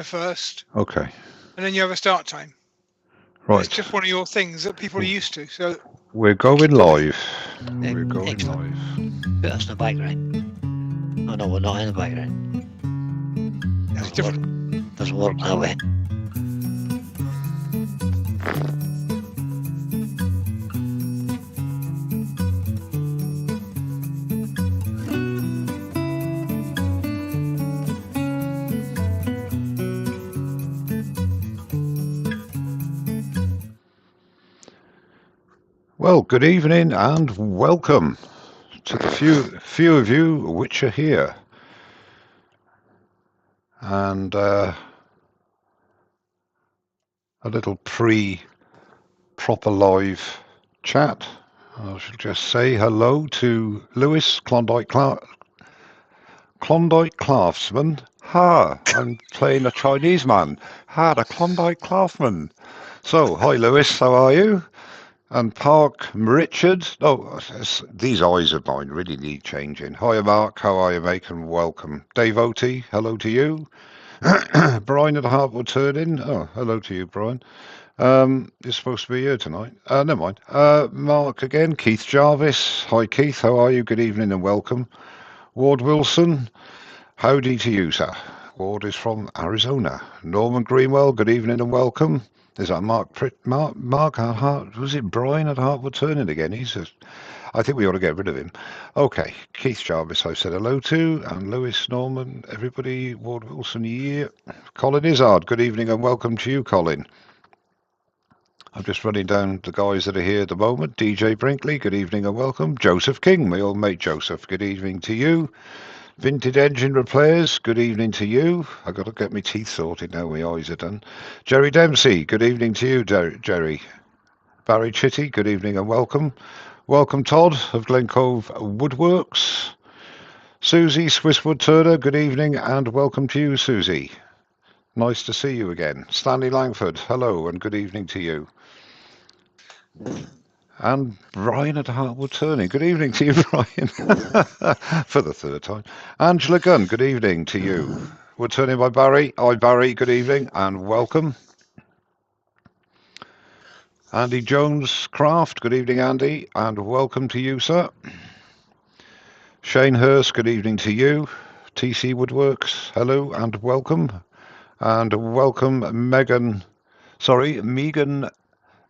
first, Okay. and then you have a start time. Right. It's just one of your things that people are used to. So we're going live. We're going Excellent. live. Put us in the background. Oh no, we're not in the background. it's different. Doesn't work that way. Well, good evening and welcome to the few of you which are here. And a little proper live chat. I shall just say hello to Lewis Klondike Craftsman. Ha! I'm playing a Chinese man. Ha! The Klondike Craftsman. So, hi Lewis, how are you? And Park Richard. Oh, these eyes of mine really need changing. Hi Mark, how are you, mate? And welcome. Dave Oti, hello to you. Brian at Hartwood Turning. Oh, hello to you, Brian. You're supposed to be here tonight. Never mind. Mark again. Keith Jarvis. Hi Keith, how are you? Good evening and welcome. Ward Wilson. Howdy to you, sir. Ward is from Arizona. Norman Greenwell, good evening and welcome. Is that Mark at Hart? Was it Brian at Hartwood Turning again? I think we ought to get rid of him. Okay, Keith Jarvis, I said hello to, and Lewis, Norman, everybody, Ward Wilson, yeah. Colin Izzard, good evening and welcome to you, Colin. I'm just running down the guys that are here at the moment. DJ Brinkley, good evening and welcome. Joseph King, my old mate Joseph, good evening to you. Vintage Engine Repairs, good evening to you. I've got to get my teeth sorted now, my eyes are done. Jerry Dempsey, good evening to you, Jerry. Barry Chitty, good evening and welcome. Welcome, Todd of Glen Cove Woodworks. Susie Swisswood Turner, good evening and welcome to you, Susie. Nice to see you again. Stanley Langford, hello and good evening to you. And Brian at Hartwood Turning. Good evening to you, Brian, for the third time. Angela Gunn, good evening to you. Wood Turning by Barry. Hi, Barry, good evening and welcome. Andy Jones Craft, good evening, Andy, and welcome to you, sir. Shane Hurst, good evening to you. TC Woodworks, hello and welcome. And welcome, Megan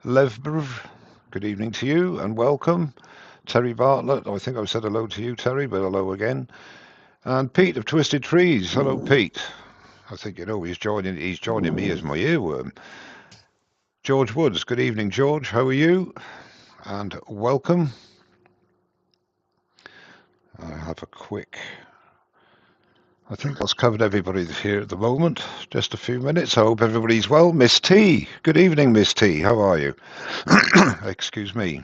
Levberv. Good evening to you and welcome. Terry Bartlett, I think I've said hello to you, Terry, but hello again. And Pete of Twisted Trees, hello, Pete. I think you know he's joining me as my earworm. George Woods, good evening, George. How are you? And welcome. I think that's covered everybody here at the moment. Just a few minutes. I hope everybody's well. Miss T, good evening, Miss T. How are you? Excuse me.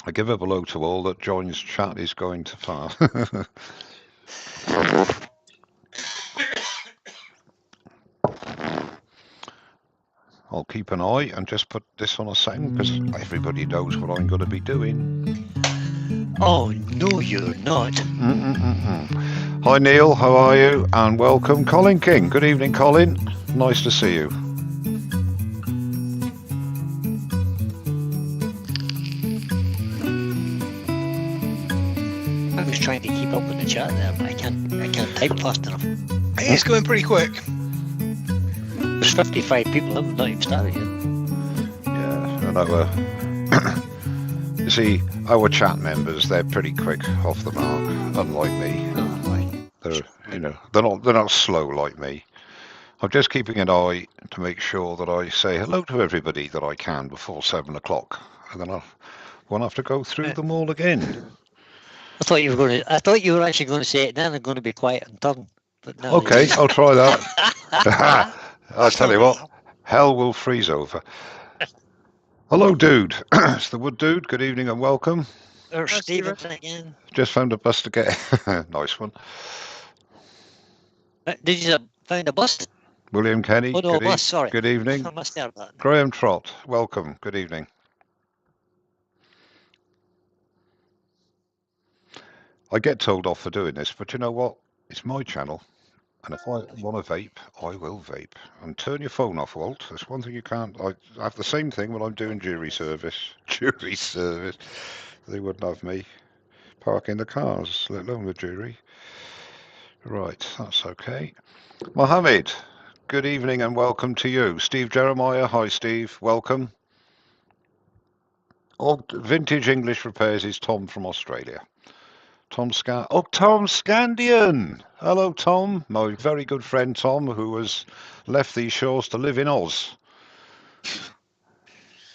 I give a hello to all that joins chat is going to far. I'll keep an eye and just put this on a sound because everybody knows what I'm going to be doing. Oh, no, you're not. Hi, Neil. How are you? And welcome, Colin King. Good evening, Colin. Nice to see you. I was trying to keep up with the chat there, but I can't type fast enough. It's going pretty quick. There's 55 people, haven't not even started yet. Yeah, and you see, our chat members, they're pretty quick off the mark, unlike me. They're not slow like me. I'm just keeping an eye to make sure that I say hello to everybody that I can before 7 o'clock, and then I won't have to go through them all again. I thought you were actually going to say it. Then I'm going to be quiet and turn. But no. Okay, I'll try that. I'll tell you what, hell will freeze over. Hello, dude. It's the Wood Dude. Good evening and welcome. There's Stephen again. Just found a bus to get. Nice one. Did you find a bus? William Kenny. Oh, no, a bus, sorry. Good evening. I must have that. Graham Trott. Welcome. Good evening. I get told off for doing this, but you know what? It's my channel. And if I want to vape, I will vape. And turn your phone off, Walt. That's one thing you can't. I have the same thing when I'm doing jury service. Jury service. They wouldn't have me parking the cars, let alone the jury. Right, that's okay. Mohammed, good evening and welcome to you. Steve Jeremiah, hi Steve, welcome. Vintage English Repairs is Tom from Australia. Tom Scandian. Hello, Tom. My very good friend Tom, who has left these shores to live in Oz.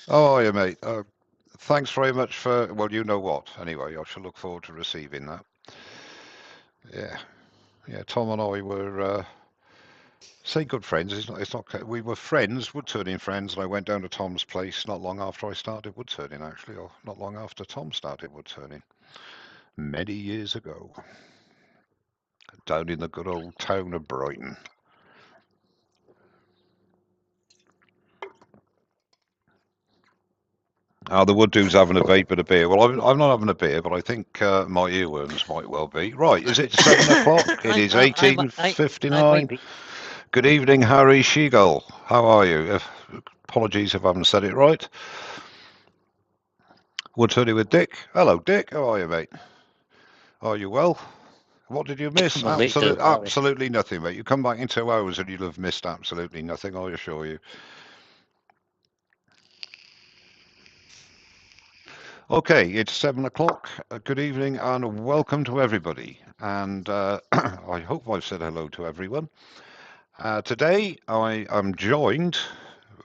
Oh, yeah, mate. Thanks very much for, well, you know what. Anyway, I shall look forward to receiving that. Yeah. Yeah, Tom and I were, say good friends. It's not, we were friends, wood turning friends, and I went down to Tom's place not long after I started wood turning, actually, or not long after Tom started wood turning. Many years ago. Down in the good old town of Brighton. The wood dude's having a vape and a beer. Well, I'm not having a beer, but I think my earworms might well be. Right, is it 7 o'clock? It is I 18:59. might be. Good evening, Harry Sheagull. How are you? Apologies if I haven't said it right. Wood turning with Dick. Hello, Dick. How are you, mate? Are you well? What did you miss? I'm late to it, Absolutely nothing, mate. You come back in 2 hours and you'll have missed absolutely nothing, I assure you. Okay, it's 7 o'clock. Good evening and welcome to everybody. And I hope I've said hello to everyone. Today I am joined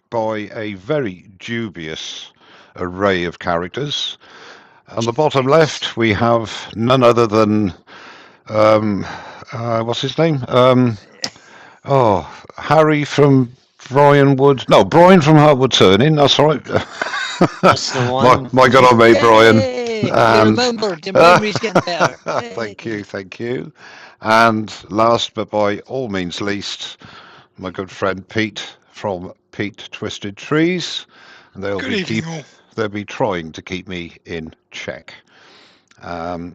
by a very dubious array of characters. On the bottom left, we have none other than, what's his name? Harry from Brian Wood. No, Brian from Hartwood Turning. That's right. That's the one. my good old mate, Brian. You And remembered. Your memory's getting better. thank you. And last but by all means least, my good friend Pete from Pete Twisted Trees. And Good evening, all. they'll be trying to keep me in check. Oh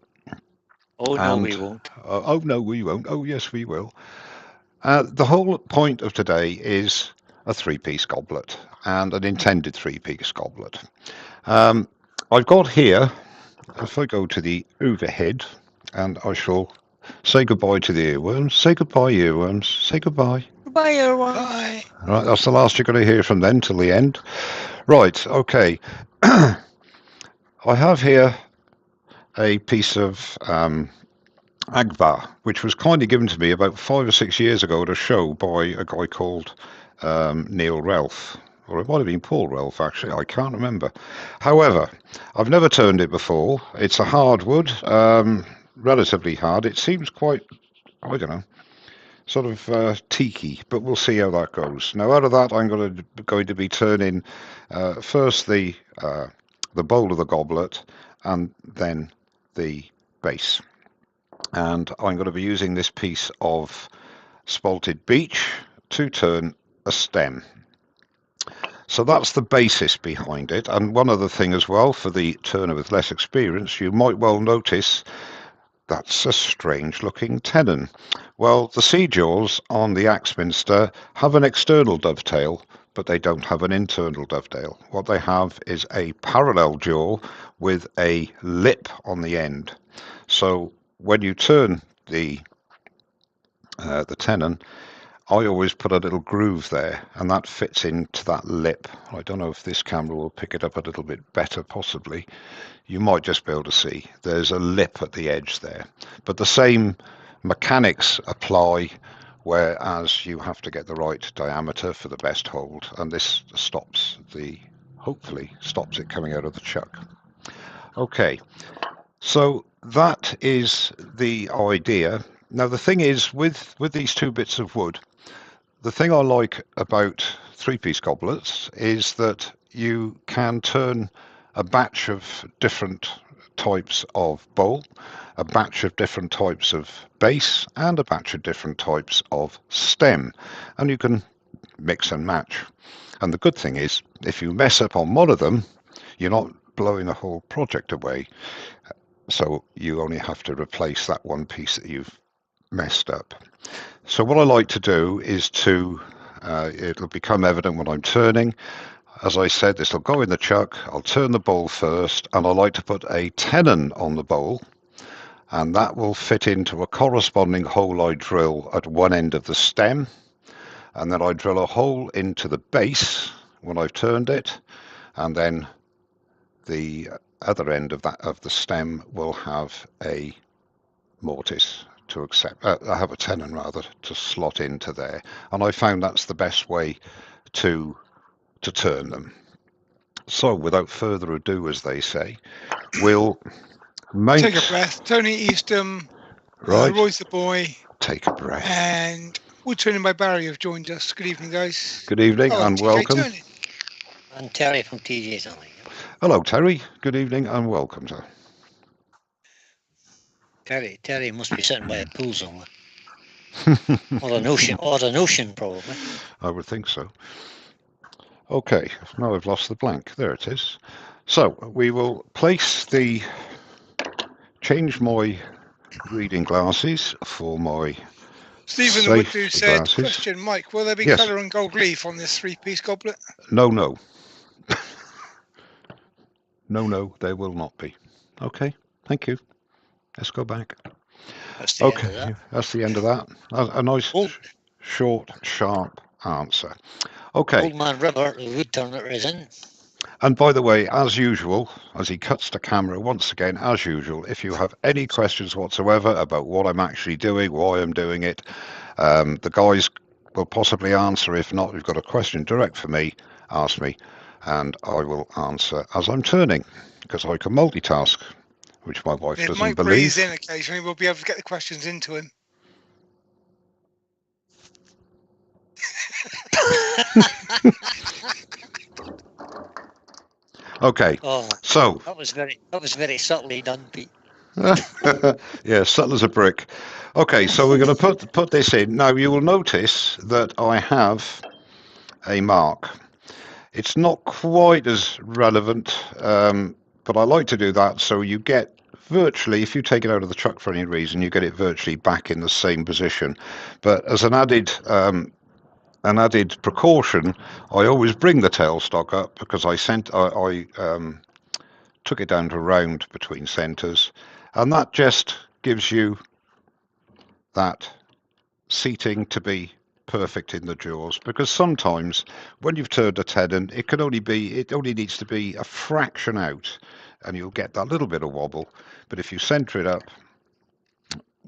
no, we won't. Oh no, we won't. Oh yes, we will. The whole point of today is a three-piece goblet and an intended three-piece goblet. I've got here, if I go to the overhead, and I shall say goodbye to the earworms. Say goodbye, earworms. Say goodbye. Goodbye, everyone. Bye. Right, that's the last you're going to hear from them till the end. Right, okay. I have here a piece of Agbar, which was kindly given to me about 5 or 6 years ago at a show by a guy called Neil Relf. Or it might have been Paul Relf, actually. I can't remember. However, I've never turned it before. It's a hardwood, relatively hard. It seems quite, I don't know, sort of tiki, but we'll see how that goes. Now, out of that, I'm going to be turning first the bowl of the goblet and then the base. And I'm going to be using this piece of spalted beech to turn a stem. So that's the basis behind it. And one other thing as well, for the turner with less experience, you might well notice that's a strange looking tenon. Well, the C jaws on the Axminster have an external dovetail, but they don't have an internal dovetail. What they have is a parallel jaw with a lip on the end. So when you turn the tenon, I always put a little groove there, and that fits into that lip. I don't know if this camera will pick it up a little bit better, possibly. You might just be able to see there's a lip at the edge there, but the same mechanics apply, whereas you have to get the right diameter for the best hold, and this hopefully stops it coming out of the chuck. Okay, so that is the idea. Now the thing is, with these two bits of wood, the thing I like about three-piece goblets is that you can turn a batch of different types of bowl, a batch of different types of base, and a batch of different types of stem, and you can mix and match. And the good thing is, if you mess up on one of them, you're not blowing the whole project away. So you only have to replace that one piece that you've messed up. So what I like to do is it'll become evident when I'm turning. As I said, this will go in the chuck. I'll turn the bowl first, and I like to put a tenon on the bowl, and that will fit into a corresponding hole I drill at one end of the stem, and then I drill a hole into the base when I've turned it, and then the other end of the stem will have a mortise to have a tenon rather to slot into there, and I found that's the best way to turn them. So without further ado, as they say, we'll mount. Take a breath. Tony Eastham, Right. Roy's the boy, Take a breath. and wood turning by Barry have joined us. Good evening, guys. Good evening Hello, and TJ welcome. Turning. And Terry from TJ's Alley. Hello, Terry. Good evening and welcome, sir. Terry must be sitting by a pool somewhere. or an ocean probably. I would think so. Okay, now I've lost the blank. There it is. So we will change my reading glasses for my Stephen the Wood safety Dude said, glasses. question, Mike, will there be Yes. colour and gold leaf on this three-piece goblet? No. No, there will not be. Okay, thank you. Let's go back. That's the end of that. That's the end of that. A nice, short, sharp answer. Okay. Old Man River, the wood turner, is in. And by the way, as usual, as he cuts the camera once again, as usual, if you have any questions whatsoever about what I'm actually doing, why I'm doing it, the guys will possibly answer. If not, if you've got a question direct for me, ask me, and I will answer as I'm turning, because I can multitask, which my wife If doesn't Mike believe. breathes in occasionally, we'll be able to get the questions into him. Okay, so that was very subtly done, Pete. yeah, subtle as a brick. Okay, so we're going to put this in. Now you will notice that I have a mark. It's not quite as relevant, but I like to do that so you get virtually, if you take it out of the truck for any reason, you get it virtually back in the same position. But as an added precaution, I always bring the tailstock up because I took it down to round between centres, and that just gives you that seating to be perfect in the jaws, because sometimes when you've turned a tenon, it only needs to be a fraction out and you'll get that little bit of wobble. But if you center it up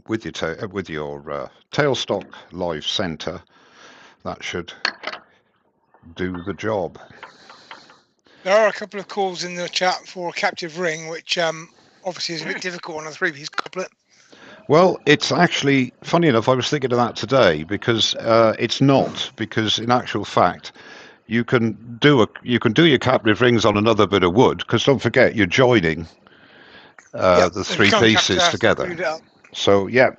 with your tailstock live center, that should do the job. There are a couple of calls in the chat for a captive ring, which obviously is a bit difficult on a three-piece goblet. Well, it's actually, funny enough, I was thinking of that today, because it's not, because in actual fact, you can do your captive rings on another bit of wood, because don't forget, you're joining the three pieces together. So, yeah,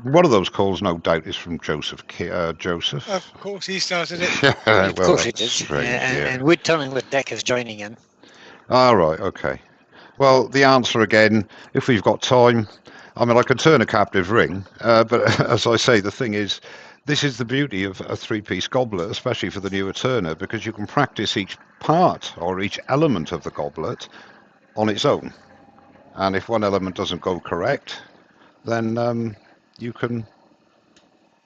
one of those calls, no doubt, is from Joseph. Of course, he started it. Of course he did. And wood turning with Dick is joining in. All right, okay. Well, the answer again, if we've got time, I mean, I can turn a captive ring, but as I say, the thing is, this is the beauty of a three-piece goblet, especially for the newer turner, because you can practice each part or each element of the goblet on its own. And if one element doesn't go correct, then you can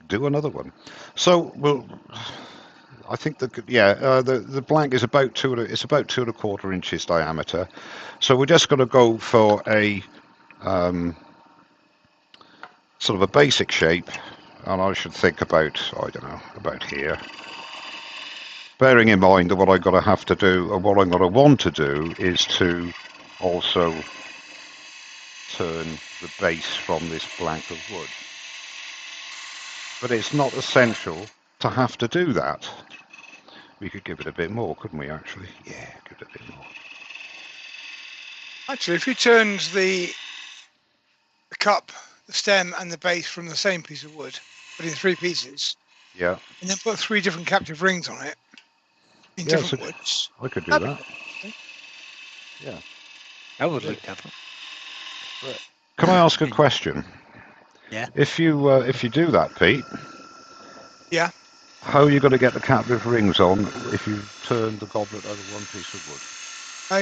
do another one. So I think the blank is about 2¼ inches diameter. So we're just going to go for a sort of a basic shape, and I should think about, I don't know, about here. Bearing in mind that what I'm going to have to do, or what I'm going to want to do, is to also turn the base from this blank of wood. But it's not essential to have to do that. We could give it a bit more, couldn't we, actually? Yeah, give it a bit more. Actually, if you turned the cup, the stem, and the base from the same piece of wood, but in three pieces, yeah, and then put 3 different captive rings on it in different woods, I could do that. Yeah, that would look different. Can I ask a question? Yeah. If you do that, Pete, Yeah. How are you going to get the captive rings on if you turn the goblet out of one piece of wood?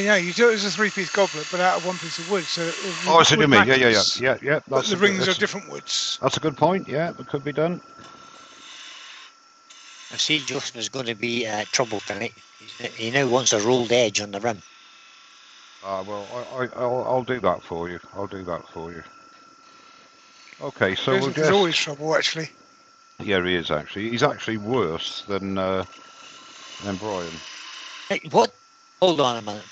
Yeah, you do it as a 3-piece goblet, but out of one piece of wood, so the Oh, I see what you wood mean. matches, Yeah. but the rings are different woods. That's a good point. Yeah, that could be done. I see Joseph is going to be trouble tonight. He now wants a rolled edge on the rim. Well, I'll do that for you. I'll do that for you. Okay, so we'll Joseph is just. always trouble, actually. Yeah, he is actually. He's actually worse than Brian. Hey, what? Hold on a minute.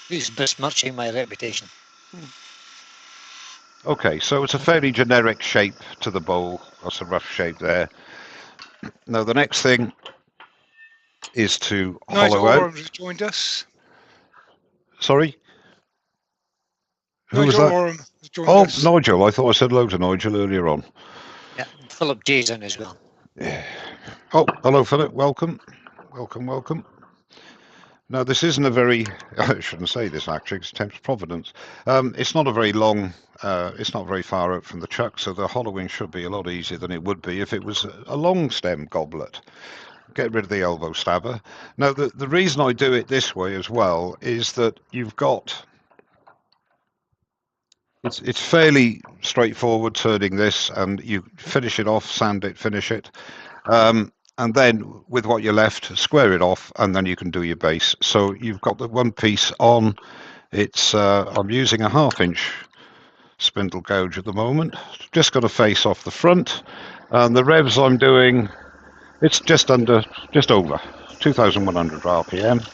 Who's besmirching my reputation? Okay, so it's a fairly generic shape to the bowl. That's a rough shape there. Now the next thing is to Nigel hollow out. Oram has joined us. Sorry? Who was Nigel that? Oram has joined Oh, us. Nigel. I thought I said hello to Nigel earlier on. Yeah, Philip J's in as well. Oh, hello, Philip. Welcome. Welcome. Now, this isn't a very, I shouldn't say this actually, it's Thames Providence. It's not a very long, it's not very far out from the chuck, so the hollowing should be a lot easier than it would be if it was a long stem goblet. Get rid of the elbow stabber. Now, the reason I do it this way as well is that you've got, it's fairly straightforward turning this, and you finish it off, sand it, finish it. And then with what you're left, square it off, and then you can do your base. So you've got the one piece on. It's I'm using a 1/2-inch spindle gouge at the moment. Just got to face off the front, and the revs I'm doing, it's just over 2,100 RPM.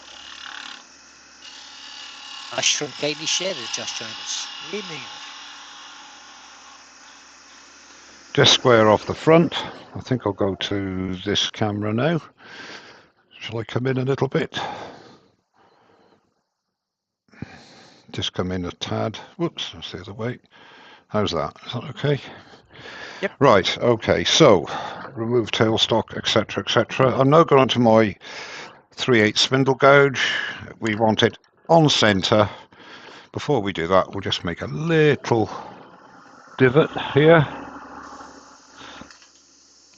Ash from Katie Shed has just joined us. Evening. Just square off the front. I think I'll go to this camera now. Shall I come in a little bit? Just come in a tad. Whoops, that's the other way. How's that? Is that okay? Yep. Right, okay, so remove tailstock, etc. I'm now going to my 3/8 spindle gouge. We want it on center. Before we do that, we'll just make a little divot here.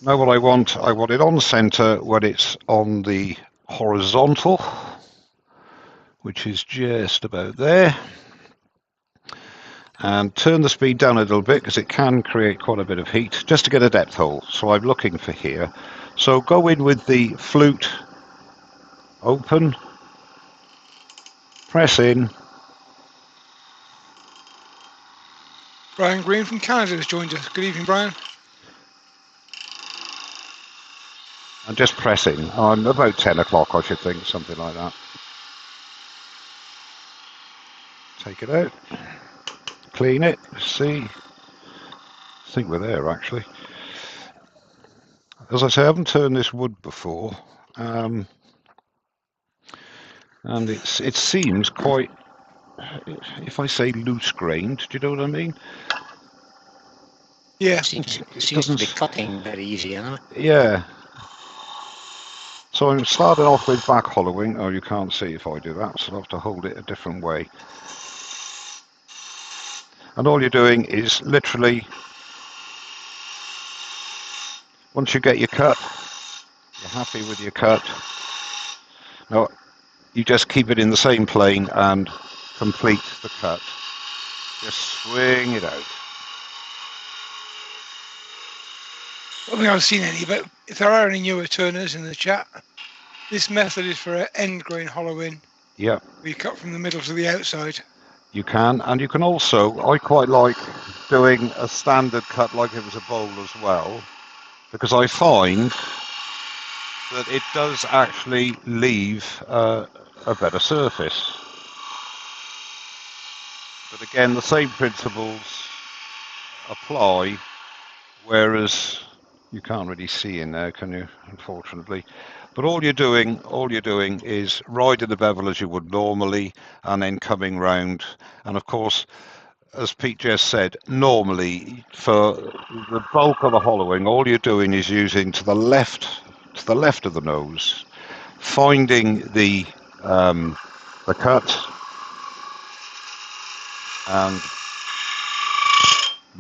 Now what I want it on center when it's on the horizontal, which is just about there. And turn the speed down a little bit because it can create quite a bit of heat just to get a depth hole. So I'm looking for here. So go in with the flute open, press in. Brian Green from Canada has joined us. Good evening, Brian. And just press in on about 10 o'clock, I should think, something like that. Take it out, clean it, see. I think we're there actually. As I say, I haven't turned this wood before, and it seems quite, if I say loose grained, do you know what I mean? Yeah. Seems to be cutting very easy, you know? Yeah. So I'm starting off with back hollowing. Oh, you can't see if I do that, so I'll have to hold it a different way. And all you're doing is literally, once you get your cut, you're happy with your cut. Now, you just keep it in the same plane and complete the cut. Just swing it out. I don't think I've seen any, but if there are any newer turners in the chat, this method is for an end grain hollowing. Yeah. We cut from the middle to the outside. You can, and you can also, I quite like doing a standard cut like it was a bowl as well, because I find that it does actually leave a better surface. But again, the same principles apply, whereas you can't really see in there, can you? Unfortunately. But all you're doing is riding the bevel as you would normally, and then coming round. And of course, as Pete just said, normally for the bulk of the hollowing, all you're doing is using to the left of the nose, finding the cut and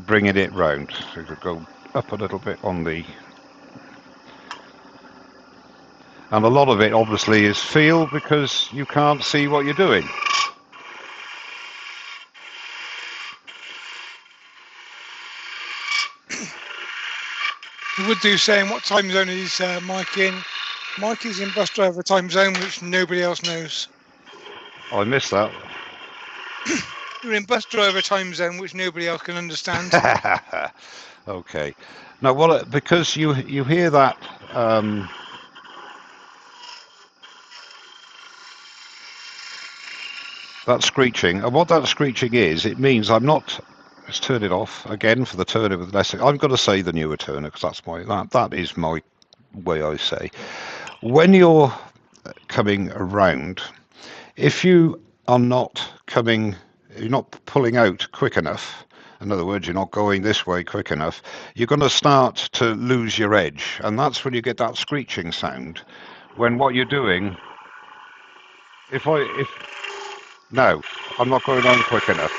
bringing it round. So you could go up a little bit on the And a lot of it obviously is feel because you can't see what you're doing. You would do saying what time zone is Mike in? Mike is in bus driver time zone, which nobody else knows. I missed that. You're in bus driver time zone, which nobody else can understand. Okay. Now, because you hear that that screeching, and what that screeching is, it means I'm not. Let's turn it off again for the turner with less. I'm going to say the newer turner because that is my way I say. When you're coming around, if you are not coming, you're not pulling out quick enough. In other words, you're not going this way quick enough. You're going to start to lose your edge, and that's when you get that screeching sound. When what you're doing, no, I'm not going on quick enough.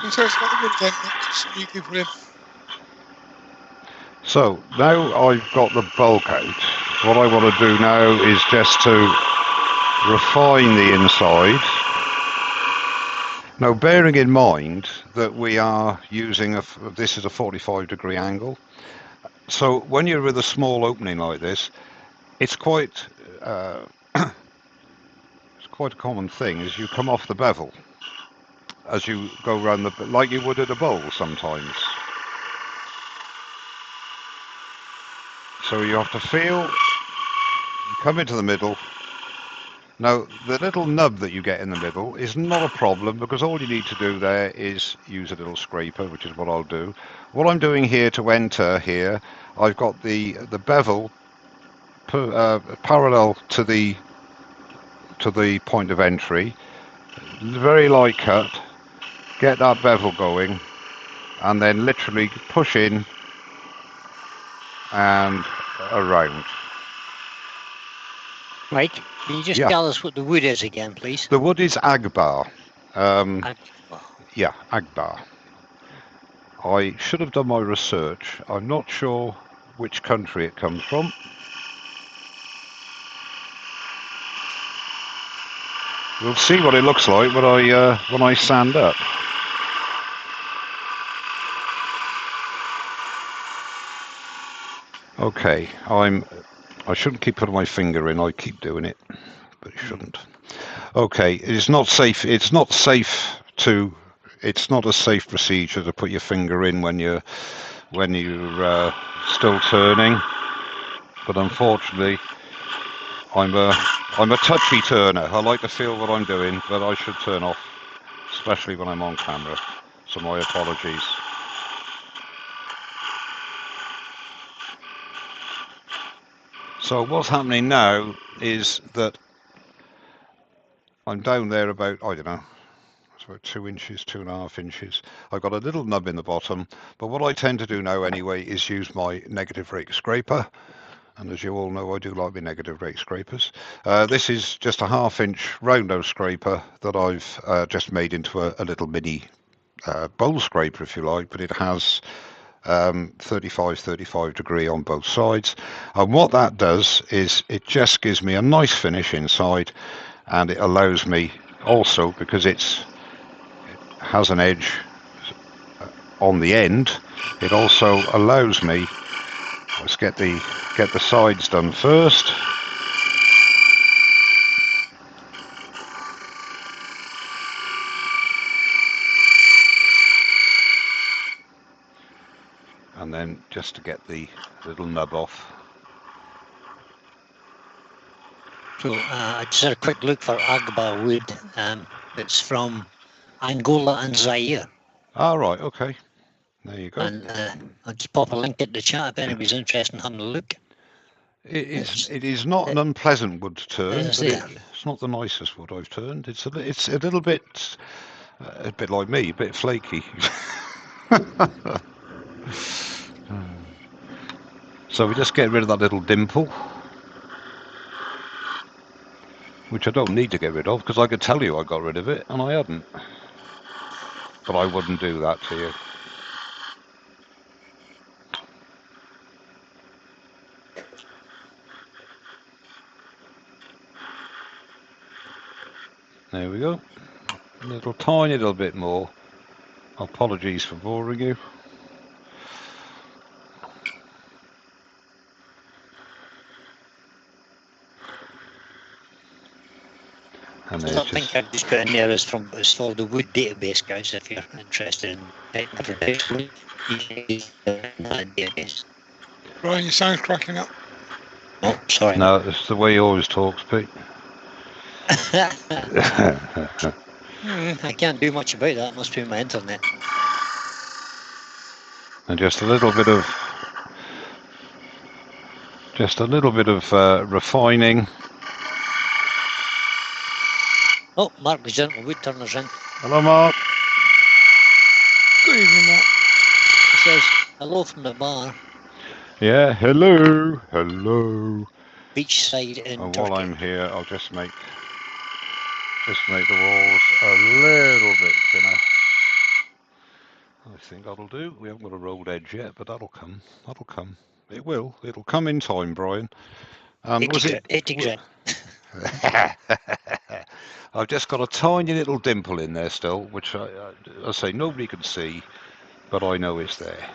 And so it's got the wood then, so you can put in. So now I've got the bulk out. What I want to do now is just to refine the inside. Now, bearing in mind that we are using this is a 45-degree angle. So when you're with a small opening like this, it's quite it's quite a common thing is you come off the bevel as you go around like you would at a bowl sometimes. So you have to feel, you come into the middle. Now, the little nub that you get in the middle is not a problem because all you need to do there is use a little scraper, which is what I'll do. What I'm doing here to enter here, I've got the bevel parallel to the point of entry. Very light cut, get that bevel going, and then literally push in and around. Right. Can you just tell us what the wood is again, please? The wood is Agbar. Agbar. Yeah, Agbar. I should have done my research. I'm not sure which country it comes from. We'll see what it looks like when I sand up. Okay, I shouldn't keep putting my finger in. I keep doing it, but it shouldn't. Okay, it's not safe. It's not a safe procedure to put your finger in when you're still turning. But unfortunately, I'm a touchy turner. I like to feel what I'm doing, but I should turn off, especially when I'm on camera. So my apologies. So what's happening now is that I'm down there about, I don't know, it's about 2 inches, 2.5 inches. I've got a little nub in the bottom, but what I tend to do now anyway is use my negative rake scraper. And as you all know, I do like my negative rake scrapers. This is just a 1/2 inch round nose scraper that I've just made into a little mini bowl scraper, if you like, but it has 35 degree on both sides. And what that does is it just gives me a nice finish inside, and it allows me also, because it has an edge on the end, it also allows me, let's get the sides done first. And then just to get the little nub off. So I just had a quick look for Agbar wood. It's from Angola and Zaire. Right, okay. There you go. And I'll just pop a link in the chat if anybody's interested in having a look. It is not an unpleasant wood to turn, but it's not the nicest wood I've turned. It's a little bit like me, a bit flaky. So we just get rid of that little dimple. which I don't need to get rid of because I could tell you I got rid of it and I hadn't. But I wouldn't do that to you. There we go. A little tiny little bit more. Apologies for boring you. And So there's that link I've just put in there is for the wood database, guys. If you're interested in different types of wood, you can use that database. Brian, your sound's cracking up. Oh, sorry. No, it's the way he always talks, Pete. I can't do much about that. It must be my internet. And just a little bit of refining. Oh, Mark the Gentle Wood Turner's in. Hello, Mark. Good evening, Mark. He says hello from the bar. Yeah, hello, hello. Beachside in And Turkey. while I'm here, I'll just make the walls a little bit thinner. I think that'll do. We haven't got a rolled edge yet, but that'll come. That'll come. It will. It'll come in time, Brian. 80 grand. I've just got a tiny little dimple in there still, which I say nobody can see, but I know it's there.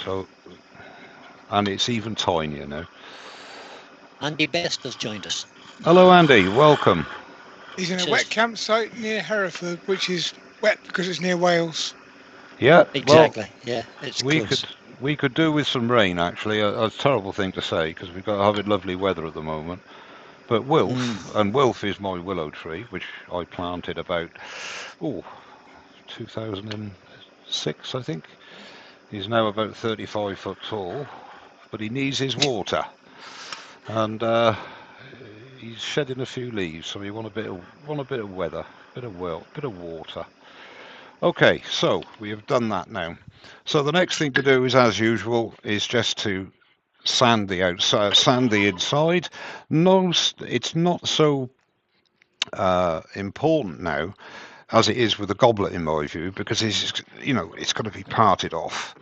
So, and it's even tinier now. Andy Best has joined us. Hello, Andy. Welcome. He's in a Says- wet campsite near Hereford, which is wet because it's near Wales. Yeah. Exactly. Well, yeah, it's we close. we could do with some rain actually. A terrible thing to say because we've got having lovely weather at the moment. But Wilf, and Wilf is my willow tree, which I planted about 2006, I think. He's now about 35 foot tall, but he needs his water, and he's shedding a few leaves, so we want a bit of weather, bit of water. Okay, so we have done that now. So the next thing to do is, as usual, is just to sand the outside, sand the inside. No, it's not so important now as it is with the goblet, in my view, because it's going to be parted off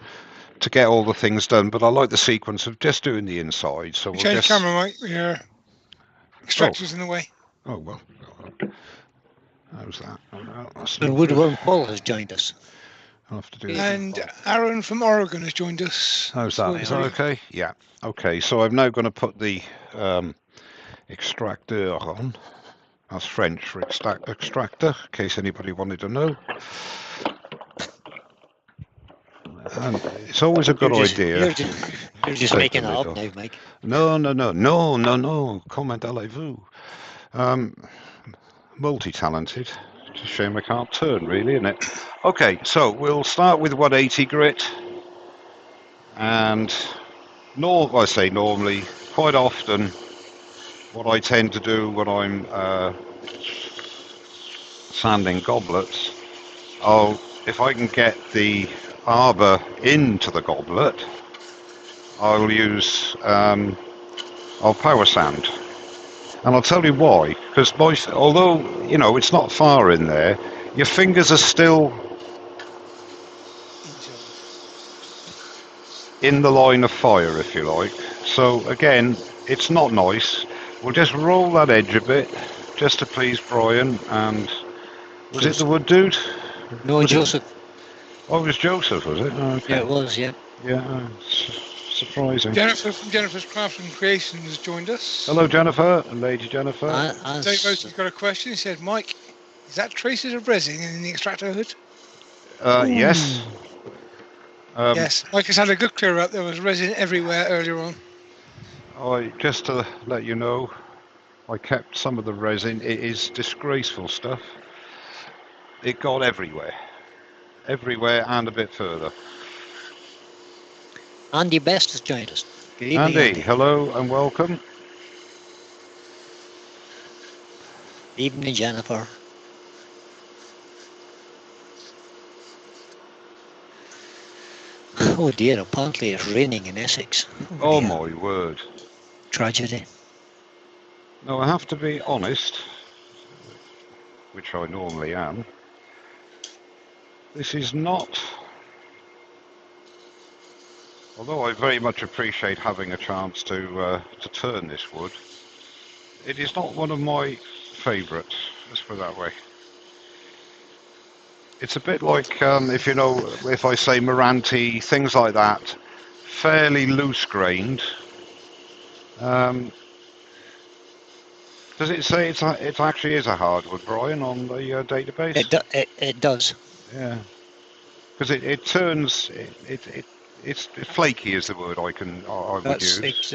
to get all the things done. But I like the sequence of just doing the inside. So we'll Change just camera, Mike. Your extractor's in the way. Oh well. How's that? Oh, no, that's And no good. Woodworm Paul has joined us. I'll have to do that. And Aaron from Oregon has joined us. How's that? Is that okay? Yeah. Okay. So I'm now going to put the extractor on. That's French for extractor, in case anybody wanted to know. And it's always a good idea. You're just Take making the it lid up off. now, Mike. No. Comment allez-vous. Multi-talented. It's a shame I can't turn, really, isn't it? Okay, so we'll start with 180 grit. And I say normally, quite often, what I tend to do when I'm sanding goblets, if I can get the arbor into the goblet, I'll use I'll power sand, and I'll tell you why. Because although it's not far in there, your fingers are still in the line of fire, if you like. So again, it's not nice. We'll just roll that edge a bit, just to please Brian. And was it the wood dude? No, Joseph. Oh, it was Joseph, was it? Okay. Yeah, it was, yeah. Yeah, surprising. Jennifer from Jennifer's Crafts and Creations has joined us. Hello, Jennifer, and Lady Jennifer. Dave Oates has got a question. He said, Mike, is that traces of resin in the extractor hood? Yes. Yes. Mike has had a good clear up. There was resin everywhere earlier on. Just to let you know, I kept some of the resin. It is disgraceful stuff. It got everywhere and a bit further. Andy Best has joined us. Good evening, Andy, hello and welcome. Evening, Jennifer. Oh dear, apparently it's raining in Essex. Oh my word. Tragedy. Now, I have to be honest, which I normally am. This is not, although I very much appreciate having a chance to turn this wood, it is not one of my favourites, let's put it that way. It's a bit like, if you know, if I say Meranti, things like that, fairly loose-grained. Does it say it actually is a hardwood, Brian, on the database? It does. Yeah, because it turns it's flaky is the word I would use. Wait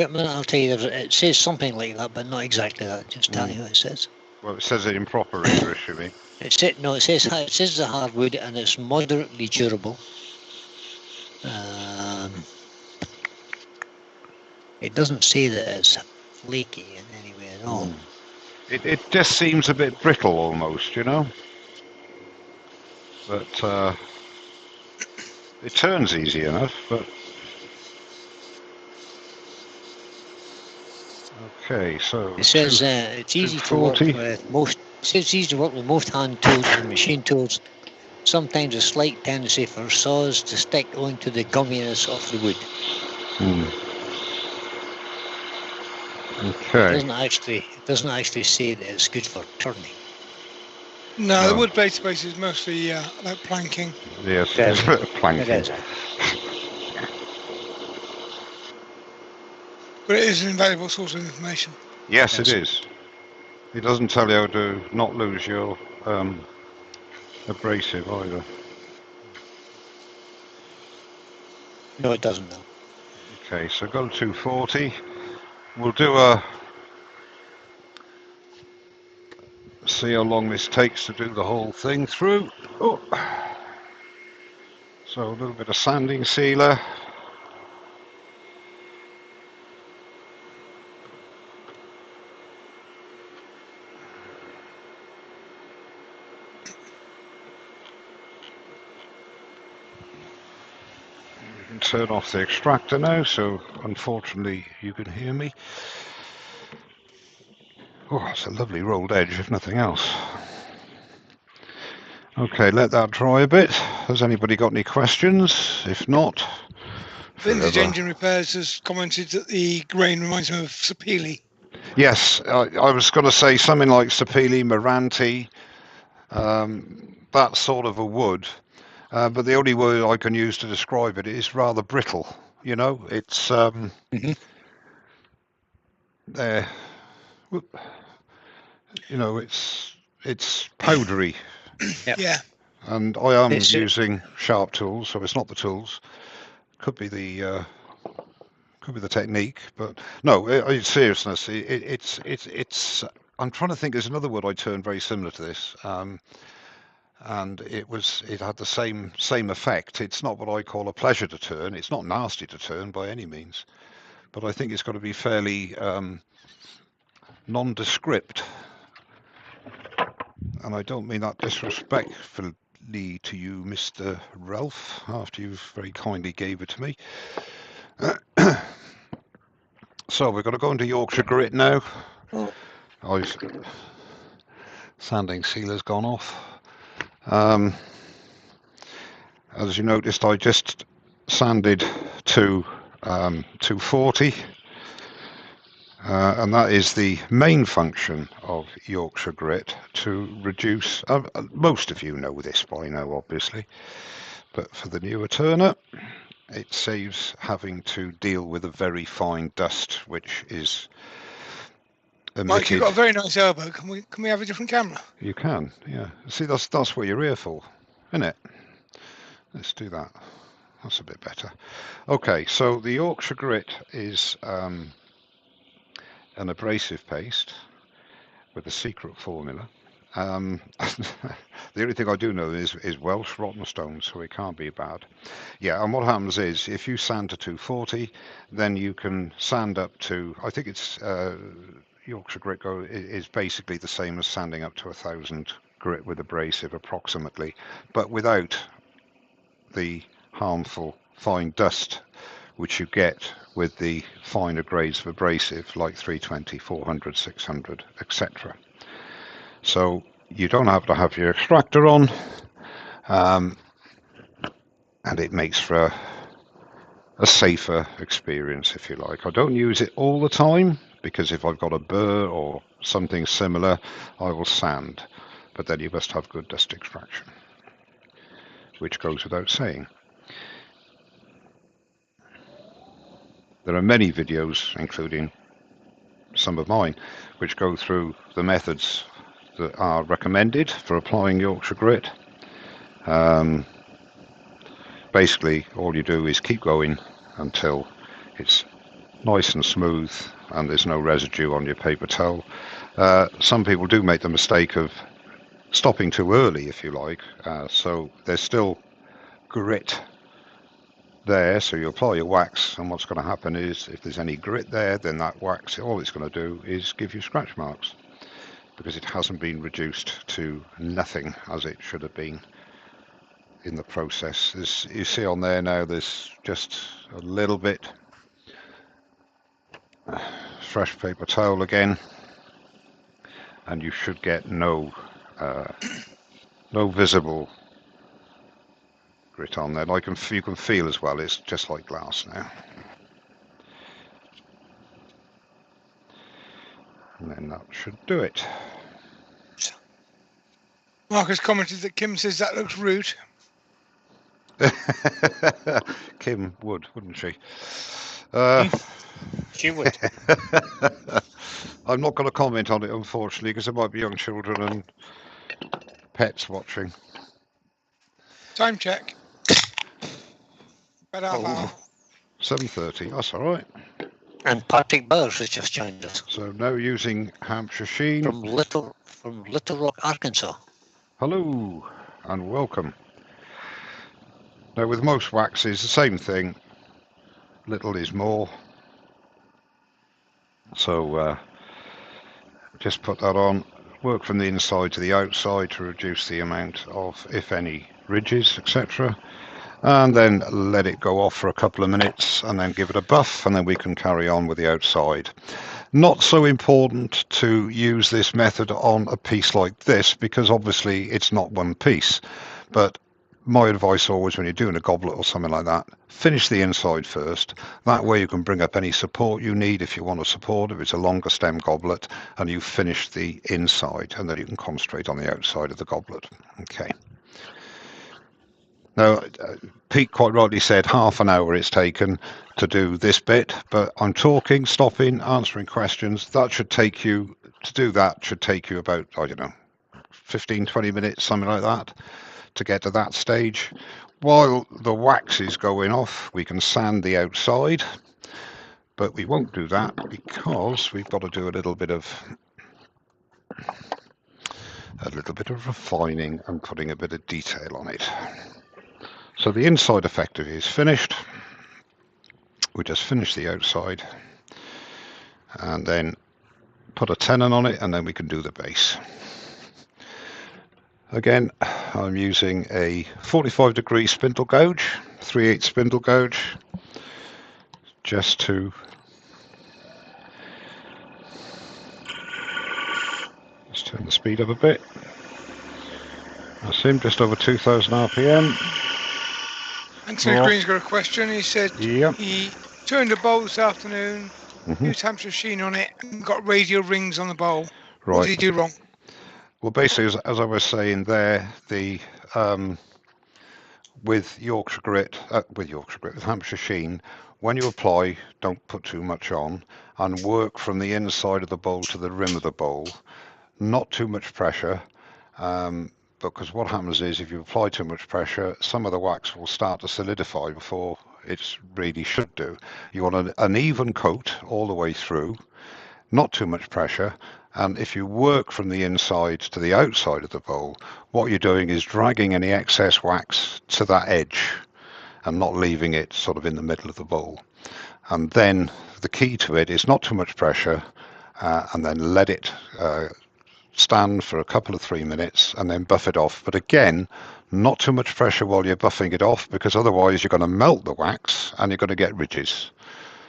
a minute, I'll tell you. It says something like that, but not exactly that. Just tell you what it says. Well, it says it in proper English, you mean? It says the hardwood, and it's moderately durable. It doesn't say that it's flaky in any way at all. It just seems a bit brittle almost, you know. But it turns easy enough. But okay, so it says it's easy to work with most. It says it's easy to work with most hand tools and machine tools. Sometimes a slight tendency for saws to stick onto the gumminess of the wood. Okay. It doesn't actually say that it's good for turning. No, the wood database is mostly about planking. Yes, it's planking. It is. But it is an invaluable source of information. Yes, it is. It doesn't tell you how to not lose your abrasive either. No, it doesn't, though. Okay, so go to 240. We'll do a... see how long this takes to do the whole thing through. Oh. So a little bit of sanding sealer. Turn off the extractor now, so unfortunately you can hear me. Oh, it's a lovely rolled edge, if nothing else. Okay, let that dry a bit. Has anybody got any questions? If not, Vintage Engine Repairs has commented that the grain reminds him of sapele. Yes, I was going to say something like sapele, Meranti, that sort of a wood. But the only word I can use to describe it is rather brittle. You know, it's there. You know, it's powdery. Yep. Yeah. And I am using sharp tools, so it's not the tools. Could be the technique, but no. In seriousness, it's. I'm trying to think. There's another wood I turned very similar to this. And it had the same effect. It's not what I call a pleasure to turn. It's not nasty to turn by any means, but I think it's got to be fairly nondescript, and I don't mean that disrespectfully to you, Mr. Ralph, after you very kindly gave it to me. So we're going to go into Yorkshire grit now. Sanding sealer's gone off. As you noticed, I just sanded to 240, and that is the main function of Yorkshire grit, to reduce, most of you know this by now obviously, but for the newer turner it saves having to deal with a very fine dust which is emitted. Mike, you've got a very nice elbow. Can we have a different camera? You can, yeah. See, that's what you're here for, isn't it? Let's do that. That's a bit better. Okay, so the Yorkshire grit is an abrasive paste with a secret formula. The only thing I do know is Welsh rotten stone, so it can't be bad. Yeah, and what happens is if you sand to 240, then you can sand up to, I think it's Yorkshire grit is basically the same as sanding up to 1,000 grit with abrasive approximately, but without the harmful fine dust which you get with the finer grades of abrasive like 320, 400, 600, etc. So you don't have to have your extractor on, and it makes for a safer experience, if you like. I don't use it all the time, because if I've got a burr or something similar, I will sand. But then you must have good dust extraction, which goes without saying. There are many videos, including some of mine, which go through the methods that are recommended for applying Yorkshire grit. Basically, all you do is keep going until it's nice and smooth and there's no residue on your paper towel. Some people do make the mistake of stopping too early, if you like, so there's still grit there, so you apply your wax, and what's going to happen is if there's any grit there, then that wax, all it's going to do is give you scratch marks, because it hasn't been reduced to nothing as it should have been in the process. As you see on there now, there's just a little bit. Fresh paper towel again, and you should get no visible grit on there. You can feel as well, it's just like glass now. And then that should do it. Marcus commented that Kim says that looks rude. Kim would, wouldn't she? She would. I'm not going to comment on it, unfortunately, because there might be young children and pets watching. Time check. About half hour. 7:30, that's all right. And Patrick Bowers has just joined us. So now using Hampshire Sheen. From Little Rock, Arkansas. Hello and welcome. Now with most waxes, the same thing. Little is more. So just put that on. Work from the inside to the outside to reduce the amount of, if any, ridges, etc. And then let it go off for a couple of minutes and then give it a buff, and then we can carry on with the outside. Not so important to use this method on a piece like this, because obviously it's not one piece. But my advice always, when you're doing a goblet or something like that, finish the inside first. That way you can bring up any support you need if you want to support, if it's a longer stem goblet, and you finish the inside, and then you can concentrate on the outside of the goblet. Okay. Now, Pete quite rightly said half an hour it's taken to do this bit, but I'm talking, stopping, answering questions. That should take you, to do that should take you about, I don't know, 15, 20 minutes, something like that, to get to that stage. While the wax is going off, we can sand the outside, but we won't do that because we've got to do a little bit of refining and putting a bit of detail on it. So the inside effectively is finished. We just finish the outside and then put a tenon on it, and then we can do the base. Again, I'm using a 45-degree spindle gouge, 3/8 spindle gouge, just to turn the speed up a bit. That's him, just over 2,000 RPM. Anthony Green's got a question. He said he turned a bowl this afternoon, used Hampshire Sheen on it, and got radial rings on the bowl. Right. What did he do wrong? Well, basically, as I was saying there, the with Yorkshire grit, with Hampshire Sheen, when you apply, don't put too much on, and work from the inside of the bowl to the rim of the bowl. Not too much pressure, because what happens is if you apply too much pressure, some of the wax will start to solidify before it really should do. You want an even coat all the way through, not too much pressure, and if you work from the inside to the outside of the bowl, what you're doing is dragging any excess wax to that edge and not leaving it sort of in the middle of the bowl. And then the key to it is not too much pressure, and then let it stand for a couple of 3 minutes and then buff it off. But again, Not too much pressure while you're buffing it off, because otherwise you're going to melt the wax and you're going to get ridges.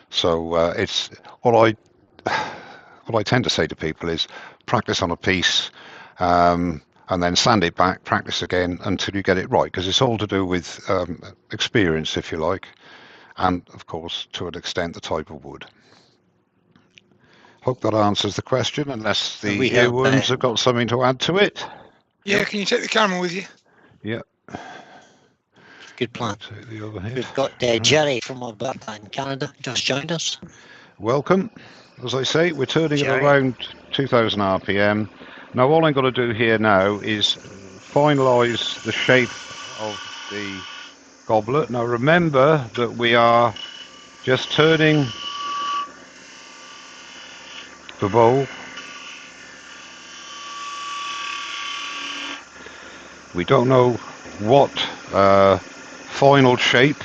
So it's what I tend to say to people is practice on a piece, and then sand it back, practice again until you get it right, because it's all to do with experience, if you like, and of course to an extent the type of wood. Hope that answers the question, unless the earworms have got something to add to it. Yeah, can you take the camera with you? Yeah. Good plan. Take the overhead. We've got Jerry from Alberta in Canada just joined us. Welcome. As I say, we're turning it around 2000 RPM. Now all I'm going to do here now is finalize the shape of the goblet. Now remember that we are just turning the bowl. We don't know what final shape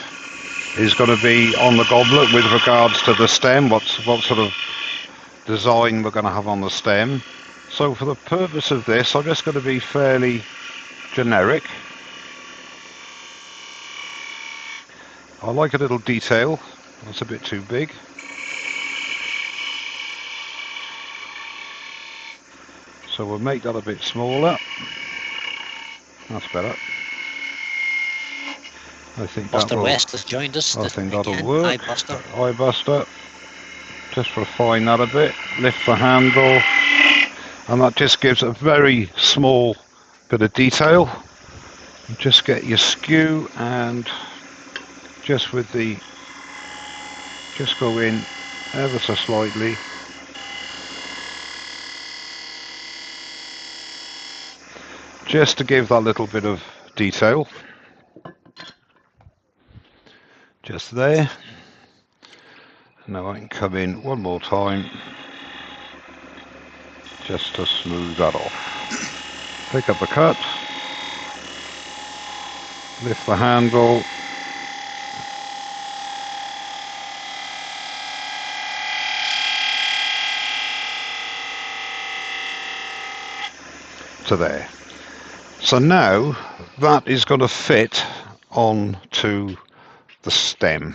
is going to be on the goblet with regards to the stem, what sort of design we're going to have on the stem. So for the purpose of this, I'm just going to be fairly generic. I like a little detail. That's a bit too big. So we'll make that a bit smaller. That's better. I think Buster West has joined us. I think that'll again. work. Hi, Buster. Hi, Buster. Just refine that a bit. Lift the handle. And that just gives a very small bit of detail. Just get your skew and just with the, just go in ever so slightly. Just to give that little bit of detail. Just there. Now I can come in one more time just to smooth that off. Pick up the cut, lift the handle, to there. So now that is going to fit onto the stem.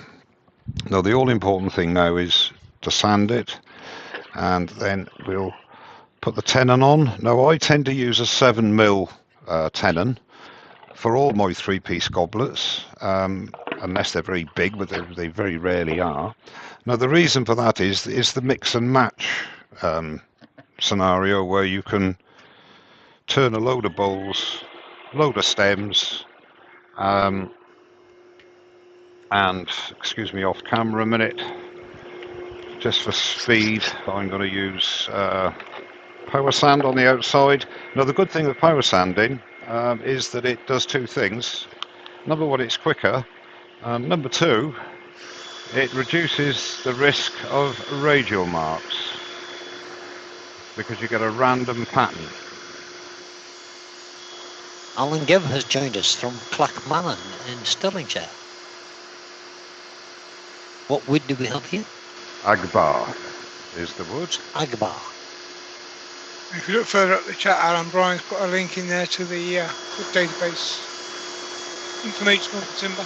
Now the all important thing now is to sand it, and then we'll put the tenon on. Now I tend to use a 7mm tenon for all my 3-piece goblets, unless they're very big, but they very rarely are. Now the reason for that is the mix and match scenario, where you can turn a load of bowls, load of stems, and excuse me off camera a minute, just for speed I'm going to use power sand on the outside. Now the good thing with power sanding is that it does two things. Number one, it's quicker, and number two, it reduces the risk of radial marks, because you get a random pattern. Alan Gibb has joined us from Clackmallan in Stirlingshire. What wood do we have here? Agbar is the wood. Agbar. If you look further up the chat, Alan Brian's put a link in there to the wood database information on timber.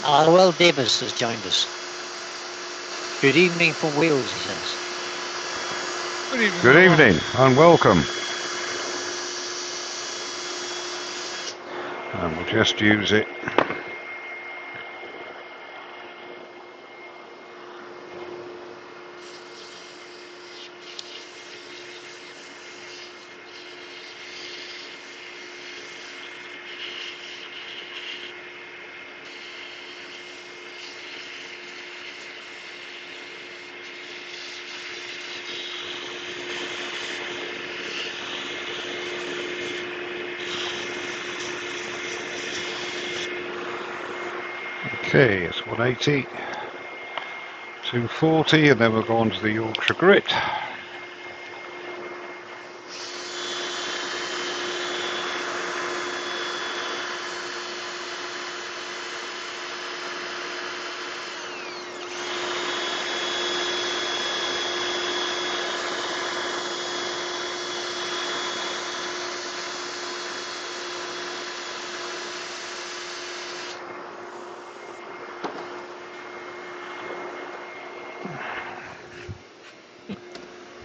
Arwell Davis has joined us. Good evening from Wales, he says. Good evening. Good evening and welcome. And we'll just use it. Okay, it's 180, 240, and then we'll go on to the Yorkshire grit.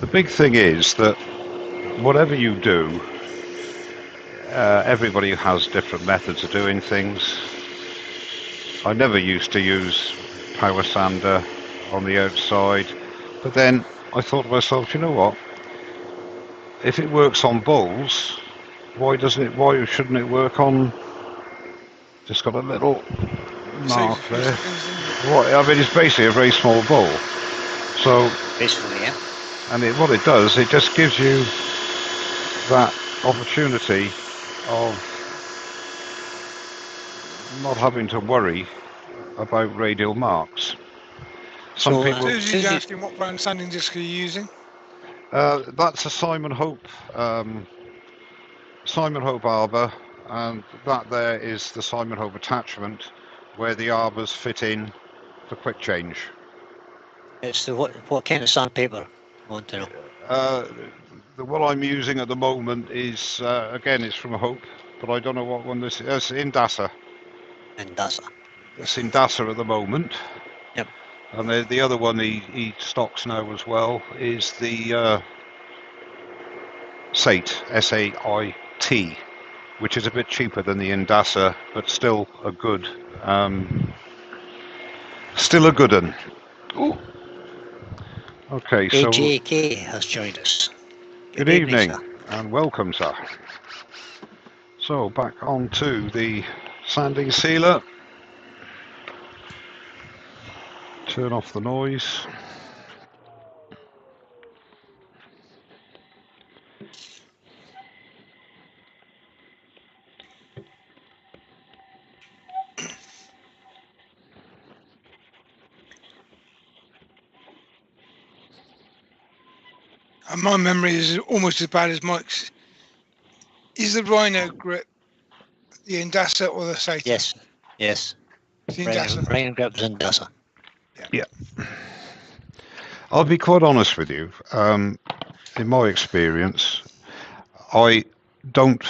The big thing is that whatever you do, everybody has different methods of doing things. I never used to use power sander on the outside, but then I thought to myself, you know what? If it works on bowls, why shouldn't it work on? Just got a little mark there. I mean, it's basically a very small bowl. So basically, yeah. And what it does, it just gives you that opportunity of not having to worry about radial marks. Some So, people. Susie's asking what brand sanding disc are you using? That's a Simon Hope arbor, and that there is the Simon Hope attachment where the arbors fit in for quick change. It's the what kind of sandpaper? I want to know. The one I'm using at the moment is again, it's from Hope, but I don't know what one this is. It's Indasa. Indasa. It's Indasa at the moment. Yep. And the other one he stocks now as well is the SAIT, S-A-I-T, which is a bit cheaper than the Indasa, but still a good one. Ooh. Okay, so AJK has joined us. Good evening and welcome, sir. So back onto the sanding sealer. Turn off the noise. And my memory is almost as bad as Mike's. Is the Rhino grip the Indasa or the SAIT? Yes. The Indasa. Rhino grip's Indasa. Yeah. I'll be quite honest with you. In my experience, I don't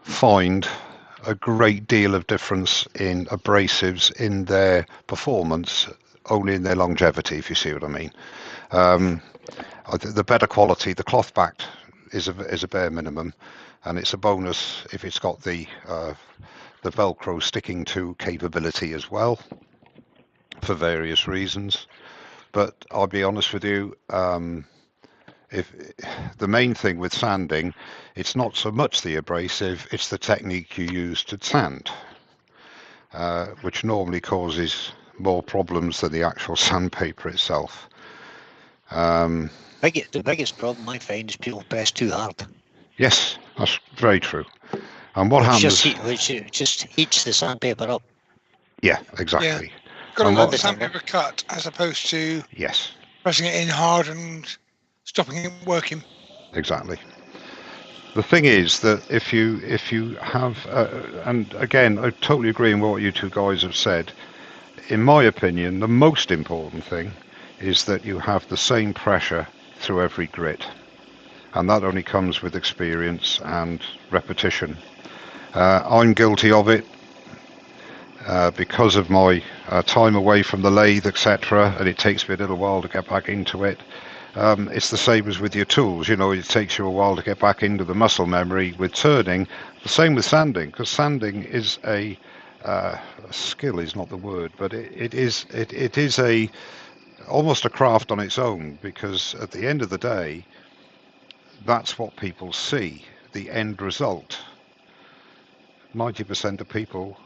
find a great deal of difference in abrasives in their performance, only in their longevity, if you see what I mean. The better quality, the cloth backed is a bare minimum, and it's a bonus if it's got the Velcro sticking to capability as well, for various reasons. But I'll be honest with you, if the main thing with sanding, it's not so much the abrasive, it's the technique you use to sand, which normally causes more problems than the actual sandpaper itself. The biggest problem I find is people press too hard. Yes, that's very true. And what happens? Which just heats the sandpaper up. Yeah, exactly. Yeah. Got to let the sandpaper cut as opposed to pressing it in hard and stopping it working. Exactly. The thing is that if you have, and again, I totally agree in what you two guys have said. In my opinion, the most important thing is that you have the same pressure through every grit, and that only comes with experience and repetition. I'm guilty of it because of my time away from the lathe, etc., and it takes me a little while to get back into it. It's the same as with your tools. It takes you a while to get back into the muscle memory with turning. The same with sanding, because sanding is a skill is not the word, but it is almost a craft on its own, because at the end of the day, that's what people see, the end result. 90% of people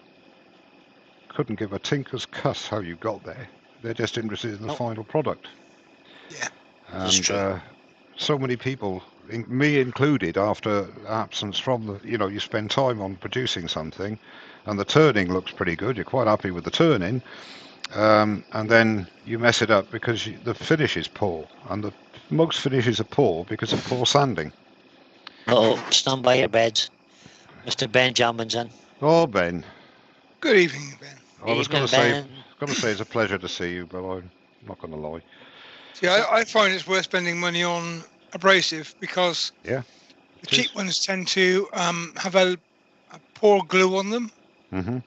couldn't give a tinker's cuss how you got there. They're just interested in the final product. Yeah. And so many people, me included, after absence from the, you spend time on producing something and the turning looks pretty good, you're quite happy with the turning, and then you mess it up because the finish is poor, and most finishes are poor because of poor sanding. Stand by your beds. Mr. Ben Jamman's in. Oh, Ben. Good evening, Ben. I was going to say it's a pleasure to see you, but I'm not going to lie. See, I find it's worth spending money on abrasive because the cheap ones tend to have a poor glue on them. Mm-hmm.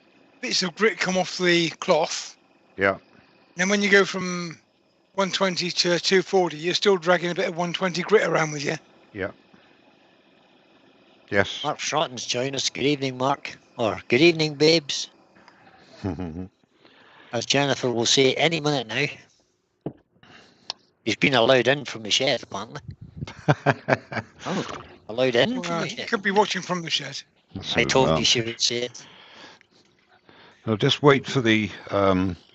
Bits of grit come off the cloth. Yeah. And then when you go from 120 to 240, you're still dragging a bit of 120 grit around with you. Yeah. Yes. Mark Shotton's joined us. Good evening, Mark. Or good evening, babes. As Jennifer will say any minute now. He's been allowed in from the shed, apparently. Oh, allowed in from the He shed. could be watching from the shed. I told you she would say it. No, just wait for the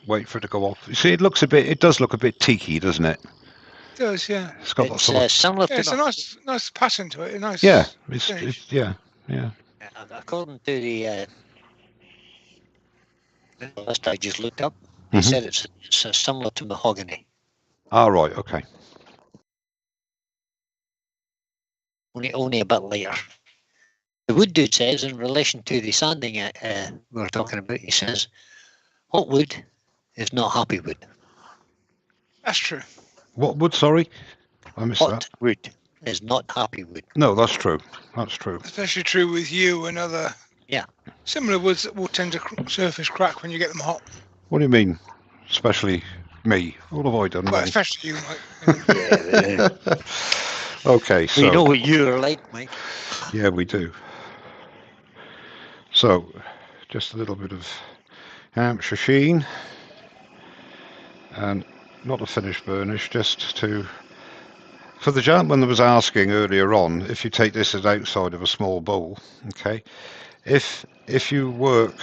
wait for it to go off. You see, it does look a bit tiki, doesn't it? It does, yeah. It's got It's sort of, similar to it's a nice pattern to it. A nice yeah, finish. yeah. According to the list I just looked up, they said it's similar to mahogany. Ah, right, okay. Only a bit lighter. The wood dude says, in relation to the sanding we were talking about, he says, hot wood is not happy wood. That's true. What wood, sorry? I missed that. Hot wood is not happy wood. No, that's true. That's true. Especially true with you and other similar woods that will tend to surface crack when you get them hot. What do you mean? Especially me? What have I done Well, wrong? especially you, Mike. Okay, so... We know what you're like, Mike. Yeah, we do. So, just a little bit of Hampshire sheen. And not a finished burnish, just to... For the gentleman that was asking earlier on, if you take this as outside of a small bowl, okay, if you work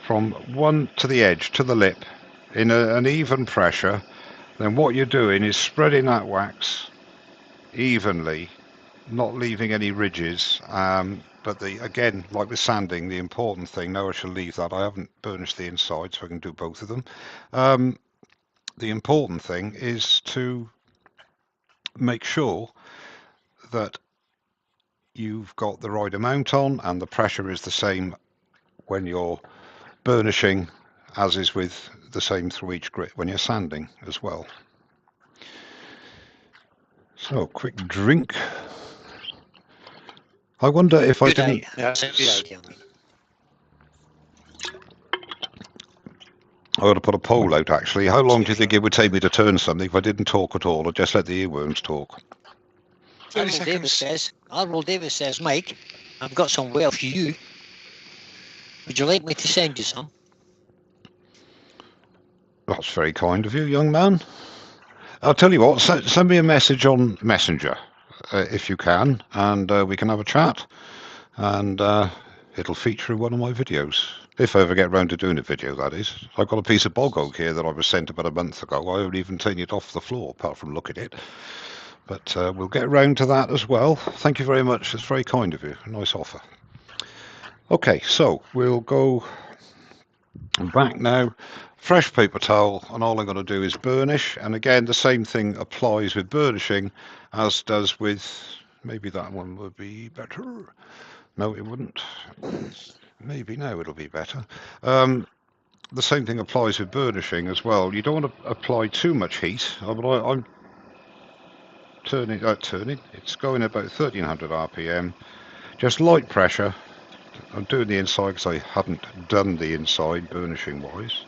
from one to the edge, to the lip, in an even pressure, then what you're doing is spreading that wax evenly, not leaving any ridges. But again, like with sanding, the important thing, now I shall leave that, I haven't burnished the inside, so I can do both of them. The important thing is to make sure that you've got the right amount on and the pressure is the same when you're burnishing, as is with the same through each grit when you're sanding as well. So, quick drink. I wonder if I didn't... That's a good idea. I ought to put a poll out, actually. How long do you think it would take me to turn something if I didn't talk at all, or just let the earworms talk? 30 seconds. Admiral Davis says, Mike, I've got some whale for you. Would you like me to send you some? That's very kind of you, young man. I'll tell you what, send me a message on Messenger, if you can, and we can have a chat, and it'll feature in one of my videos. If I ever get around to doing a video, that is. I've got a piece of bog oak here that I was sent about a month ago. I haven't even taken it off the floor, apart from look at it. But we'll get around to that as well. Thank you very much. It's very kind of you. A nice offer. Okay, so we'll go back now. Fresh paper towel, and all I'm going to do is burnish. And again, the same thing applies with burnishing as does with... Maybe that one would be better. No, it wouldn't. Maybe now it'll be better. The same thing applies with burnishing as well. You don't want to apply too much heat. I'm turning. It's going about 1300 RPM. Just light pressure. I'm doing the inside because I hadn't done the inside burnishing wise.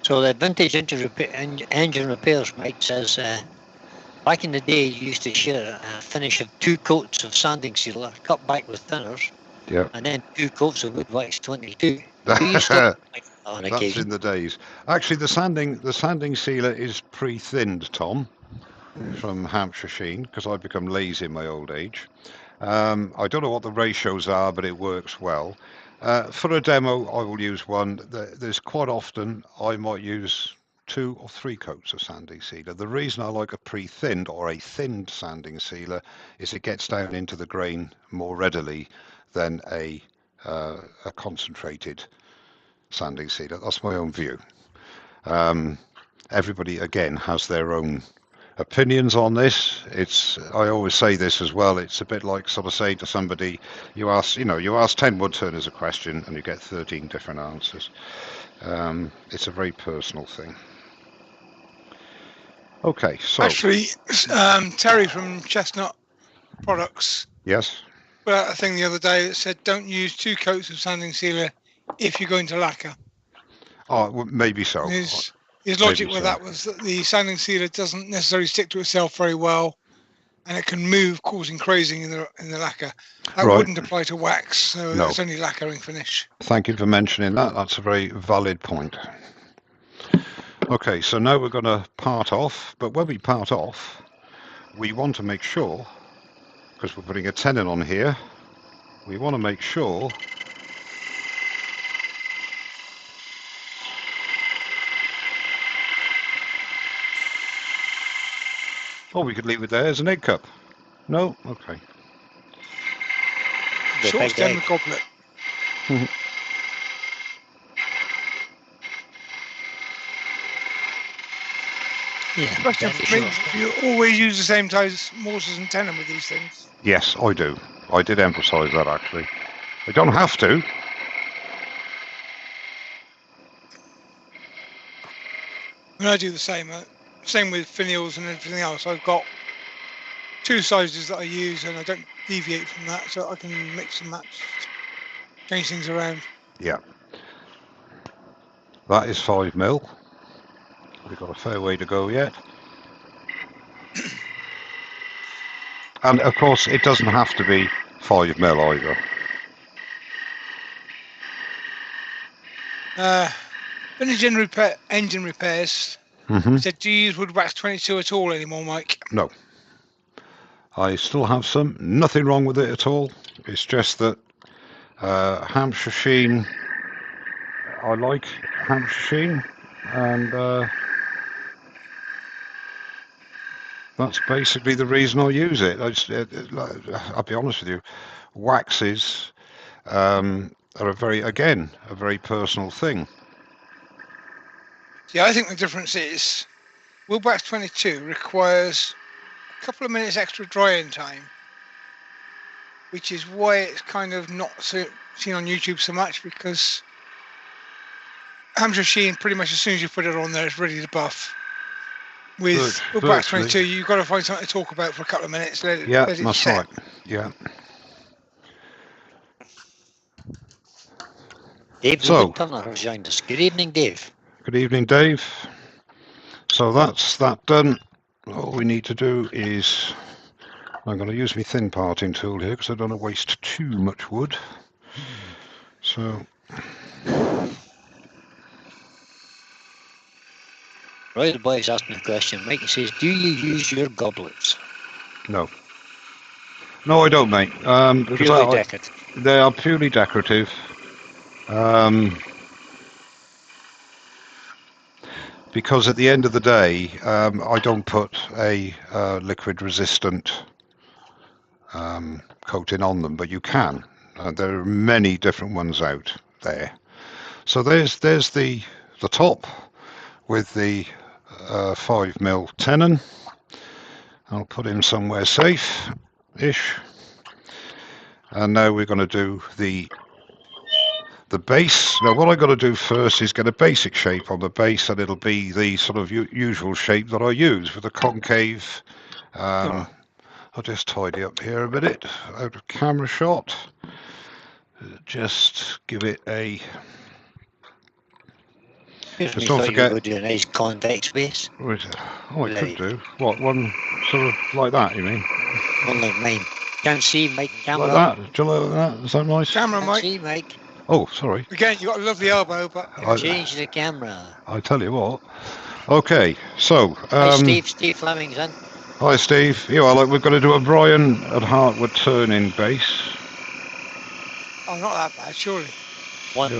So the Vintage Engine Repairs, Mike, says, back in the day, you used to share a finish of 2 coats of sanding sealer, cut back with thinners, and then 2 coats of wood wax 22. Do you still on That's occasion? in the days. Actually, the sanding sealer is pre-thinned, Tom, from Hampshire Sheen, because I've become lazy in my old age. I don't know what the ratios are, but it works well. For a demo, I will use one. There's quite often I might use 2 or 3 coats of sanding sealer. The reason I like a pre-thinned or a thinned sanding sealer is it gets down into the grain more readily than a concentrated sanding sealer. That's my own view. Everybody again has their own opinions on this. I always say this as well. It's a bit like sort of saying to somebody, you ask 10 wood turners a question and you get 13 different answers. It's a very personal thing. Okay, so actually, Terry from Chestnut Products. Yes. Put out a thing the other day that said don't use 2 coats of sanding sealer if you're going to lacquer. Oh, well, maybe so. His logic with that was that the sanding sealer doesn't necessarily stick to itself very well, and it can move, causing crazing in the lacquer. That wouldn't apply to wax, so it's only lacquering finish. Thank you for mentioning that. That's a very valid point. Okay, so now we're going to part off, but when we part off, we want to make sure, because we're putting a tenon on here, we want to make sure we could leave it there as an egg cup. No? Okay. Short stem goblet. Yeah, question for me, do you always use the same size mortars and tenon with these things? Yes, I do. I did emphasise that, actually. I don't have to. And I do the same. Same with finials and everything else. I've got 2 sizes that I use, and I don't deviate from that, so I can mix and match, change things around. Yeah. That is 5mm. We've got a fair way to go yet. And of course, it doesn't have to be 5mm either. Engine repairs. Said, do you use wood wax 22 at all anymore, Mike? No. I still have some. Nothing wrong with it at all. It's just that Hampshire sheen. I like Hampshire sheen, and that's basically the reason I use it. I'll be honest with you, waxes are a very personal thing. Yeah, I think the difference is wood wax 22 requires a couple of minutes extra drying time, which is why it's kind of not seen on YouTube so much, because Hampshire sheen, pretty much as soon as you put it on there, it's ready to buff. With wood wax 22, you've got to find something to talk about for a couple of minutes. Let it that's set. right. Yeah. Dave Turner has joined us. Good evening, Dave. Good evening, Dave. So that's that done. All we need to do is, I'm going to use my thin parting tool here because I don't want to waste too much wood. So. Right, the boy's asking a question. Mike says, do you use your goblets? No. No, I don't, mate. Purely decorative. They are purely decorative. Because at the end of the day, I don't put a liquid resistant coating on them, but you can. There are many different ones out there. So there's the top with the 5mm tenon. I'll put him somewhere safe-ish. And now we're going to do the base. Now what I've got to do first is get a basic shape on the base, and it'll be the sort of usual shape that I use with a concave. I'll just tidy up here a minute out of camera shot. Just give it a... Just don't forget. You would do a nice convex base. Oh, I could do. What, one sort of like that, you mean? One like mine. Can't see, Mike. Camera. Like that? Do you like that? Is that nice? Camera, Mike. Can't see, Mike. Oh, sorry. Again, you got a lovely elbow, but change the camera. I tell you what. Okay, so. Hi, Steve Fleming's in. Hi, Steve. Yeah, well, we're going to do a Brian at Hartwood turning base. Oh, not that bad, surely. Once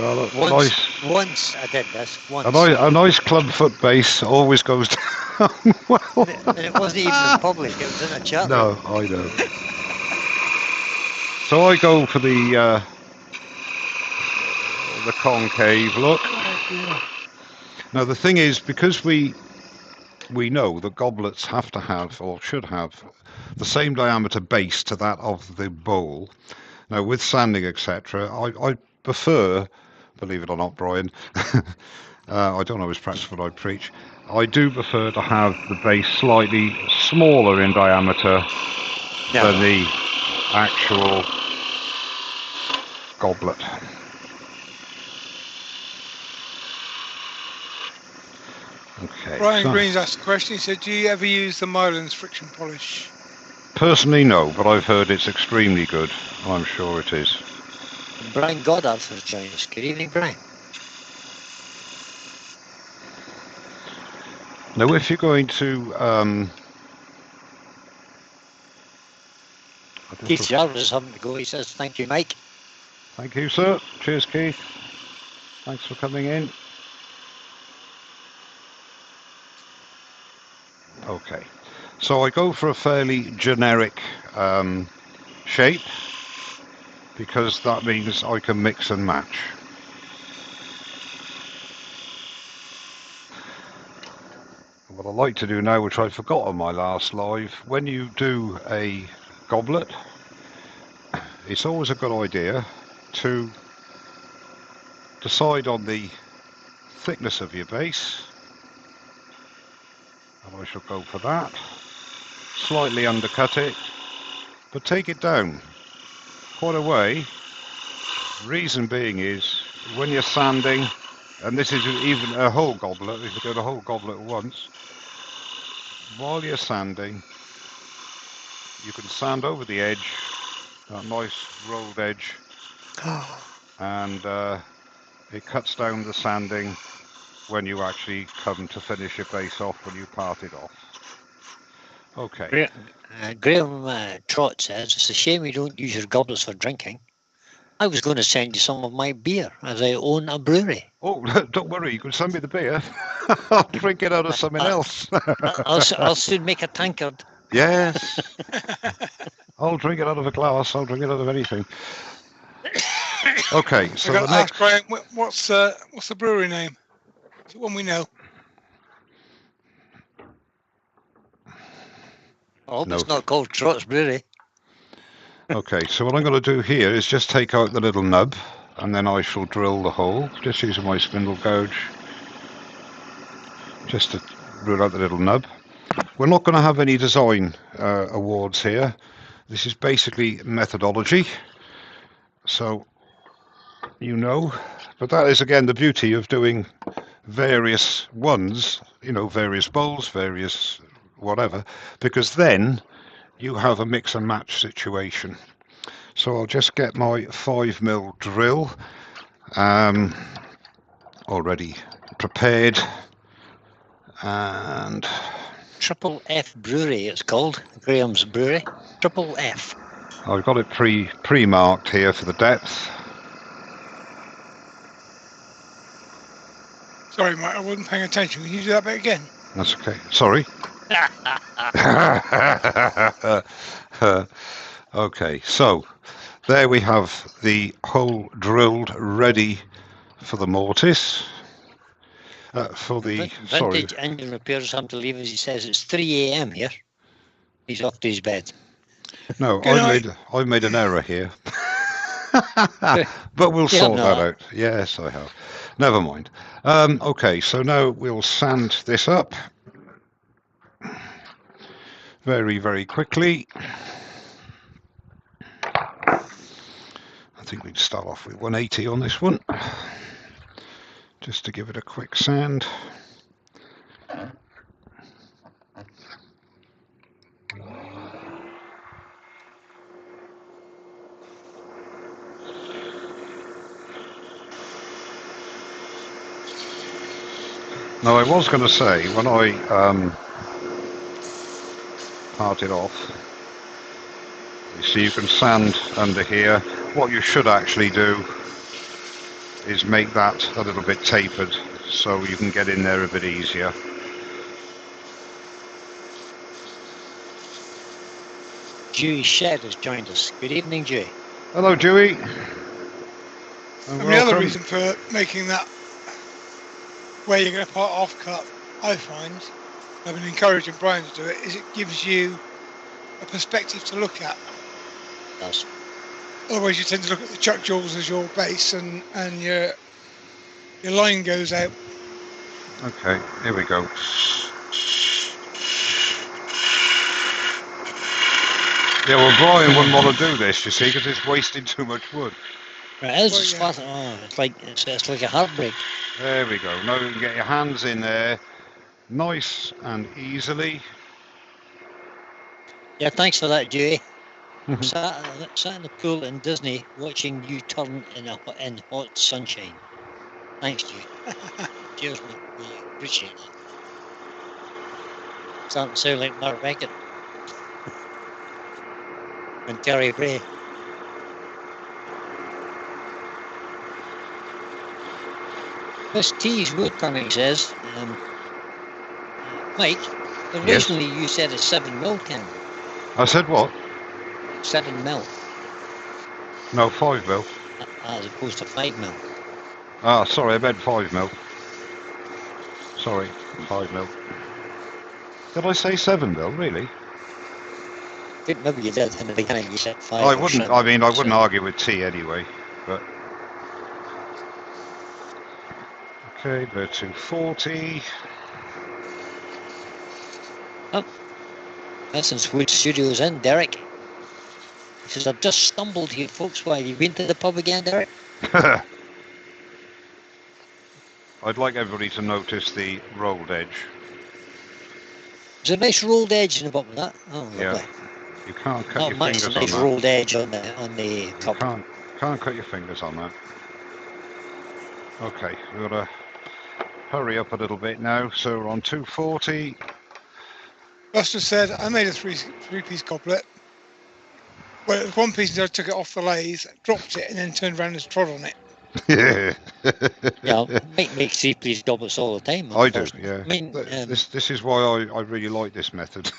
I did this. Once. A nice clubfoot base always goes down well. And it wasn't even in public, it was in a chat. No, I know. So I go for the concave look. Now the thing is, because we know that goblets have to have, or should have, the same diameter base to that of the bowl. Now with sanding, etc., I prefer, believe it or not, Brian, I don't always practice what I preach. I do prefer to have the base slightly smaller in diameter than the actual goblet. Okay. Brian Green's asked a question. He said, do you ever use the Mylands friction polish? Personally, no, but I've heard it's extremely good. I'm sure it is. Brian Goddard has joined us. Good evening, Brian. Now, if you're going to... Keith Jarvis is having to go. He says, thank you, Mike. Thank you, sir. Cheers, Keith. Thanks for coming in. Okay. So I go for a fairly generic shape because that means I can mix and match. What I like to do now, which I forgot on my last live, when you do a goblet, it's always a good idea to decide on the thickness of your base, and I shall go for that. Slightly undercut it, but take it down quite a way. Reason being is when you're sanding, and this is even a whole goblet, if you do the whole goblet at once, while you're sanding, you can sand over the edge, that nice rolled edge, and it cuts down the sanding when you actually come to finish your base off, when you part it off. Okay. Graham Trott says, it's a shame you don't use your goblets for drinking. I was going to send you some of my beer, as I own a brewery. Oh, don't worry, you can send me the beer. I'll drink it out of something else. I'll soon make a tankard. Yes. I'll drink it out of a glass. I'll drink it out of anything. Okay, so the next... Brian, what's the brewery name? Is it one we know? I hope it's not called Trott's Brewery. Okay, so what I'm going to do here is just take out the little nub, and then I shall drill the hole, just using my spindle gouge, just to drill out the little nub. We're not going to have any design awards here. This is basically methodology, so you know. But that is, again, the beauty of doing various ones, you know, various bowls, various whatever, because then you have a mix and match situation. So I'll just get my 5mm drill already prepared, and Triple F Brewery, it's called. Graham's Brewery. Triple F. I've got it pre-marked here for the depth. Sorry, Mike, I wasn't paying attention. Can you do that bit again? That's okay. Sorry. Okay, so there we have the hole drilled, ready for the mortise. Vintage engine repairs have to leave as he says it's 3 a.m. here. He's off to his bed. No, I made an error here. But we'll sort that out. Yes, I have. Never mind. Okay, so now we'll sand this up very, very quickly. I think we'd start off with 180 on this one, just to give it a quick sand. Now, I was going to say, when I part it off, you see you can sand under here. What you should actually do is make that a little bit tapered so you can get in there a bit easier. Dewey Shed has joined us. Good evening, Dewey. Hello, Dewey. And the other reason for making that where you're going to part off cut, I find, I've been encouraging Brian to do it, is it gives you a perspective to look at. It does. Otherwise you tend to look at the chuck jaws as your base and your line goes out. Okay, here we go. Yeah, well, Brian wouldn't want to do this, you see, because it's wasting too much wood. It is. It's flat. Oh, it's like a heartbreak. There we go. Now you can get your hands in there nice and easily. Yeah, thanks for that, Dewey. sat in the pool in Disney watching you turn in hot sunshine. Thanks, Dewey. Cheers, mate. We appreciate that. Starting to sound like Mark Beckett and Terry Bray. Miss T's Woodcoming says, Mike, originally you said a 7 mil camera. I said what? 7 mil. No, 5 mil. As opposed to 5 mil. Ah, sorry, I meant 5 mil. Sorry, 5 mil. Did I say 7 mil? Really? I think maybe you did in the beginning. You said 5. I wouldn't. 7, I mean, I wouldn't argue with T anyway. But okay, go 240. Oh, Essence Wood Studios in, Derek. He says, I've just stumbled here, folks. Why, have you been to the pub again, Derek? I'd like everybody to notice the rolled edge. There's a nice rolled edge in the bottom of that. Oh, lovely. Yeah. You can't cut your fingers on that. Nice rolled edge on the top. You can't cut your fingers on that. Okay, we've got to hurry up a little bit now. So we're on 240. Buster said, I made a three-piece goblet. Well, it was one piece, and I took it off the lathe, dropped it, and then turned around and trod on it. Yeah. Yeah, Mike makes 3-piece goblets all the time. I do, yeah. I mean, this is why I really like this method.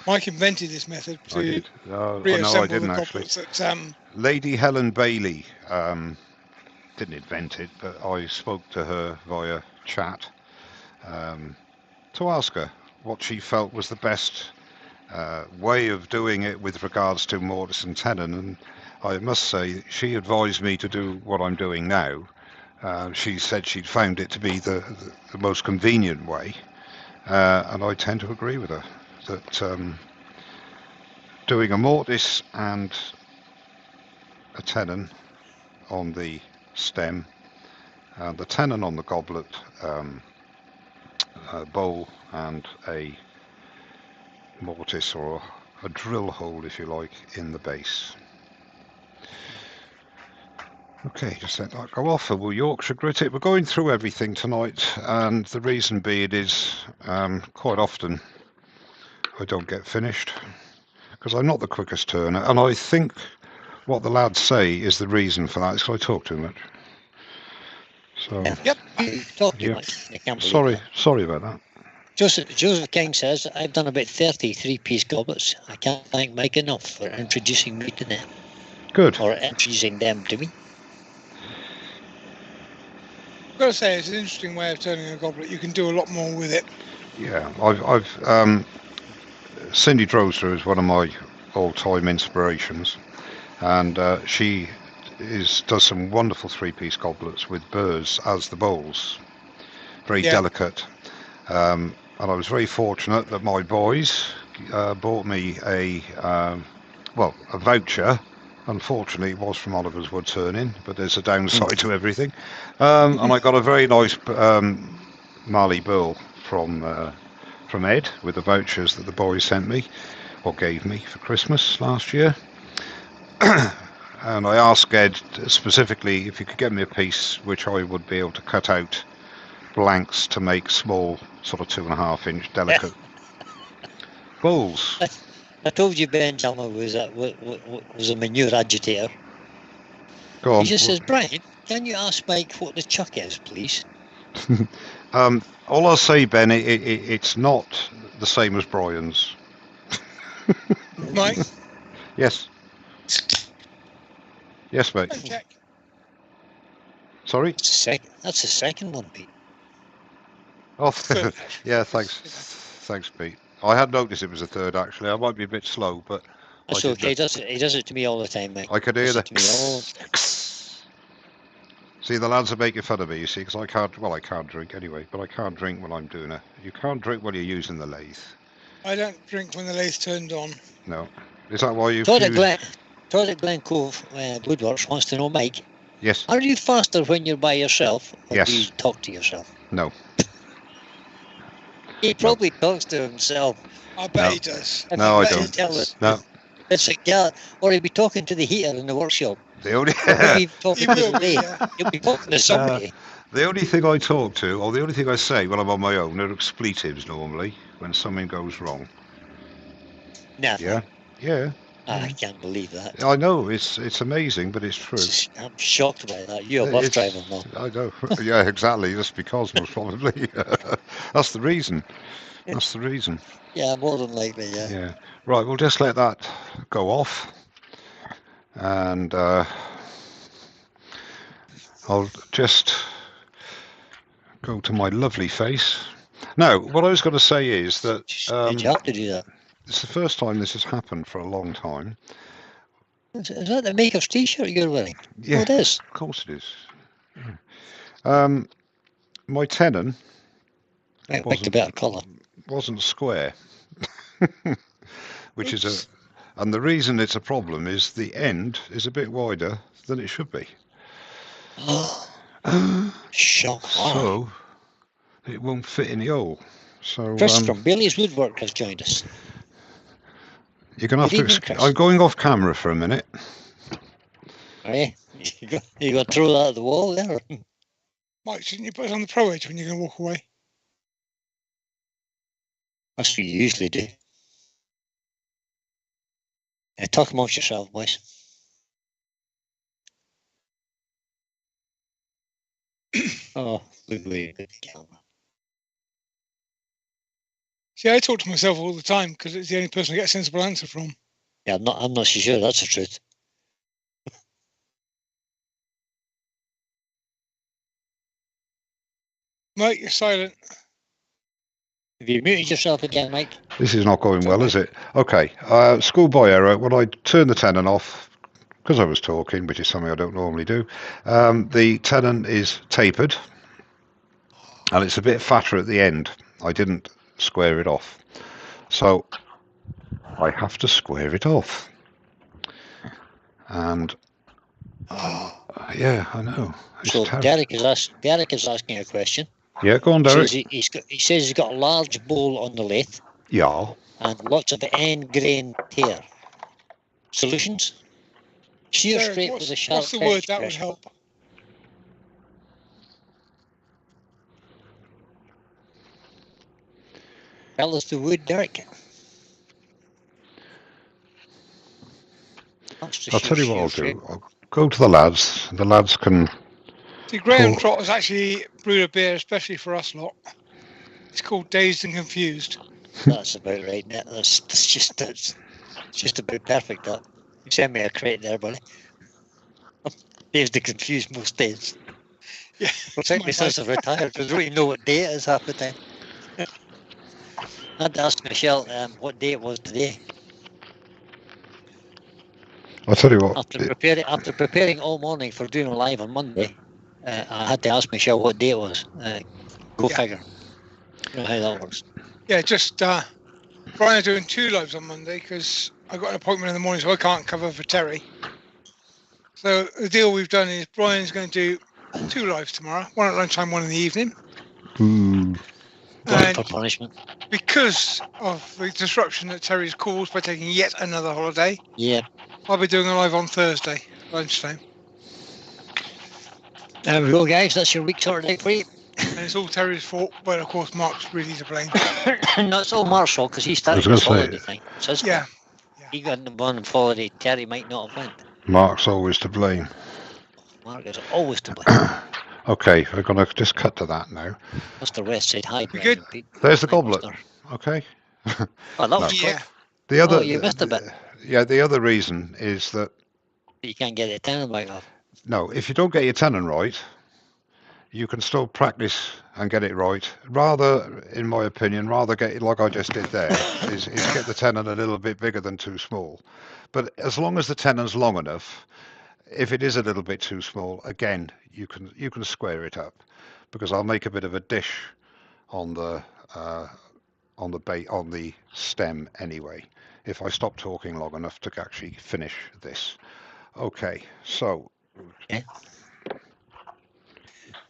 Mike invented this method to reassemble I didn't the actually. goblets at, Lady Helen Bailey didn't invent it, but I spoke to her via chat to ask her what she felt was the best way of doing it with regards to mortise and tenon, and I must say she advised me to do what I'm doing now. She said she'd found it to be the most convenient way, and I tend to agree with her that doing a mortise and a tenon on the stem and the tenon on the goblet bowl and a mortise or a drill hole, if you like, in the base. Okay, just let that go off and we'll Yorkshire grit it. We're going through everything tonight, and the reason being is quite often I don't get finished because I'm not the quickest turner, and I think what the lads say is the reason for that is because I talk too much. So yep, you talk too much. I can't believe sorry about that. Joseph King says, I've done about 30 3-piece goblets. I can't thank Mike enough for introducing me to them. Good. Or introducing them to me. I've got to say, it's an interesting way of turning a goblet. You can do a lot more with it. Yeah, I've Cindy Droser is one of my all-time inspirations, and she does some wonderful 3-piece goblets with burrs as the bowls. Very delicate. And I was very fortunate that my boys bought me a voucher. Unfortunately, it was from Oliver's Wood Turning, but there's a downside to everything. And I got a very nice Marley Burl from Ed with the vouchers that the boys sent me or gave me for Christmas last year. And I asked Ed specifically if he could get me a piece which I would be able to cut out blanks to make small, sort of 2.5-inch delicate bowls. I told you Benjamin was a manure agitator. Go on. He just says, Brian, can you ask Mike what the chuck is, please? All I'll say, Ben, it's not the same as Brian's. Mike? Yes. Yes, mate. Okay. Sorry? That's the second one, Pete. Oh, yeah, thanks. Thanks, Pete. I had noticed it was a third, actually. I might be a bit slow, but... That's okay. He does it to me all the time, mate. I could hear that. See, the lads are making fun of me, you see, because I can't drink anyway, but I can't drink when I'm doing it. You can't drink when you're using the lathe. I don't drink when the lathe's turned on. No. Is that why you... Todd at Glen Cove Woodworks wants to know, Mike. Yes. Are you faster when you're by yourself, or yes. do you talk to yourself? No. He probably talks to himself. I bet he does. No, I bet he don't. does. No. It's a gal, or he'll be talking to the heater in the workshop. The only Or maybe talking He to will the be, lathe. yeah. He'll be talking to somebody. the only thing I talk to, or the only thing I say when I'm on my own, are expletives normally when something goes wrong. Never. Yeah. Yeah. I can't believe that. I know it's amazing, but it's true. I'm shocked by that. You're a bus driver, though. I know. Yeah, exactly. That's because most probably. That's the reason. That's the reason. Yeah, more than likely. Yeah. Yeah. Right. We'll just let that go off, and I'll just go to my lovely face. Now, what I was going to say is that Did you have to do that? it's the first time this has happened for a long time. Is that the Maker's T-shirt you're wearing? Yeah, oh, it is. Of course it is. Yeah. My tenon picked a better colour. Wasn't square, which is and the reason it's a problem is the end is a bit wider than it should be. Shock. So it won't fit in the hole. So Chris from Bailey's Woodwork has joined us. You're going to have to. I'm going off camera for a minute. Hey, you going to throw that at the wall there? Mike, shouldn't you put it on the Pro Edge when you're going to walk away? That's what you usually do. Talk amongst yourself, boys. Oh, good camera. See, I talk to myself all the time because it's the only person I get a sensible answer from. Yeah, I'm not so sure that's the truth. Mike, you're silent. Have you muted yourself again, Mike? This is not going well, is it? Okay. Schoolboy error. When I turned the tenon off, because I was talking, which is something I don't normally do, the tenon is tapered, and it's a bit fatter at the end. I didn't square it off, so I have to square it off. And yeah, I know. So Derek is asking a question. Yeah, go on, Derek. He says he's got a large bowl on the lathe. Yeah. And lots of end grain tear. Solutions? Shear Derek, straight with a sharp what's the word that pressure. would help? Tell us the wood, Derek. I'll tell you what I'll do. I'll go to the lads. The lads can... See, Graham Trott has actually brewed a beer especially for us lot. It's called Dazed and Confused. That's about right. That's just about perfect. That you send me a crate there, buddy. Dazed and confused most days. Yeah, particularly since I've retired, because I don't even know what day it is half the time. I had to ask Michelle what day it was today. I'll tell you what. After preparing all morning for doing a live on Monday, I had to ask Michelle what day it was. Go figure. You know how that works. Yeah, just Brian is doing 2 lives on Monday because I got an appointment in the morning, so I can't cover for Terry. So the deal we've done is Brian's going to do 2 lives tomorrow, one at lunchtime, one in the evening. And for punishment. Because of the disruption that Terry's caused by taking yet another holiday, I'll be doing a live on Thursday, lunchtime. There we go, guys. That's your week sorted out for you. And it's all Terry's fault, but of course Mark's really to blame. No, it's all Mark's fault because he started the holiday thing. So yeah. He got the one holiday Terry might not have went. Mark's always to blame. Mark is always to blame. Okay, we're going to just cut to that now. Mr. West said hi. Good. There's the goblet. Okay. Oh, that was quick. The other, you missed a bit. Yeah, the other reason is that you can't get the tenon right off. No, if you don't get your tenon right, you can still practice and get it right. Rather, in my opinion, get it like I just did there, is get the tenon a little bit bigger than too small. But as long as the tenon's long enough, if it is a little bit too small, again, you can square it up, because I'll make a bit of a dish on the stem anyway, if I stop talking long enough to actually finish this. Okay, so. Okay.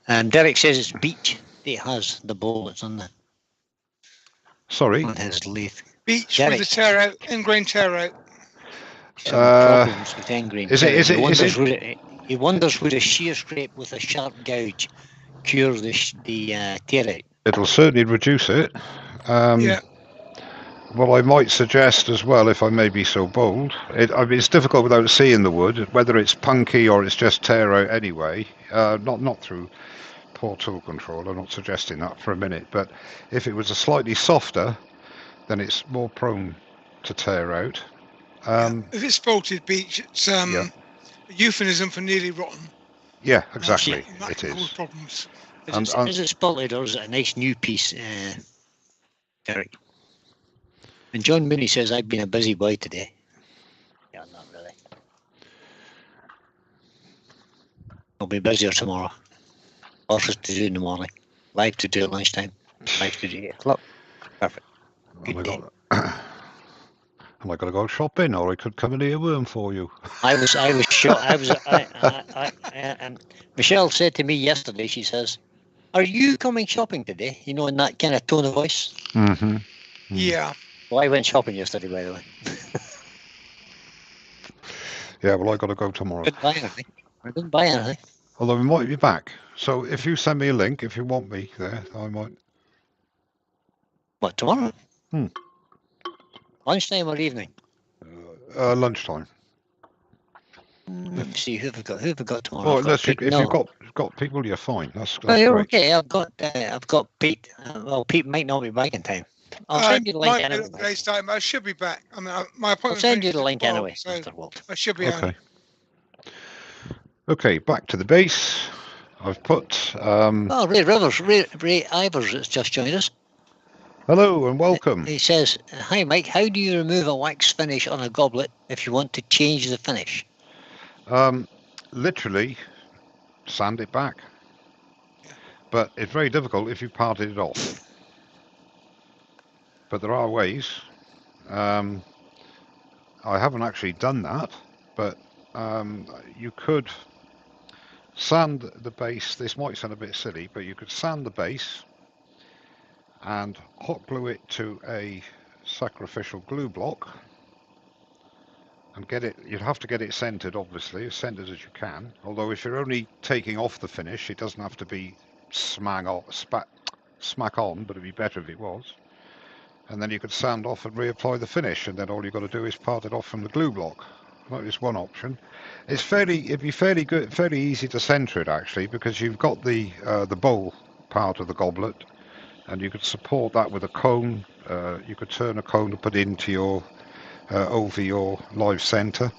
And Derek says it's beech that has the bowl that's on there. Sorry? On his lathe. Beech Derek. with the tear out, end-grain tear out. Some problems with end-grain tear out. He wonders would a shear scrape with a sharp gouge cure the tear out? It'll certainly reduce it. Yeah. What I might suggest as well, if I may be so bold, it's difficult without seeing the wood, whether it's punky or it's just tear out anyway, not through poor tool control, I'm not suggesting that for a minute, but if it was a slightly softer, then it's more prone to tear out. If it's spalted beech, it's a euphemism for nearly rotten. Yeah, exactly. That it can is. cause problems. Is it spalted or is it a nice new piece, Derek? And John Mooney says, I've been a busy boy today. Yeah, not really. I'll be busier tomorrow. Office to do in the morning. Live to do at lunchtime. Live to do at 8 o'clock. Perfect. Good day. And I got to go shopping, or I could come and earworm for you. I was shocked. Michelle said to me yesterday, she says, are you coming shopping today? You know, in that kind of tone of voice. Mm-hmm. Yeah. Well, I went shopping yesterday, by the way. Yeah, well, I got to go tomorrow. I didn't buy anything. Although we might be back. So if you send me a link, if you want me there, I might. What, tomorrow? Lunchtime or evening? Lunchtime. Let me see who have we got tomorrow. Well, if you've got people, you're fine. That's you're great. okay. I've got Pete. Well, Pete might not be back in time. I'll send you the link anyway. Time, I should be back. I mean, my appointment. I'll send you the link anyway, so Mr. Walt. I should be okay. Okay, back to the base. I've put. Ray Ivers has just joined us. Hello and welcome. He says, "Hi Mike, how do you remove a wax finish on a goblet if you want to change the finish?" Literally, sand it back. But it's very difficult if you parted it off. But there are ways. I haven't actually done that, but you could sand the base. This might sound a bit silly, but you could sand the base and hot glue it to a sacrificial glue block and get it. You'd have to get it centered, obviously, as centered as you can. Although if you're only taking off the finish, it doesn't have to be smack on, but it'd be better if it was. And then you could sand off and reapply the finish, and then all you've got to do is part it off from the glue block. That is one option. It'd be fairly good, fairly easy to center it actually, because you've got the bowl part of the goblet, and you could support that with a cone. You could turn a cone to put into your over your live center,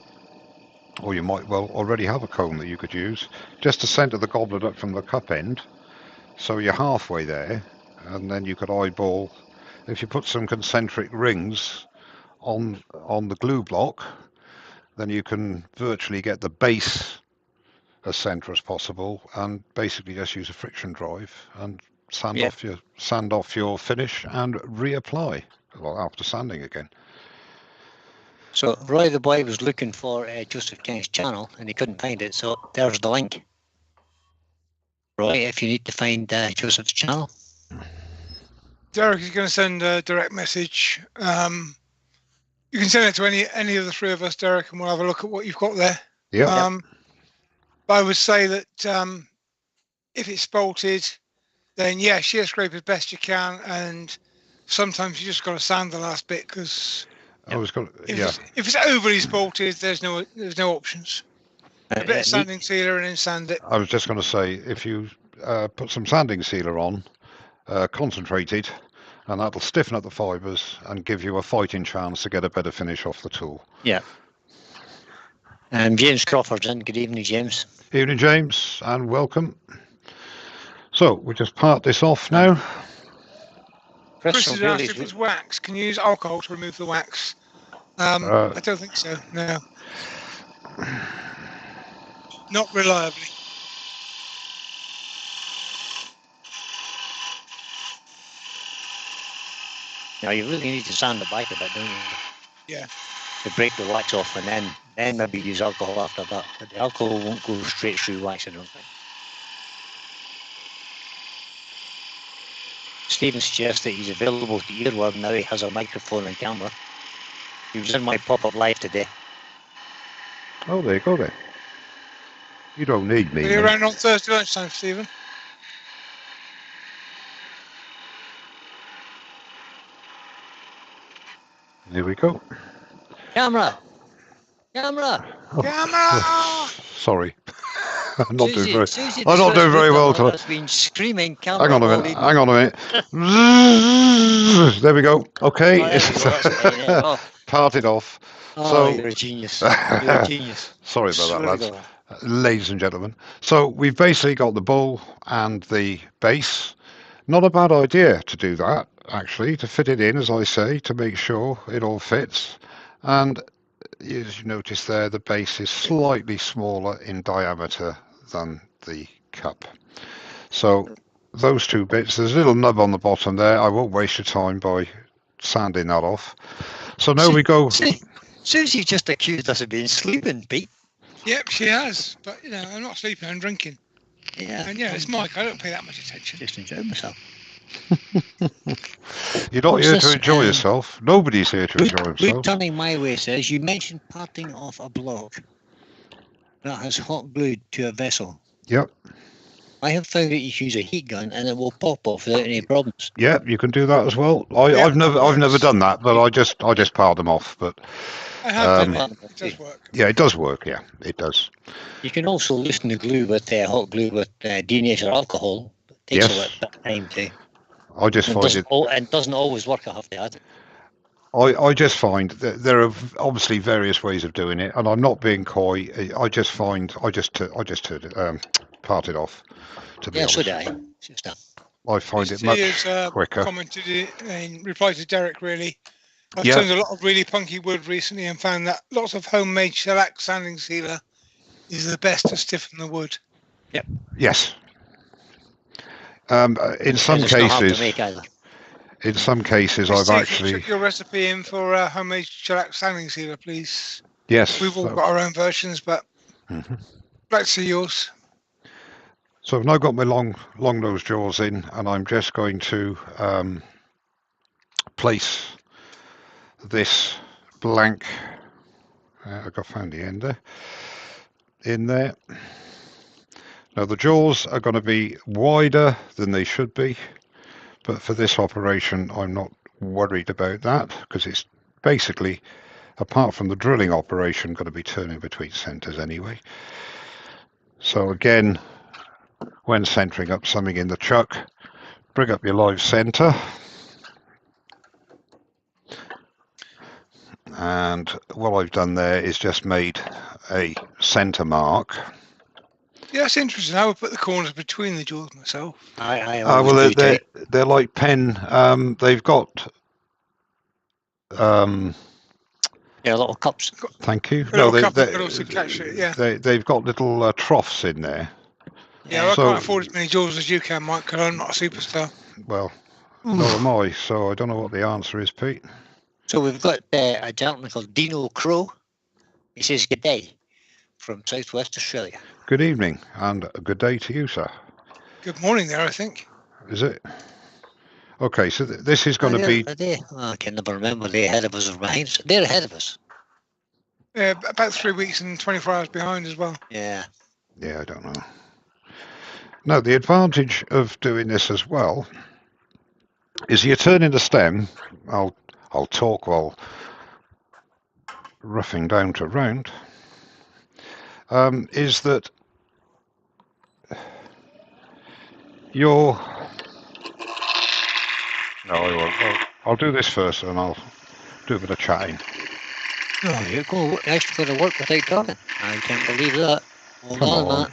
or you might well already have a cone that you could use just to center the goblet up from the cup end, so you're halfway there, and then you could eyeball. If you put some concentric rings on the glue block, then you can virtually get the base as center as possible, and basically just use a friction drive and sand off your finish and reapply after sanding again. So Roy the boy was looking for Joseph King's channel and he couldn't find it, so there's the link. Roy, if you need to find Joseph's channel. Derek is going to send a direct message. You can send it to any of the three of us, Derek, and we'll have a look at what you've got there. Yeah. But I would say that if it's spalted, then shear scrape as best you can, and sometimes you just got to sand the last bit because if it's overly spalted, there's no options. A bit of sanding sealer and then sand it. I was just going to say, if you put some sanding sealer on, concentrated, and that'll stiffen up the fibres and give you a fighting chance to get a better finish off the tool. Yeah. James Crawford's in. Good evening, James. Evening, James, and welcome. So we just part this off now. Chris has asked if it's wax. Can you use alcohol to remove the wax? I don't think so. No. Not reliably. Now you really need to sand the back of it, don't you? Yeah. To break the wax off, and then maybe use alcohol after that. But the alcohol won't go straight through wax, I don't think. Stephen suggests that he's available to Earworm now he has a microphone and camera. He was in my pop-up live today. Oh, there you go then. You don't need me, Are you mate. around on Thursday lunchtime, Stephen? Here we go. Camera! Camera! Oh, Camera! sorry. I'm not doing very. Susie I'm not doing very well tonight. has been screaming camera. Hang on a minute. Hang on a minute. There we go. Okay. Oh, there we go. That's fine, yeah. Oh. Parted off. Oh, So you're a genius. You're a genius. Sorry about that, lads. God. Ladies and gentlemen. So we've basically got the bowl and the base. Not a bad idea to do that, actually, to fit it in, as I say, to make sure it all fits. And as you notice there, the base is slightly smaller in diameter than the cup. So those two bits, there's a little nub on the bottom there. I won't waste your time by sanding that off. So now we go. Susie just accused us of being sleeping, Pete. Yep, she has. But, you know, I'm not sleeping, I'm drinking. Yeah. And yeah, it's Mike, I don't pay that much attention. Just enjoy myself. You're not here to enjoy yourself. Nobody's here to enjoy himself. Luke Turning My Way says, you mentioned parting off a block that has hot glued to a vessel. Yep. I have found that you can use a heat gun and it will pop off without any problems. Yep, you can do that as well. I've never done that, but I just piled them off. But I have done it. It does work. Yeah, it does work. Yeah, it does. You can also loosen the glue with hot glue with denatured alcohol. It takes a little bit of time too. I just find it doesn't always work. I have to add. I just find that there are obviously various ways of doing it, and I'm not being coy. I just find I just parted off. To be honest. So did I. Just that. I find it much quicker. Commented in reply to Derek, really. I've turned a lot of really punky wood recently and found that lots of homemade shellac sanding sealer is the best to stiffen the wood. Yep. Yes. In some cases, I've actually. Check your recipe in for homemade shellac sanding sealer, please. Yes. We've all got our own versions, but I'd like to see yours. So I've now got my long nose jaws in, and I'm just going to place this blank. I found the end there. In there. Now the jaws are going to be wider than they should be, but for this operation I'm not worried about that because it's basically, apart from the drilling operation, going to be turning between centres anyway. So again, when centering up something in the chuck, bring up your live centre. And what I've done there is just made a centre mark. Yeah, it's interesting. I would put the corners between the jaws myself. Well, they're like pen. They've got little cups. Thank you. No, they could also catch it. Yeah. They've got little troughs in there. Yeah, I can't afford as many jaws as you can, Mike, because I'm not a superstar. Well, nor am I. So I don't know what the answer is, Pete. So we've got a gentleman called Dino Crow. He says good day from Southwest Australia. Good evening and a good day to you, sir. Good morning there, I think. Is it? Okay, so this is going to be... I can never remember. They're ahead of us or behind us. They're ahead of us. Yeah, about 3 weeks and 24 hours behind as well. Yeah. Yeah, I don't know. Now, the advantage of doing this as well is you're turning the stem. I'll talk while roughing down to round. Is that you're... No, I won't. I'll do this first and I'll do a bit of chatting. Oh, you're actually going to work without talking. I can't believe that. Hold on, Matt.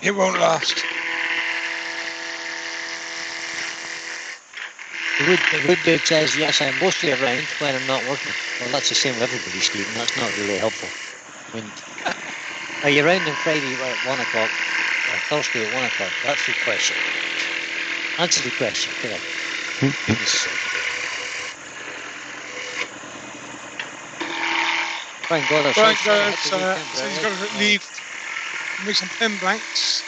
It won't last. The wood dude says, yes, I'm mostly around when I'm not working. Well, that's the same with everybody, Stephen. That's not really helpful. Are you around on Friday at 1 o'clock or Thursday at 1 o'clock? That's the question. Answer the question, correct. Thank God. So he's got to leave, make some pen blanks.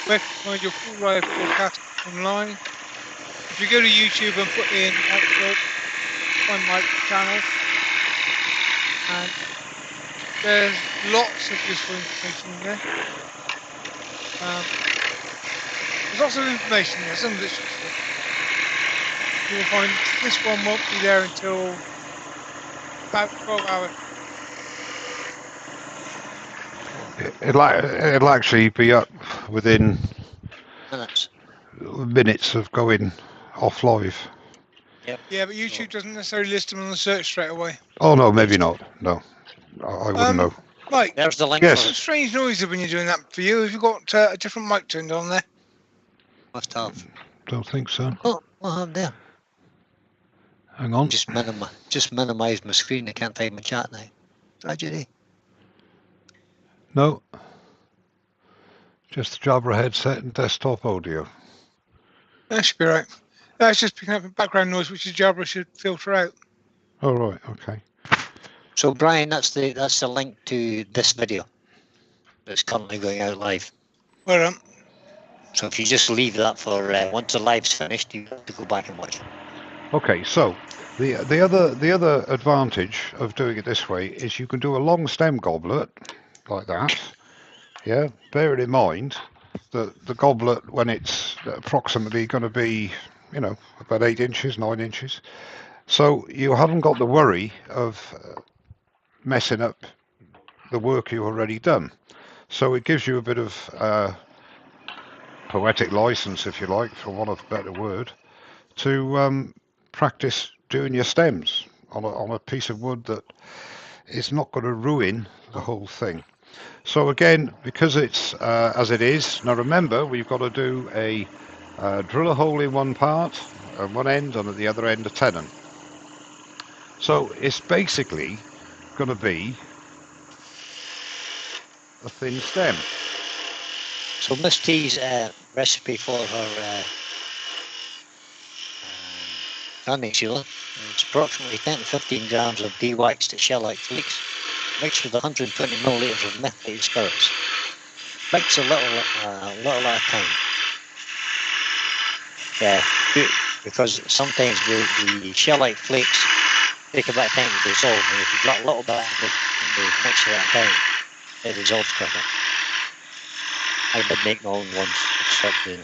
Where can you find your full live broadcast online? If you go to YouTube and put in Mike Talk, find Mike's channel, and there's lots of useful information in there. There's lots of information there, some of it's useful. You will find this one won't be there until about 12 hours. It'll actually be up within minutes of going off live. Yep. Yeah, but YouTube doesn't necessarily list them on the search straight away. Oh no, maybe not. No, I wouldn't know. Mike, there's the link. Yes. Some strange noises when you're doing that for you. Have you got a different mic turned on there? Must have. Don't think so. Oh, what happened there? Hang on. Just minimise my screen. I can't find my chat now. Tragedy. No. Just the Jabra headset and desktop audio. That should be right. That's just picking up background noise, which the Jabra should filter out. Oh right, okay. So Brian, that's the link to this video that's currently going out live. Well done. So if you just leave that for once the live's finished, you have to go back and watch it. Okay, so the other advantage of doing it this way is you can do a long stem goblet like that. Yeah, bear it in mind that the goblet, when it's approximately going to be, about 8 inches, 9 inches, so you haven't got the worry of messing up the work you've already done. So it gives you a bit of poetic license, if you like, for want of a better word, to practice doing your stems on a piece of wood that is not going to ruin the whole thing. So again, because it's as it is, now remember, we've got to do a drill a hole in one part, at one end, and at the other end a tenon. So it's basically going to be a thin stem. So Miss T's recipe for her sanding sealer is approximately 10 to 15 grams of de-waxed shellac flakes mixed with 120 milliliters of methylated spirits. Mix a little at a time. Yeah, because sometimes the shellac flakes take a bit of time to dissolve, and if you've got a little bit of the mixture at a time, it dissolves quicker. I did make my own once, I stopped doing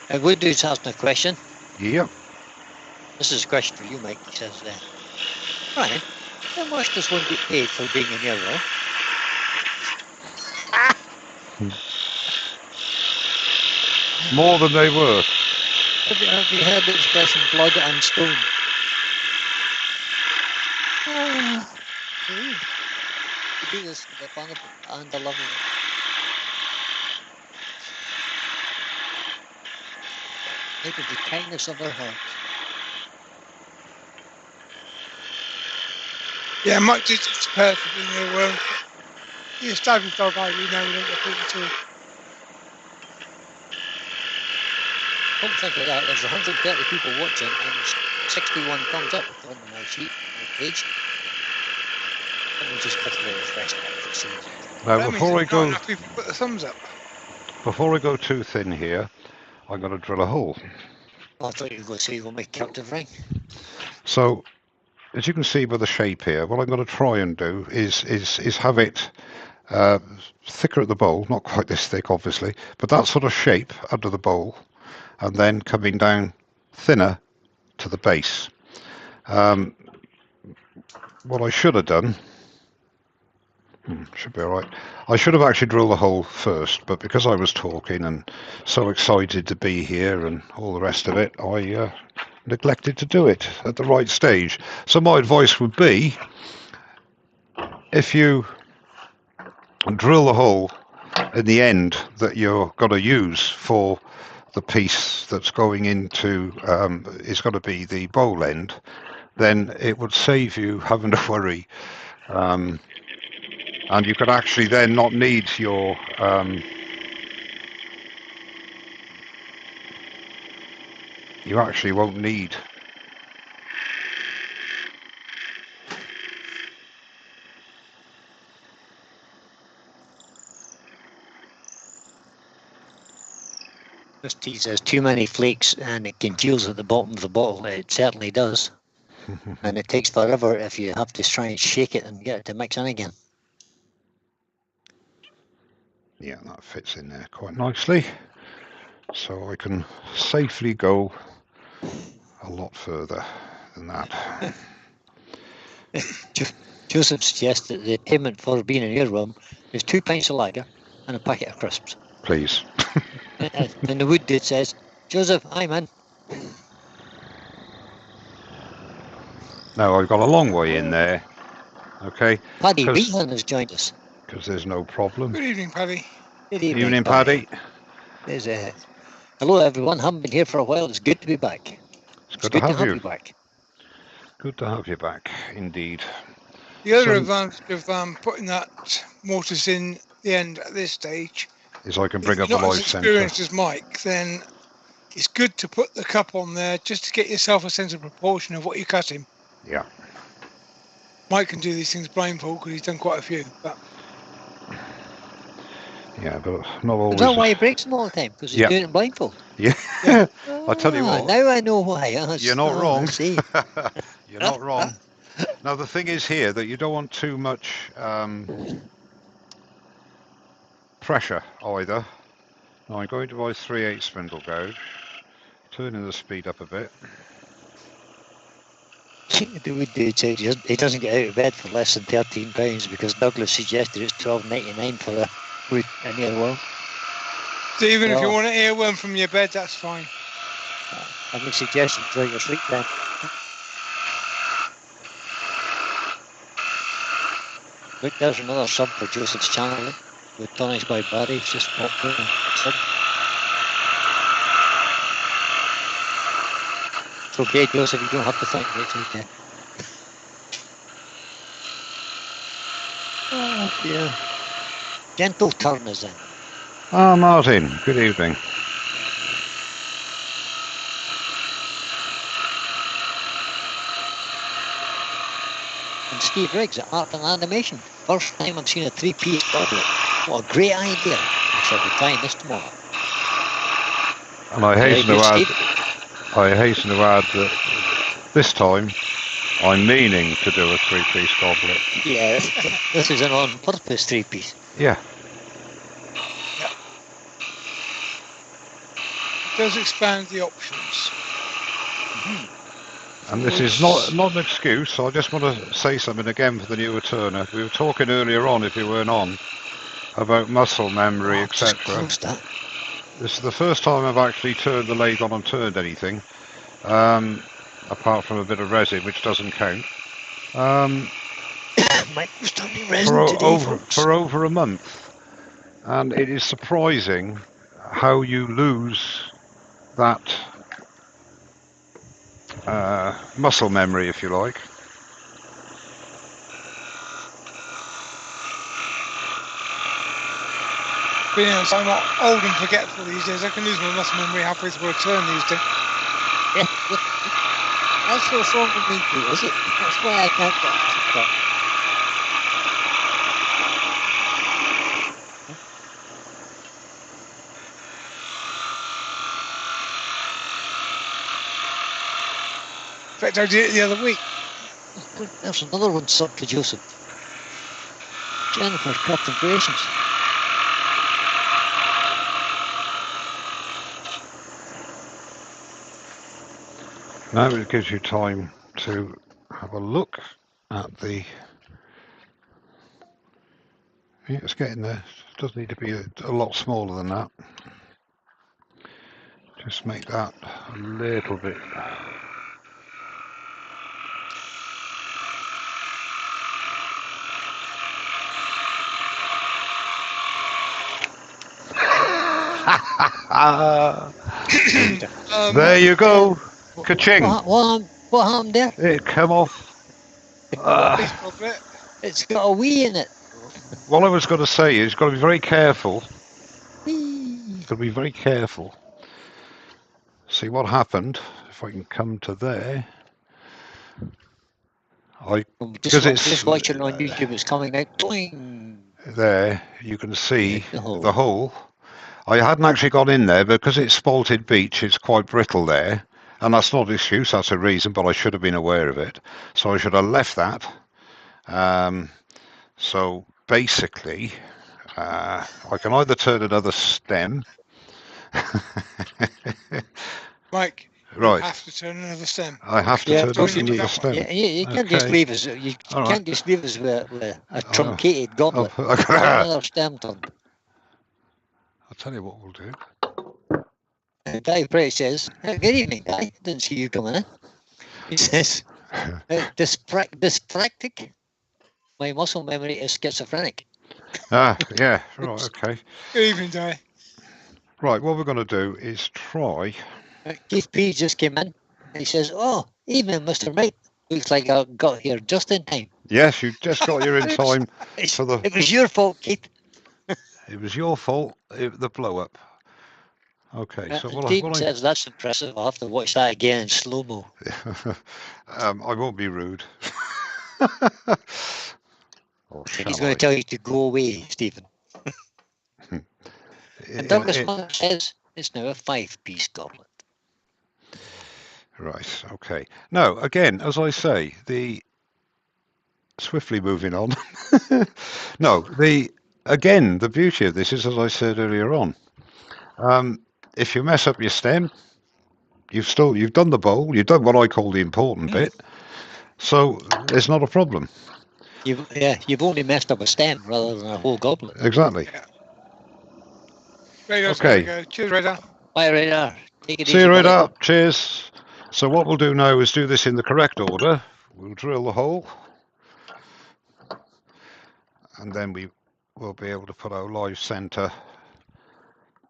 it. Wood Dude's asking a question. Yep. This is a question for you, Mike. He says, Brian, how much does one get paid for being in your role? More than they were. Have you heard the expression blood and stone? To do this for the fun of it and the love of it. Out of the kindness of our hearts. Yeah, Mike did it perfectly in the world. The established dog eye, we know we don't get paid at all. Don't think of that. There's 130 people watching and 61 thumbs up according to my sheet, my page. Let me just quickly refresh that for seeing. Now, before I go, not enough people put the thumbs up. Before I go too thin here, I'm going to drill a hole. I thought you were going to say you were going to make captive ring. So, as you can see by the shape here, what I'm going to try and do is have it thicker at the bowl, not quite this thick, obviously, but that sort of shape under the bowl, and then coming down thinner to the base. What I should have done, should be all right. I should have actually drilled the hole first, but because I was talking and so excited to be here and all the rest of it, I neglected to do it at the right stage. So my advice would be, if you drill the hole in the end that you're going to use for the piece that's going into is going to be the bowl end, then it would save you having to worry, and you could actually then not need your you actually won't need Christy says too many flakes and it congeals at the bottom of the bottle. It certainly does. And it takes forever if you have to try and shake it and get it to mix in again. Yeah, that fits in there quite nicely. So I can safely go a lot further than that. Joseph suggests that the payment for being in your room is 2 pints of lager and a packet of crisps. Please. And the wood dude says, Joseph, I'm in. Now I've got a long way in there, okay? Paddy Wheatland has joined us. Because there's no problem. Good evening, Paddy. Good evening, Paddy. There's hello, everyone. Haven't been here for a while. It's good to be back. It's good to have you back. Good to have you back, indeed. The other advantage of putting that mortise in the end at this stage is I can bring up the live centre. If you're not as experienced as Mike, then it's good to put the cup on there just to get yourself a sense of proportion of what you're cutting. Yeah. Mike can do these things blindfold because he's done quite a few. But yeah, but not always. Is that why he breaks them all the time? Because he's doing it blindfold? Yeah. I'll tell you what. Now I know why. You're not wrong. You're not wrong. Now, the thing is here that you don't want too much pressure either. Now, I'm going to buy 3/8 spindle gauge, turning the speed up a bit. The wood dude said he doesn't get out of bed for less than £13 because Douglas suggested it's $12.99 for a wood in your world. So even if you want an earworm from your bed, that's fine. I make suggestions throughout your sleep then. Look, there's another sub for Joseph's channel with Tonics by Barry. It's just popped in. It's okay, Joseph, you don't have to think. It's okay. Oh dear. Gentle turn is in. Ah, Martin, good evening. And Steve Riggs at Art and Animation. First time I've seen a 3-piece goblet. What a great idea. I shall be trying this tomorrow. And I hasten to add that this time I'm meaning to do a 3-piece goblet. Yeah, this is an on-purpose 3-piece. Yeah. It does expand the options. And this is not an excuse. I just want to say something again for the new returner. We were talking earlier on, if you weren't on, about muscle memory, etc. This is the first time I've actually turned the lathe on and turned anything, apart from a bit of resin, which doesn't count. For over a month. And it is surprising how you lose that muscle memory, if you like. Being honest, I'm not old and forgetful these days. I can lose my muscle memory halfway through a turn these days. That's what's wrong with me too, is it? That's why I can't get it. In fact, I did it the other week. There's another one sub to Joseph. Jennifer's Captain Creations. Now it gives you time to have a look at the... Yeah, it's getting there. It does need to be a lot smaller than that. Just make that a little bit... There you go. Ka-ching. What happened there? It came off. It's got a wee in it. What I was going to say is, you've got to be very careful. You've got to be very careful. See what happened. If I can come to there. Just watching on YouTube, it's coming out. Boing. There, you can see the hole. I hadn't actually gone in there because it's spalted beach. It's quite brittle there. And that's not an excuse, that's a reason, but I should have been aware of it. So I should have left that. So basically, I can either turn another stem. Mike, you have to turn another stem. I have to turn another stem. Yeah, you can't just leave us. You can't just leave us with a truncated goblet. Another stem turn. I'll tell you what we'll do. Guy Price says, "Good evening, Guy. Didn't see you coming in." He says, "Dyspraxic. My muscle memory is schizophrenic." Yeah, right, okay. Good evening, Guy. Right, what we're going to do is try. Keith P just came in. And he says, "Oh, evening, Mr. Mike. Looks like I got here just in time." Yes, you just got here in time for the. It was your fault, Keith. It was your fault. The blow up. Okay, so Dean says that's impressive. I'll have to watch that again in slow mo. I won't be rude. He's going to tell you to go away, Stephen. And Douglas Monk says it's now a 5-piece goblet. Right, okay. Now, again, as I say, swiftly moving on. No, the beauty of this is, as I said earlier on, if you mess up your stem, you've done the bowl, you've done what I call the important bit, so it's not a problem. You've only messed up a stem rather than a whole goblet. Exactly. Yeah. Radar's gotta go. Cheers, Radar. Bye, Radar. Take it See easy, you, Radar. Cheers. So what we'll do now is do this in the correct order. We'll drill the hole, and then we will be able to put our live centre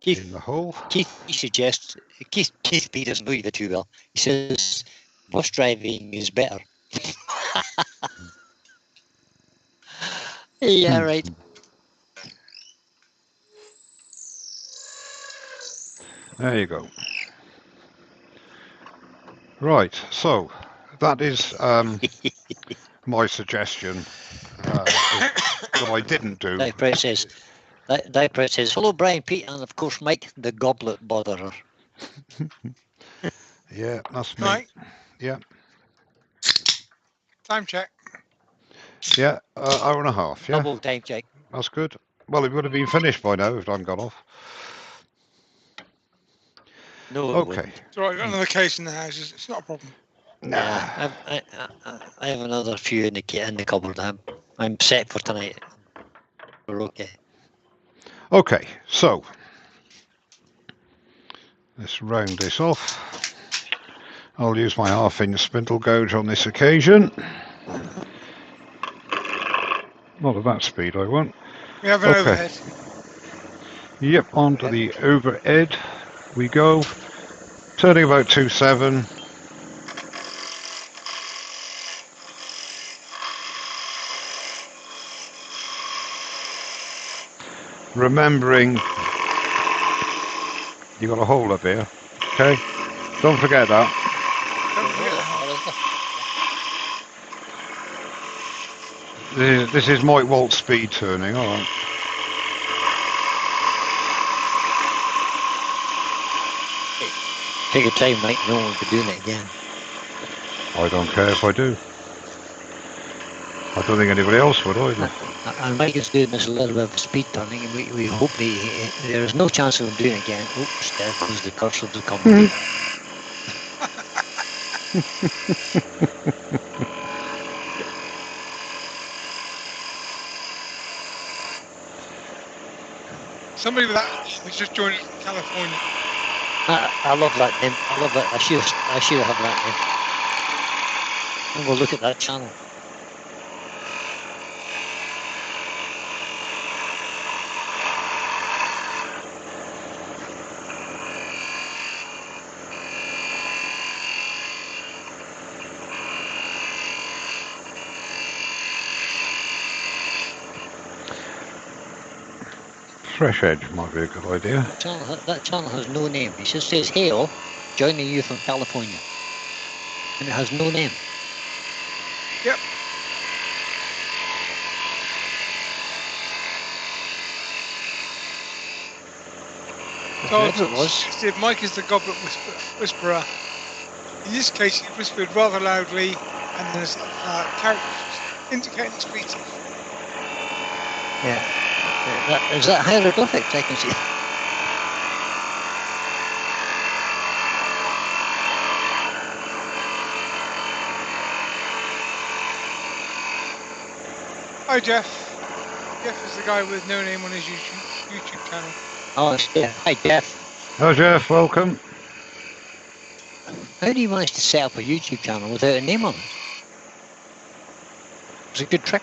in the hole. Keith suggests, Keith P doesn't know you too well. He says bus driving is better. Yeah, right. There you go. Right, so that is my suggestion that I didn't do. Dave Price says, "Hello, Brian, Pete, and of course Mike, the goblet botherer." Yeah, that's me. Mike. Yeah. Time check. Yeah, hour and a half. Yeah. Double time check. That's good. Well, it would have been finished by now if it hadn't gone off. No. Okay. It's all right. We've got another case in the house. It's not a problem. Nah. I have another few in the cupboard. I'm set for tonight. We're okay. Okay, so let's round this off. I'll use my 1/2-inch spindle gouge on this occasion. Not at that speed, I won't. We have an overhead. Yep, onto the overhead we go. Turning about 2.7. Remembering you got a hole up here, okay? Don't forget that. This is Mike Waltz speed turning, all right. Take your time, Mike. No one will be doing it again. I don't care if I do. I don't think anybody else would either. And Mike is doing this a little bit of speed turning, and we hope there is no chance of him doing it again. Oops, there goes the curse of the company. Somebody with that was just joined us from California. I love that name. I love that. I should have that name. And we'll look at that channel. Fresh Edge might be a good idea. That channel has no name. It just says, "Hey all, joining you from California." And it has no name. Yep. Whatever it was. Said Mike is the Goblet Whisperer. In this case, he whispered rather loudly, and there's characters indicating speeches. Yeah. Is that hieroglyphics? I can see. Hi, Jeff. Jeff is the guy with no name on his YouTube channel. Oh, yeah. Hi, Jeff. Hello, Jeff. Welcome. How do you manage to set up a YouTube channel without a name on it? It's a good trick.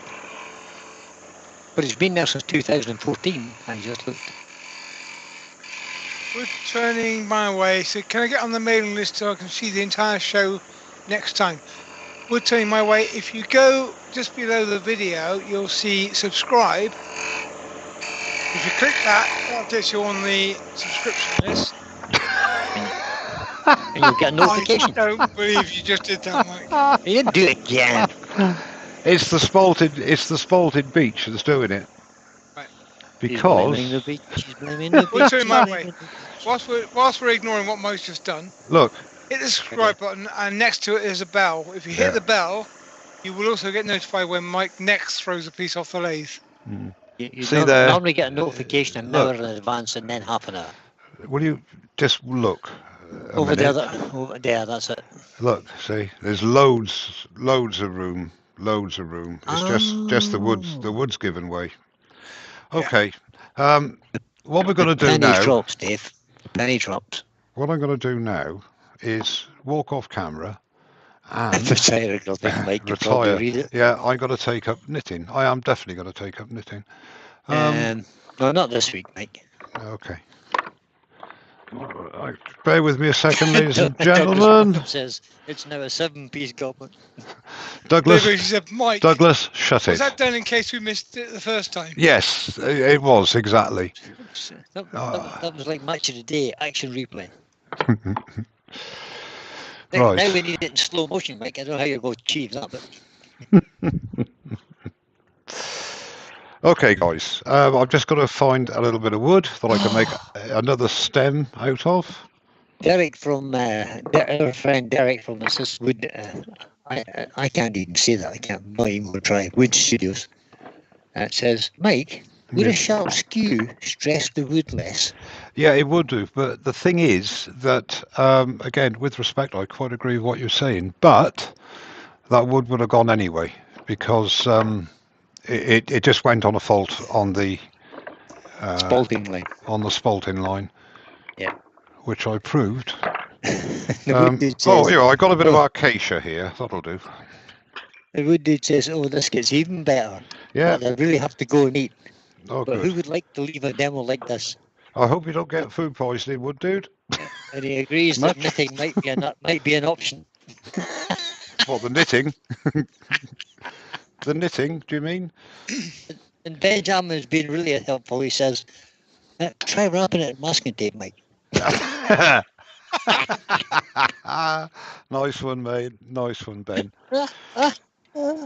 But it's been there since 2014. I just looked. We're turning my way, so can I get on the mailing list so I can see the entire show next time? We're turning my way. If you go just below the video, you'll see subscribe. If you click that, that'll get you on the subscription list. And you'll get a notification. I don't believe you just did that, Mike. You didn't do it again. It's the spalted beach that's doing it. Right. Because She's blaming the beach. We're turning my way. Whilst we're ignoring what Mike's just done, look, hit the subscribe button, and next to it is a bell. If you hit the bell, you will also get notified when Mike next throws a piece off the lathe. You see there? Normally get a notification an hour in advance and then half an hour. Will you just look? Over there, that's it. Look, see, there's loads of room. It's just the woods giving way. Okay. What we're going to do now? Penny drops, Dave. Penny drops. What I'm going to do now is walk off camera and retire. Yeah, I'm going to take up knitting. I am definitely going to take up knitting. No, not this week, Mike. Okay. Bear with me a second, ladies and gentlemen. Says it's now a 7-piece goblet. Douglas, said, Mike, Douglas, shut it. Was that done in case we missed it the first time? Yes, it was, exactly. That was like match of the day, action replay. Right. Now we need it in slow motion, Mike. I don't know how you're going to achieve that, but... Okay, guys, I've just got to find a little bit of wood that I can make another stem out of. Derek from our friend Derek from Assist Wood. I can't even say that. I can't. Not even going to try. Wood Studios. It says, Mike, would a sharp skew stress the wood less? Yeah, it would do. But the thing is that, again, with respect, I quite agree with what you're saying. But that wood would have gone anyway because. It just went on a fault on the spalting line. On the spalting line. Yeah. Which I proved. I got a bit of acacia here. That'll do. The wood dude says, this gets even better. Yeah. But I really have to go and eat. Oh, but good. Who would like to leave a demo like this? I hope you don't get food poisoning, wood dude. And he agrees that knitting might be an option. What, the knitting? The knitting, do you mean? And Benjamin has been really helpful. He says, try wrapping it in masking tape, Mike. Nice one, mate. Nice one, Ben. I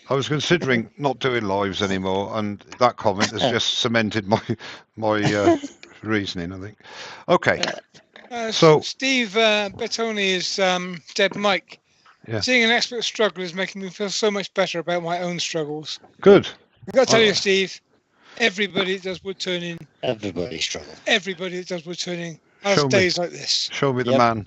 was considering not doing lives anymore, and that comment has just cemented my reasoning, I think. Okay. So Steve Bettoni is dead Mike. Yeah. Seeing an expert struggle is making me feel so much better about my own struggles. Good. I've got to tell you, Steve, everybody that does wood turning. Everybody struggles. Everybody that does wood turning has days like this. Show me the man.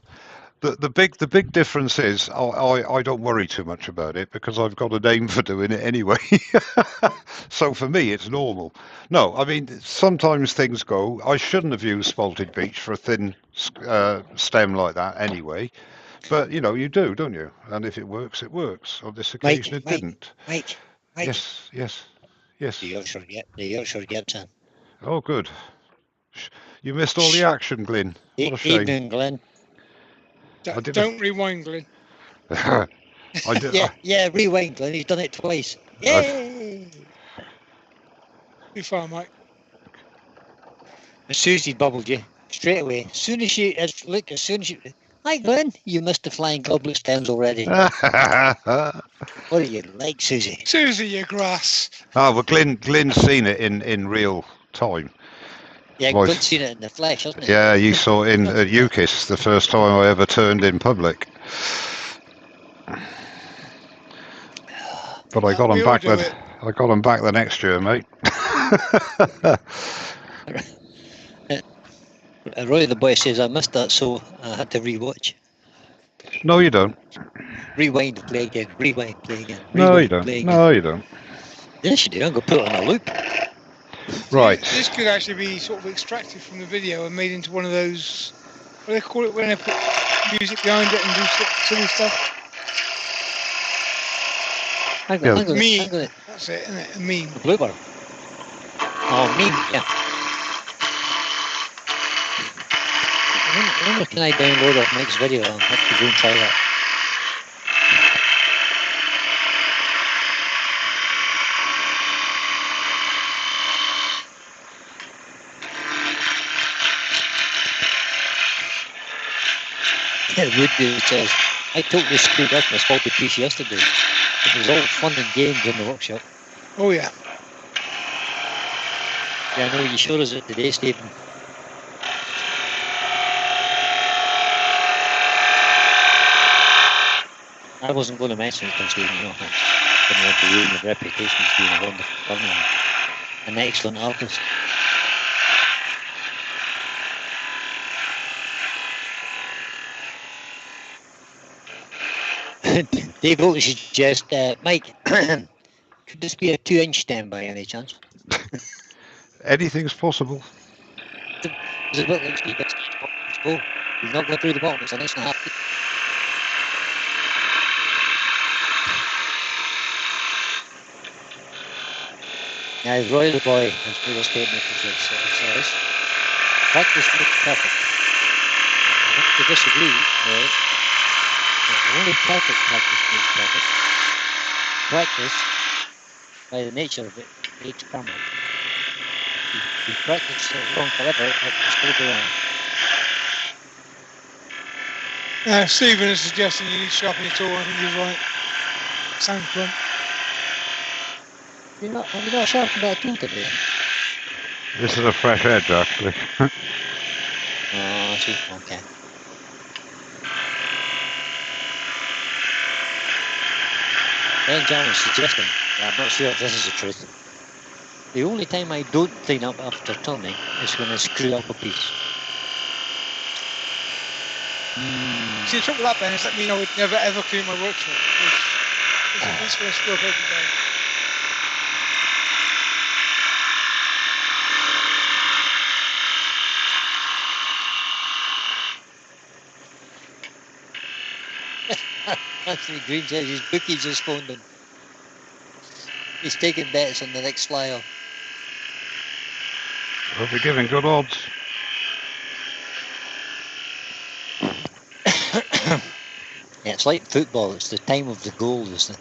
The big difference is I don't worry too much about it because I've got a name for doing it anyway. So for me, it's normal. No, I mean, sometimes things go. I shouldn't have used spalted beech for a thin stem like that anyway. But, you do, don't you? And if it works, it works. On this occasion, it didn't. Mike. Yes. The Yorkshire gets in. Oh, good. You missed all the action, Glyn. What a shame. Evening, Glenn. Don't rewind, Glyn. Rewind, Glenn. He's done it twice. Yay! Too far, Mike. Susie bubbled you straight away. As soon as she... Hi, Glenn. You missed the flying goblet stems already. What do you like, Susie? Susie, you grass. Well, Glyn's seen it in real time. Yeah, good seeing it in the flesh, hasn't it? Yeah, you saw it in at UKIS the first time I ever turned in public. But I got them back then. I got them back the next year, mate. Roy the boy says I missed that, so I had to rewatch. No, you don't. Rewind, play again. Rewind, play again. Rewind, no, you don't. Play again. No, you don't. Yes, you do. I'm going to put it on a loop. Right. This could actually be sort of extracted from the video and made into one of those. What do they call it when they put music behind it and do silly stuff? Meme. That's it, isn't it? A meme. A blooper. Oh, meme. Yeah. I wonder can I download our next video? I'll have to go and try that. Wood says, I totally screwed up my faulty piece yesterday. It was all fun and games in the workshop. Oh, yeah. Yeah, I know you showed us it today, Stephen. I wasn't going to mention it, Stephen. No, I didn't want to ruin the reputation as being a wonderful fun and an excellent artist. Dave Oakley suggests, Mike, could this be a 2-inch stem by any chance? Anything's possible. It's a bit like Steve. He's not going through the bottom, it's an inch and a half. Now, Roy the boy has made a statement as it says, practice makes perfect. I have to disagree, right? Only perfect practice makes perfect. Practice, by the nature of it, makes permanent. If you practice it wrong forever, it will still be wrong. Stephen is suggesting you need to sharpen your tool. I think he's right. Sounds blunt. You're not sharpened that tool today. This is a fresh edge, actually. Oh, I see. Okay. Ben John is suggesting, I'm not sure if this is the truth. The only time I don't clean up after turning is when I screw up a piece. See, the trouble with that, Ben, is that means I would never ever clean my workshop. It's going to screw up every day. Anthony Green says his bookie just phoned him. He's taking bets on the next flyer. We'll be giving good odds. Yeah, it's like football. It's the time of the goal, isn't it?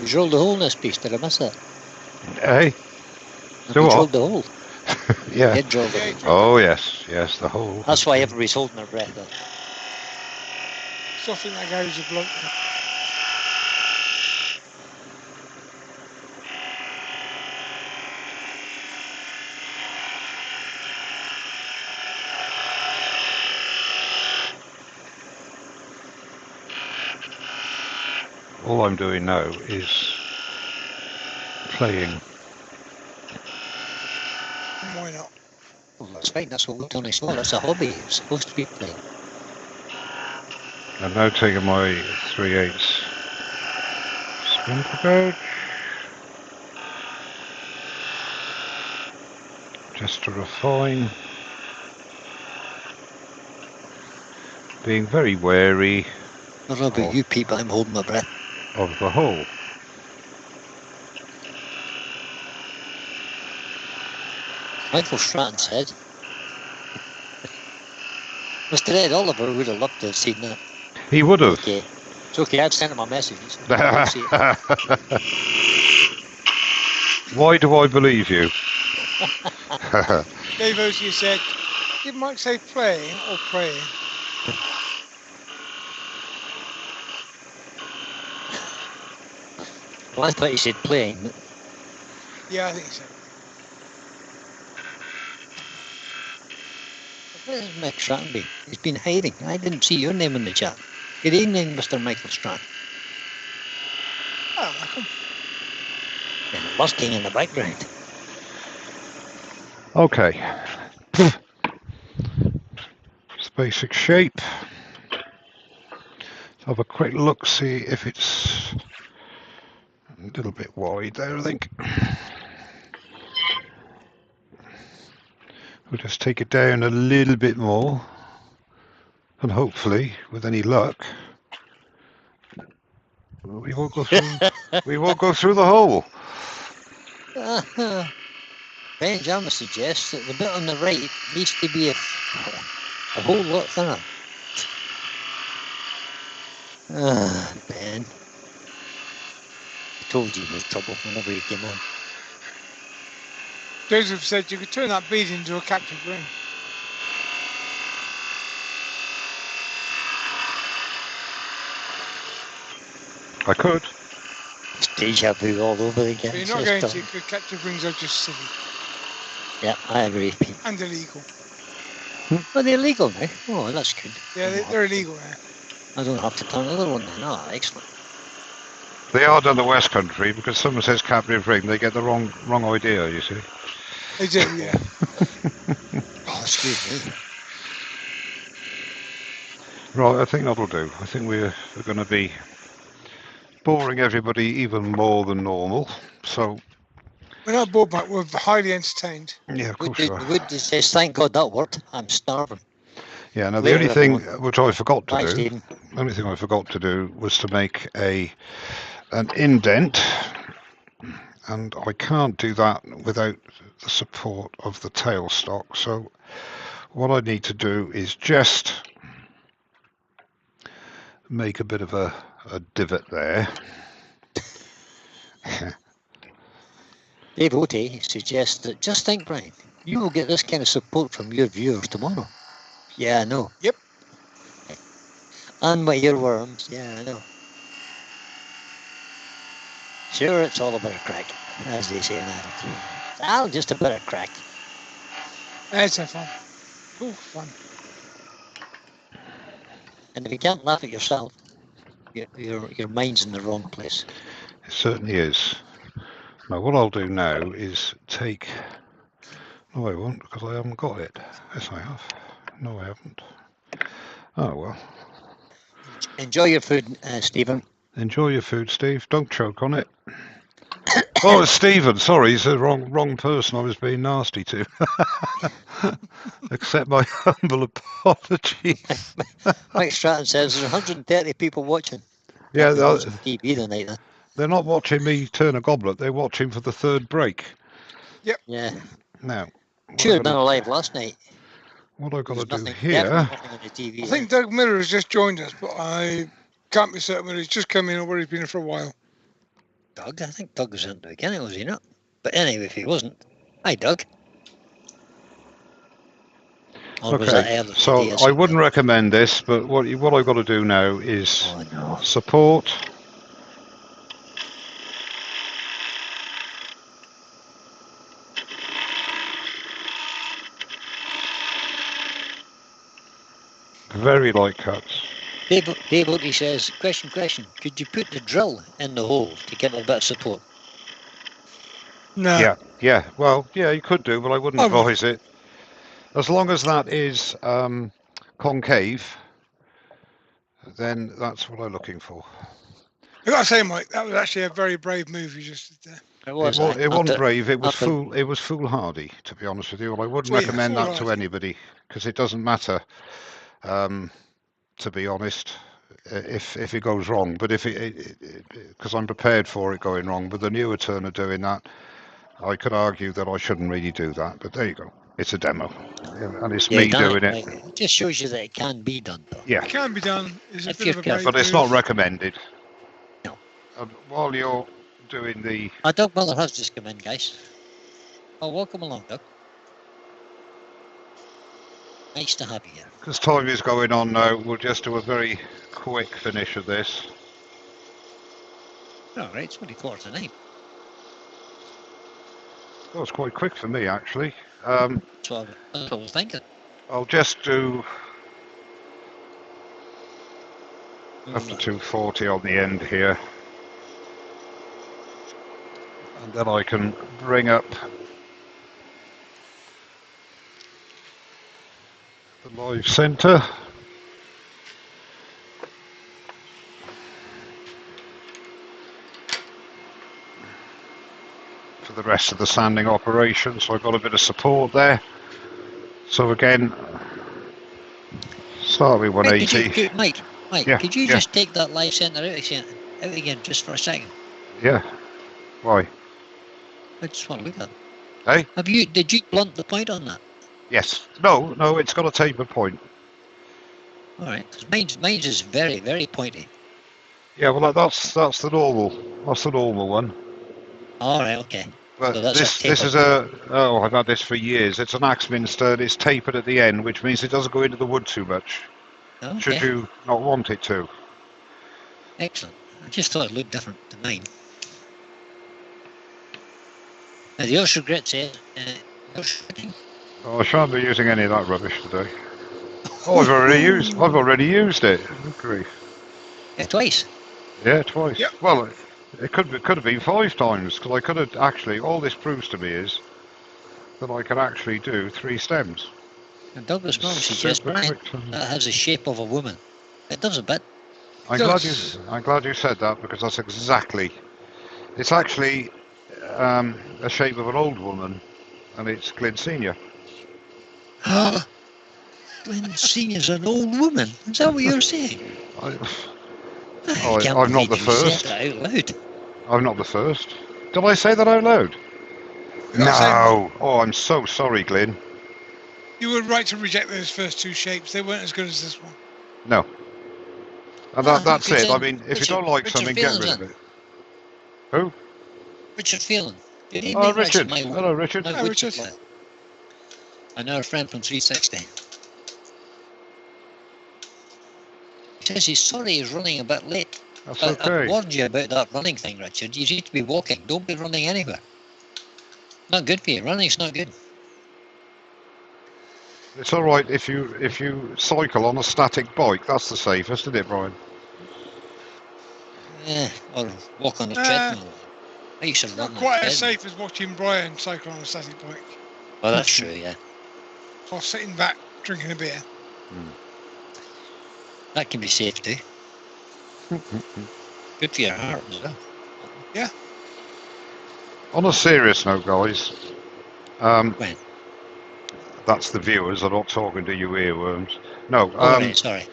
We drilled the hole in this piece. Did I miss that? Hey? We drilled the hole. Yeah. Did drill the hole. Oh, yes. Yes, the hole. That's why everybody's holding their breath. Still think that garage is blunt. All I'm doing now is playing. Why not? Well, that's fine. That's what we've done as well. That's a hobby. It's supposed to be playing. I'm now taking my 3/8 spin gauge just to refine. Being very wary. I don't know about you people, I'm holding my breath. Of the hole. Michael Stratton said, Mr. Ed Oliver would have loved to have seen that. He would have. Okay. It's okay, I've sent him a message. Why do I believe you? Dave Osie said, did Mike say playing or praying? Well, I thought he said playing. But Yeah, I think so. where's Mick Strattonby? He's been hiding. I didn't see your name in the chat. Good evening, Mr. Michael Stratton. Oh, Michael. And lurking in the background. Okay. It's basic shape. Have a quick look, see if it's a little bit wide there, I think. We'll just take it down a little bit more, and hopefully, with any luck, we won't go through. We won't go through the hole. Benjamin suggests that the bit on the right needs to be a whole lot thinner. Ben. I told you there's trouble whenever you came on. Joseph said you could turn that bead into a captive ring. I could. It's deja vu all over again. But you're not going to, because captive rings are just silly. Yeah, I agree. And illegal. Oh, they're illegal now. Oh, that's good. Yeah, they're illegal now. I don't have to turn another one then. Oh, excellent. They are done the West Country because someone says captive ring, they get the wrong idea, you see. They do, yeah. Oh, excuse me. Right, I think that'll do. I think we're going to be boring everybody even more than normal. So we're not bored, but we're highly entertained. Yeah, of course. Wood says, "Thank God that worked. I'm starving." Yeah. Now the only thing which I forgot to do, the only thing I forgot to do was to make an indent, and I can't do that without the support of the tailstock. So what I need to do is just make a bit of a divot there. Dave Ote suggests that, just think, Brian, you will get this kind of support from your viewers tomorrow. Yeah, I know. Yep. And my earworms. Yeah, I know. Sure, it's all about a crack, as they say in Ireland. I'll just a bit of crack. It's fun. Cool fun. And if you can't laugh at yourself, your mind's in the wrong place. It certainly is. Now, what I'll do now is take... No, I won't, because I haven't got it. Yes, I have. No, I haven't. Oh, well. Enjoy your food, Stephen. Enjoy your food, Steve. Don't choke on it. Oh, it's Stephen. Sorry, he's the wrong person I was being nasty to. Accept my humble apologies. Mike Stratton says there's 130 people watching. Yeah, they're watching TV tonight. They're not watching me turn a goblet. They're watching for the third break. Yep. Yeah. Now, should have done a live last night. What I've got to do here... I think Doug Miller has just joined us, but I can't be certain whether he's just come in or whether he's been here for a while. Doug? I think Doug was in the beginning, was he not? But anyway, if he wasn't, hi, Doug. Okay, so I wouldn't recommend this, but what I've got to do now is support. Very light cuts. Dave Oakley says, question, could you put the drill in the hole to get a bit of support? No. Yeah, well, yeah, you could do, but I wouldn't advise it. As long as that is concave, then that's what I'm looking for. I gotta say, Mike, that was actually a very brave move you just did there. It wasn't brave. It was foolhardy, to be honest with you. And I wouldn't recommend that to anybody, because it doesn't matter, to be honest, if it goes wrong. But because I'm prepared for it going wrong. But the newer turner doing that, I could argue that I shouldn't really do that. But there you go. It's a demo, and it's me doing it. It just shows you that it can be done, though. Yeah, it can be done. But it's not recommended. No. And while you're doing the... Doug Miller has just come in, guys. Oh, welcome along, Doug. Nice to have you here. Because time is going on now, we'll just do a very quick finish of this. All right, it's only 8:45. That was quite quick for me, actually. That's what I was thinking. I'll just do up to 240 on the end here. And then I can bring up the live centre. For the rest of the sanding operation, so I've got a bit of support there. So again, start with 180. Mike, yeah, could you just take that live centre out again just for a second? Yeah. Why? I just want to look at it. Hey? Did you blunt the point on that? Yes. No, it's got a taper point. All right, because mine's is very, very pointy. Yeah, well that's the normal one. All right, okay. But so this is I've had this for years. It's an Axminster. It's tapered at the end, which means it doesn't go into the wood too much. Okay. Should you not want it to. Excellent. I just thought it looked different to mine. Now, the Ocean Grit says, I shan't be using any of that rubbish today. Oh, I've already used it. Good grief. Yeah, twice. Yeah, twice. Yep. Well, it could have been 5 times, because I could have actually. All this proves to me is that I can actually do 3 stems. And Douglas Mom suggests that has the shape of a woman. It does a bit. I'm glad you said that, because that's exactly. It's actually a shape of an old woman, and it's Glyn Senior. Glyn Senior's an old woman. Is that what you're saying? I'm not the first. Said that out loud. I'm not the first. Did I say that out loud? No. Oh, I'm so sorry, Glyn. You were right to reject those first 2 shapes. They weren't as good as this one. No. And that's it. I mean, if you don't like something, get rid of it. Who? Richard Phelan. Richard. Hello, Richard. Hi, Richard. And our friend from 360. He says he's sorry he's running a bit late. That's okay. I warned you about that running thing, Richard. You need to be walking. Don't be running anywhere. Not good for you. Running's not good. It's all right if you cycle on a static bike. That's the safest, isn't it, Brian? Yeah, or walk on a treadmill. I used to run. Not quite as safe as watching Brian cycle on a static bike. Well, that's true, yeah. Or sitting back drinking a beer. That can be safe too. Good for your heart as well. Yeah. On a serious note, guys. When? That's the viewers. I'm not talking to you earworms. No. Right, sorry.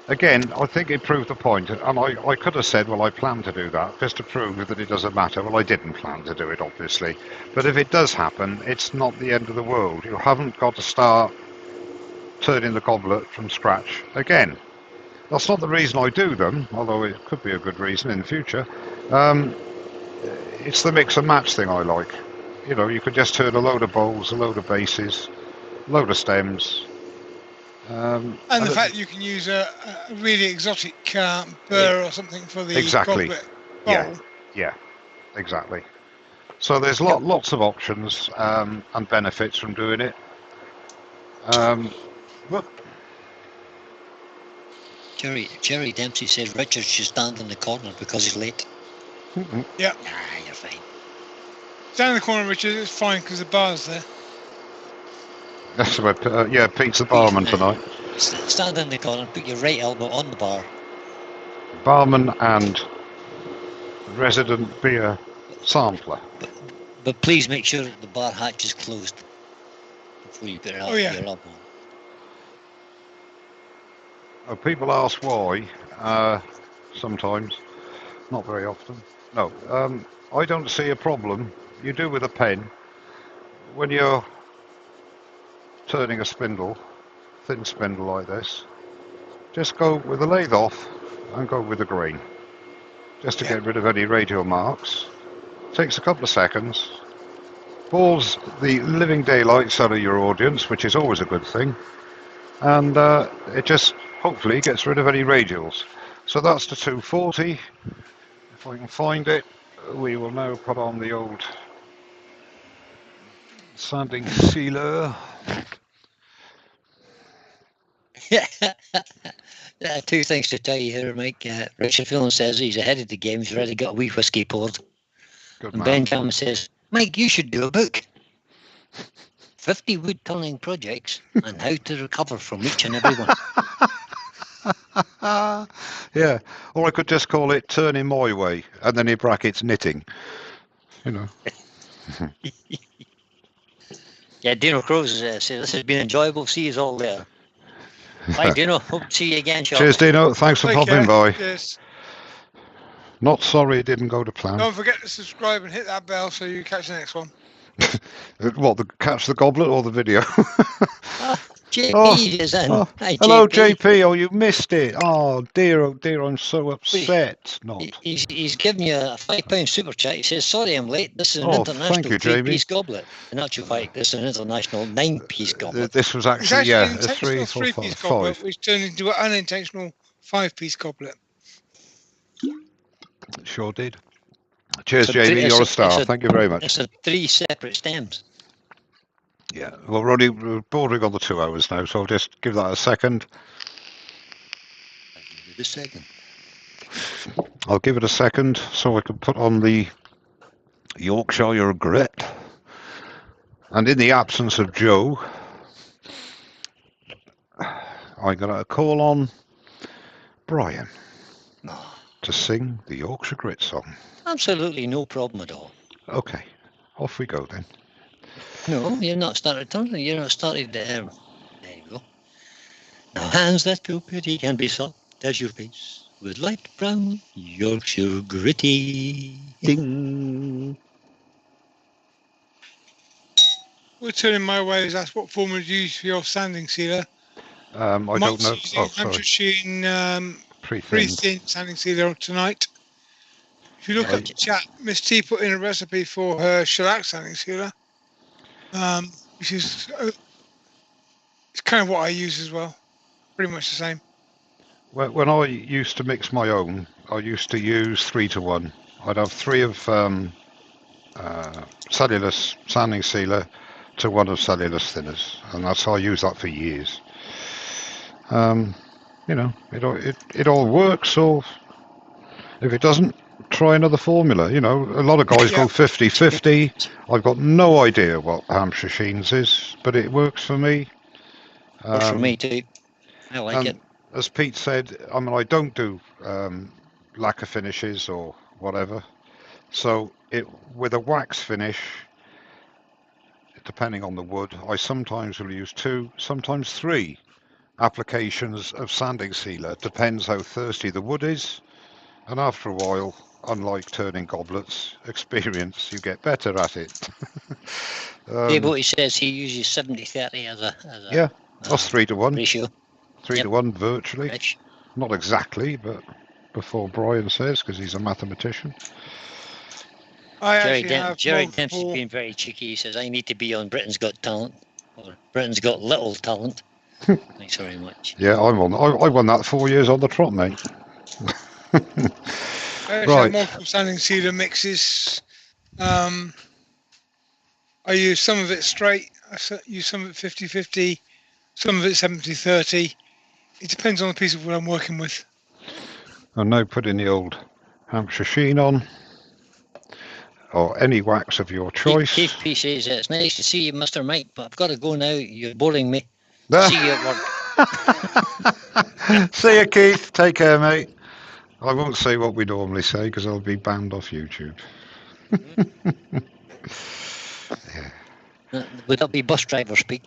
Again, I think it proved the point, and I could have said, well, I plan to do that, just to prove that it doesn't matter. Well, I didn't plan to do it, obviously. But if it does happen, it's not the end of the world. You haven't got to start turning the goblet from scratch again. That's not the reason I do them, although it could be a good reason in the future. It's the mix and match thing I like. You know, you could just turn a load of bowls, a load of bases, a load of stems. And the fact you can use a really exotic burr or something for the goblet bowl. Yeah, exactly. So there's lots of options and benefits from doing it. But Jerry Dempsey says Richard should stand in the corner because he's late. Yeah. Nah, you're fine. Stand in the corner, Richard. It's fine because the bar's there. That's about, Pete's the barman tonight. Stand in the corner, put your right elbow on the bar. Barman and resident beer sampler. But please make sure that the bar hatch is closed before you put your elbow on. People ask why, sometimes, not very often. No, I don't see a problem. You do with a pen. When you're turning a spindle, thin spindle like this, just go with the lathe off and go with the grain, just to get rid of any radial marks. Takes a couple of seconds. Bores the living daylights out of your audience, which is always a good thing. And it just hopefully gets rid of any radials. So that's the 240. If I can find it, we will now put on the old sanding sealer. Two things to tell you here, Mike. Richard Phelan says he's ahead of the game. He's already got a wee whiskey poured. Good And man. Benjamin says, Mike, you should do a book. 50 wood turning projects and how to recover from each and every one. Yeah, or I could just call it Turning My Way, and then in brackets knitting. You know. Yeah, Dino Crows says this has been enjoyable. See you all there. Bye, Dino. Hope to see you again shortly. Cheers, Dino. Thanks for popping by. Cheers. Not sorry it didn't go to plan. Don't forget to subscribe and hit that bell so you catch the next one. What, catch the goblet or the video? JP is in. Hi, hello, JP. JP. Oh, you missed it. Oh dear, I'm so upset. He's giving you a £5 super chat. He says, sorry I'm late. This is an international 3-piece goblet. In actual fact, this is an international 9-piece goblet. This was actually a 3-piece goblet, which turned into an unintentional 5-piece goblet. Sure did. Cheers, Jamie. You're a star. Thank you very much. It's 3 separate stems. Yeah, well, we're bordering on the 2 hours now, so I'll just give that a second. I'll give it a second so I can put on the Yorkshire grit. And in the absence of Joe, I'm going to call on Brian to sing the Yorkshire Grit song. Absolutely no problem at all. Okay, off we go then. No, you're not started turning. You're not started there. There you go. Now hands that feel pretty can be soft as your face with light brown Yorkshire gritty. Ding. We're turning my way. That's what formula you use for your sanding sealer. I don't know. Oh, sorry. Pre-thin sanding sealer tonight. If you look at the chat, Miss T put in a recipe for her shellac sanding sealer, which is it's kind of what I use as well. Pretty much the same. When I used to mix my own, I used to use 3-to-1. I'd have 3 of cellulose sanding sealer to 1 of cellulose thinners, and that's how I used that for years. You know, it all works. So if it doesn't, try another formula. You know, a lot of guys go 50-50. I've got no idea what Hampshire Sheens is, but it works for me. Works for me too. I like it. As Pete said, I mean, I don't do lacquer finishes or whatever. So with a wax finish, depending on the wood, I sometimes will use 2, sometimes 3 applications of sanding sealer. Depends how thirsty the wood is. And after a while, unlike turning goblets, experience, you get better at it. Dave, what he says, he uses 70-30 as a that's 3-to-1 ratio. 3-to-1 virtually. Rich. Not exactly, but before Brian says, because he's a mathematician. Jerry Dempsey's been very cheeky. He says, I need to be on Britain's Got Talent, or Britain's Got Little Talent. Thanks very much. Yeah, I won that 4 years on the trot, mate. I have multiple sanding sealer mixes. I use some of it straight. I use some of it 50-50, some of it 70-30. It depends on the piece of wood I'm working with. I'm now putting the old Hampshire Sheen on, or any wax of your choice. Keith P says, it's nice to see you, Mr. Mike, but I've got to go now. You're boring me. See you at work. See you, Keith. Take care, mate. I won't say what we normally say because I'll be banned off YouTube. Would that be bus driver speak?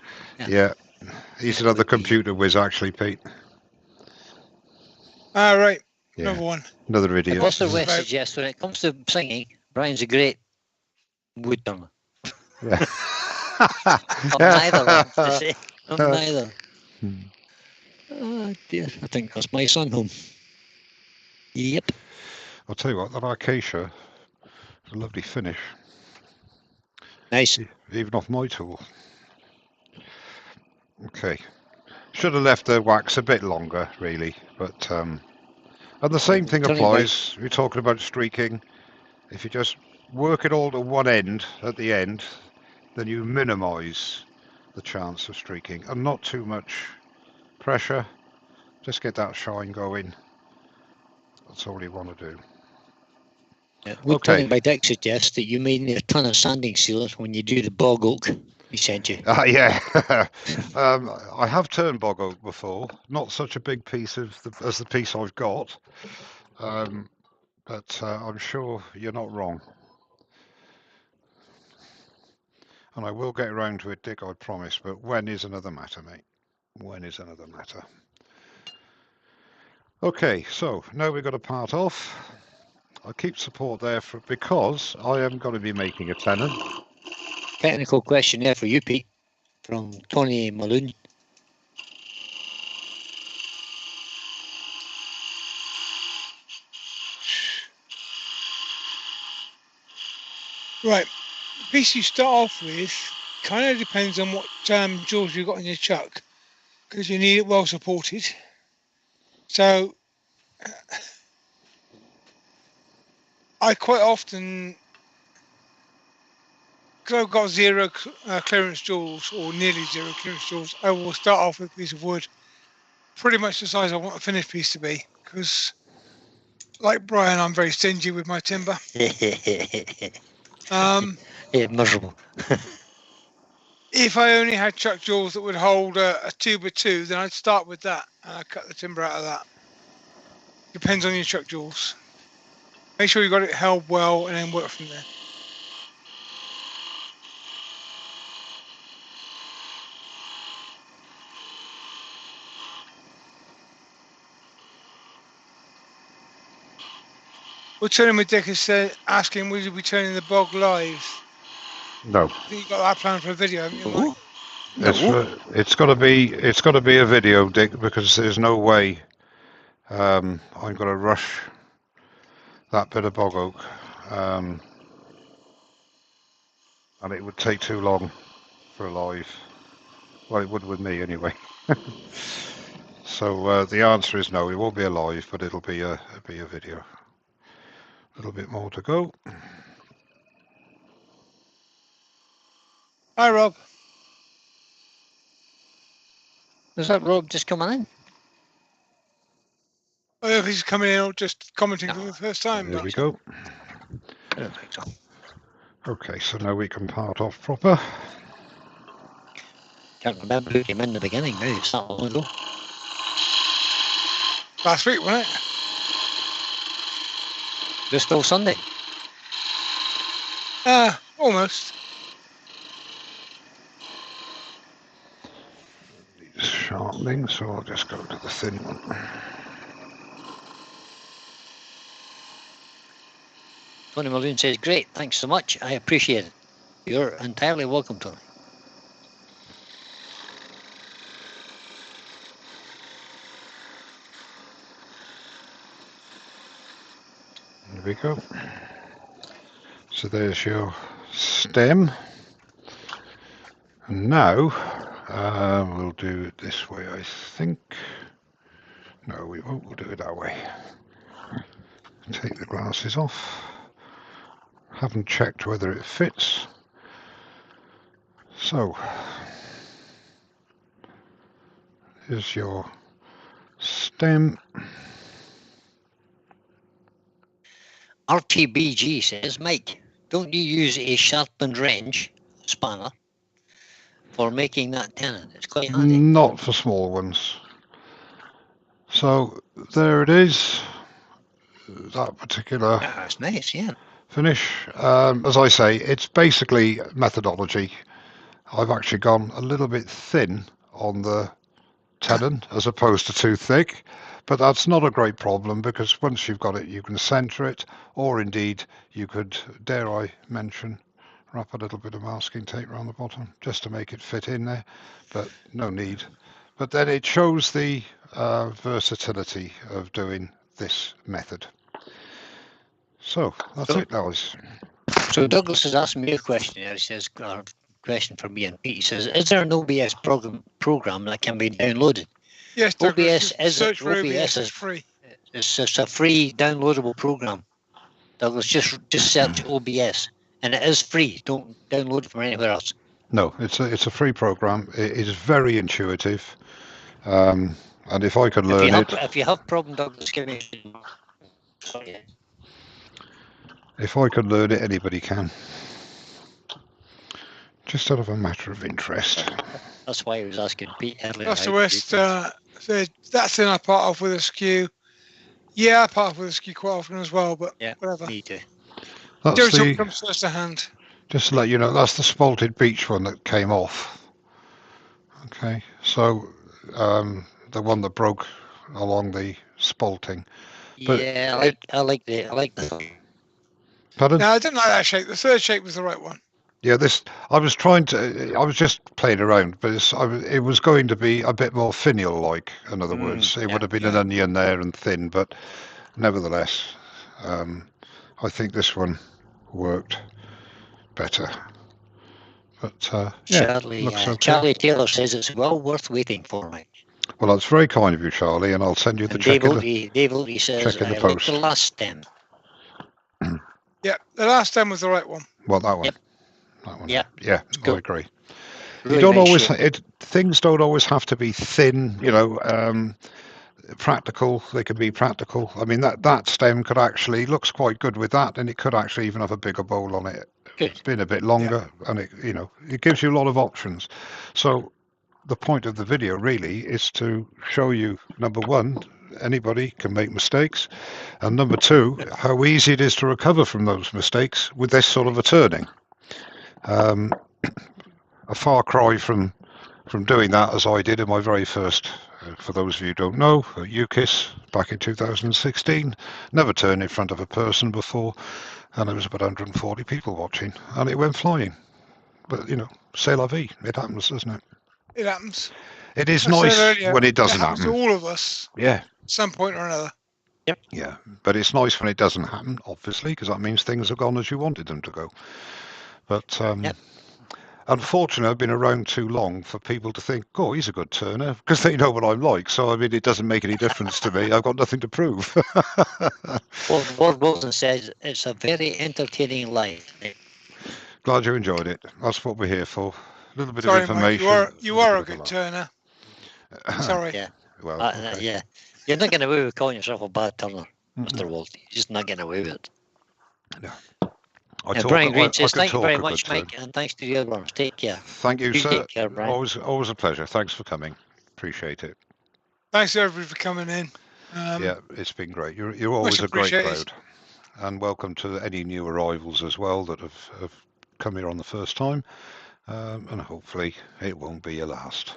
Yeah. He's another computer whiz, actually, Pete. All right. Yeah. Another one. Another idiot. Buster West suggests when it comes to singing, Brian's a great wood turner. Yeah. I'm neither, I have to say. I'm neither. Oh dear, I think that's my son home. Yep. I'll tell you what, that acacia It's a lovely finish. Nice. Even off my tool. Okay. Should have left the wax a bit longer, really. But and the same thing applies. We're talking about streaking. If you just work it all to one end at the end, then you minimise the chance of streaking. And not too much pressure. Just get that shine going. That's all you want to do. Would Tony by Dick suggest that you may need a ton of sanding sealer when you do the bog oak he sent you? Yeah. I have turned bog oak before. Not such a big piece as the piece I've got. But I'm sure you're not wrong. And I will get around to it, Dick, I promise. But when is another matter, mate. When is another matter. Okay, so now we've got to part off. I'll keep support there because I am going to be making a tenon. Technical question there for you, Pete, from Tony Maloon. Right, the piece you start off with kind of depends on what jaws you've got in your chuck, because you need it well supported. So I quite often, because I've got zero clearance jaws or nearly zero clearance jaws, I will start off with a piece of wood pretty much the size I want the finished piece to be, because like Brian, I'm very stingy with my timber. Yeah, miserable. If I only had chuck jaws that would hold a 2x2, then I'd start with that and I'd cut the timber out of that. Depends on your chuck jaws. Make sure you got it held well and then work from there. We're turning with Dick is asking, will you be turning the bog live? No. I think you got that planned for a video, haven't you, Mike? No. It's got to be a video, Dick, because there's no way I'm going to rush that bit of bog oak, and it would take too long for a live. Well, it would with me anyway. So the answer is no. It won't be a live, but it'll be a video. A little bit more to go. Hi, Rob. Is that Rob just coming in? I don't know if he's coming in or just commenting for the first time. There we go. I don't think so. Okay, so now we can part off proper. Can't remember who came in the beginning now. It's that long ago. Last week, wasn't it? It's still Sunday. Almost. Sharpening, so I'll just go to the thin one. Tony Muldoon says, great, thanks so much. I appreciate it. You're entirely welcome, Tony. There we go. So there's your stem. And now we'll do it this way, I think. No, we won't. We'll do it that way. Take the glasses off. Haven't checked whether it fits. So, here's your stem. RTBG says, Mike, don't you use a sharpened wrench spanner for making that tenon? It's quite handy. Not for small ones. So there it is. That particular That's nice, yeah. finish. As I say, it's basically methodology. I've actually gone a little bit thin on the tenon as opposed to too thick, but that's not a great problem because once you've got it, you can center it, or indeed you could, dare I mention, wrap a little bit of masking tape around the bottom just to make it fit in there, but no need. But then it shows the versatility of doing this method. So that's it, guys. So Douglas has asked me a question here. He says, a question for me and Pete. He says, is there an OBS program that can be downloaded? Yes, Douglas, OBS search for OBS it's free. It's a free downloadable program. Douglas, just search OBS, and it is free. Don't download it from anywhere else. No, it's a free program. It is very intuitive, and if I could learn it, if you have problem, Douglas, give me. Sorry. If I could learn it, anybody can. Just out of a matter of interest. That's why I was asking Pete earlier. That's the West. That's in I part of with a skew. Yeah, I part of with a skew quite often as well, but yeah, whatever. Me too. That's the comes first to hand. Just to let you know, that's the Spalted Beach one that came off. Okay, so the one that broke along the spalting. But yeah, I like the. Pardon? No, I didn't like that shape. The third shape was the right one. Yeah, I was just playing around, but it was going to be a bit more finial-like. In other words, it would have been an onion there and thin, but nevertheless, I think this one worked better. But Charlie, okay. Charlie Taylor says it's well worth waiting for, Mike. Well, that's very kind of you, Charlie, and I'll send you the check. Dave Oldie says, I like the last stem. Yeah, the last stem was the right one. Well, that one. Yep. That one. Yeah, I agree. Really you don't nice always. shape. Things don't always have to be thin. Practical. They can be practical. I mean, that stem could actually looks quite good with that, and it could actually even have a bigger bowl on it. Good. It's been a bit longer, and it gives you a lot of options. So the point of the video really is to show you, number one, anybody can make mistakes, and number two, how easy it is to recover from those mistakes with this sort of a turning. A far cry from doing that as I did in my very first, for those of you who don't know, at UKIS back in 2016. Never turned in front of a person before, and there was about 140 people watching, and it went flying. But c'est la vie. It happens, doesn't it? It happens. It is nice when it doesn't happen. To all of us. Yeah. At some point or another. Yep. Yeah, but it's nice when it doesn't happen, obviously, because that means things have gone as you wanted them to go. But unfortunately, I've been around too long for people to think, "Oh, he's a good turner," because they know what I'm like. So I mean, it doesn't make any difference to me. I've got nothing to prove. Ward Wilson says it's a very entertaining life. Glad you enjoyed it. That's what we're here for. A little bit of information. Mike, you are a good turner. Sorry. Yeah. Well, okay. Yeah. You're not getting away with calling yourself a bad turner, Mr. Walt. You're just not getting away with it. No. Brian Green says, thank you very much, Mike, and thanks to the other ones. Take care. Thank you, sir. Take care, Brian. Always a pleasure. Thanks for coming. Appreciate it. Thanks everybody for coming in. Yeah, it's been great. You're always a great crowd. And welcome to any new arrivals as well that have come here on the first time. And hopefully it won't be your last.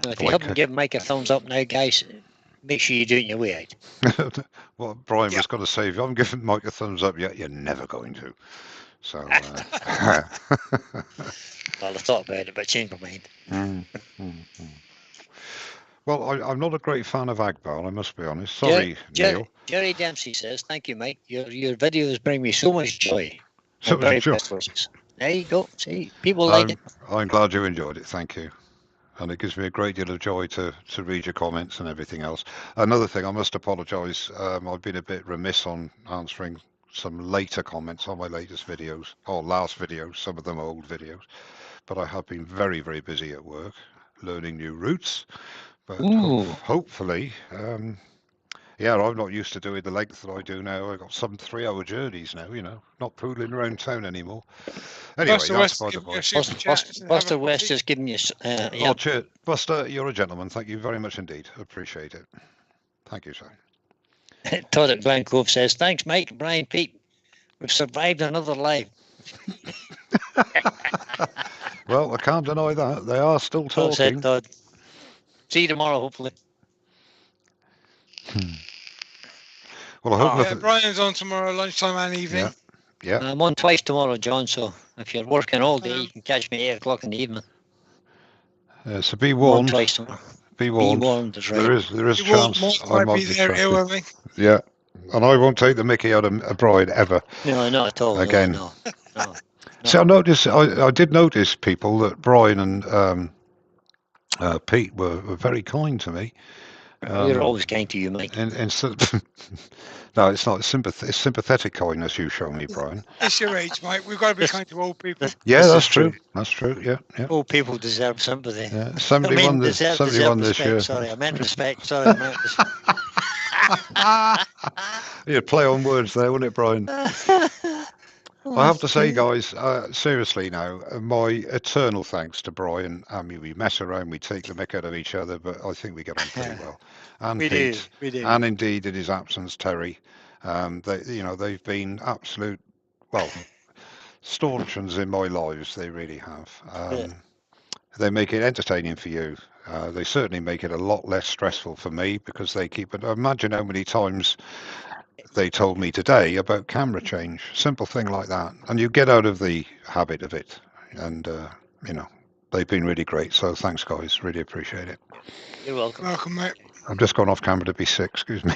If you haven't given Mike a thumbs up now, guys, make sure you do it in your way out. Well, Brian was going to say, if you haven't given Mike a thumbs up yet, you're never going to. So, well, I thought about it, but changed my mind. Well, I'm not a great fan of Agbal, I must be honest. Sorry, Neil. Jerry Dempsey says, thank you, Mike. Your videos bring me so much joy. So much joy. There you go. See, people like it. I'm glad you enjoyed it. Thank you. And it gives me a great deal of joy to read your comments and everything else. Another thing, I must apologise. I've been a bit remiss on answering some later comments on my latest videos, or last videos, some of them old videos. But I have been very, very busy at work, learning new routes. But hopefully, yeah, I'm not used to doing the length that I do now. I've got some 3-hour journeys now, not poodling around town anymore. Anyway, that's by the way. Buster West is giving you... Oh, cheers. Buster, you're a gentleman. Thank you very much indeed. Appreciate it. Thank you, sir. Todd at Glen Cove says, thanks, Mike, Brian, Pete. We've survived another life. Well, I can't deny that. They are still talking. Well said, Todd. See you tomorrow, hopefully. Well, I hope Brian's on tomorrow lunchtime and evening. Yeah. I'm on twice tomorrow, John, so if you're working all day, you can catch me at 8 o'clock in the evening. So be warned. Twice tomorrow. Be warned. Be warned, that's right. There is a chance I might be distracted. Yeah. And I won't take the mickey out of Brian ever. No, not at all. Again. No. See, I did notice, people, that Brian and Pete were very kind to me. We're always kind to you, Mike. No, it's not. It's sympathetic kindness you show me, Brian. It's your age, Mike. We've got to be kind to old people. Yeah, that's true. That's true. Yeah. Old people deserve sympathy. Yeah. Somebody won this year. Sorry, I meant respect. Sorry, I meant respect. You'd play on words there, wouldn't it, Brian? I have to say, guys, seriously now, my eternal thanks to Brian. I mean, we mess around, we take the mick out of each other, but I think we get on pretty well. And Pete, we do. And indeed, in his absence, Terry. They've been absolute, staunchions in my lives. They really have. They make it entertaining for you. They certainly make it a lot less stressful for me because they keep it. Imagine how many times they told me today about camera change, simple thing like that, and you get out of the habit of it. And they've been really great. So thanks, guys. Really appreciate it. You're welcome. Welcome, mate. I'm just gone off camera to be sick. Excuse me.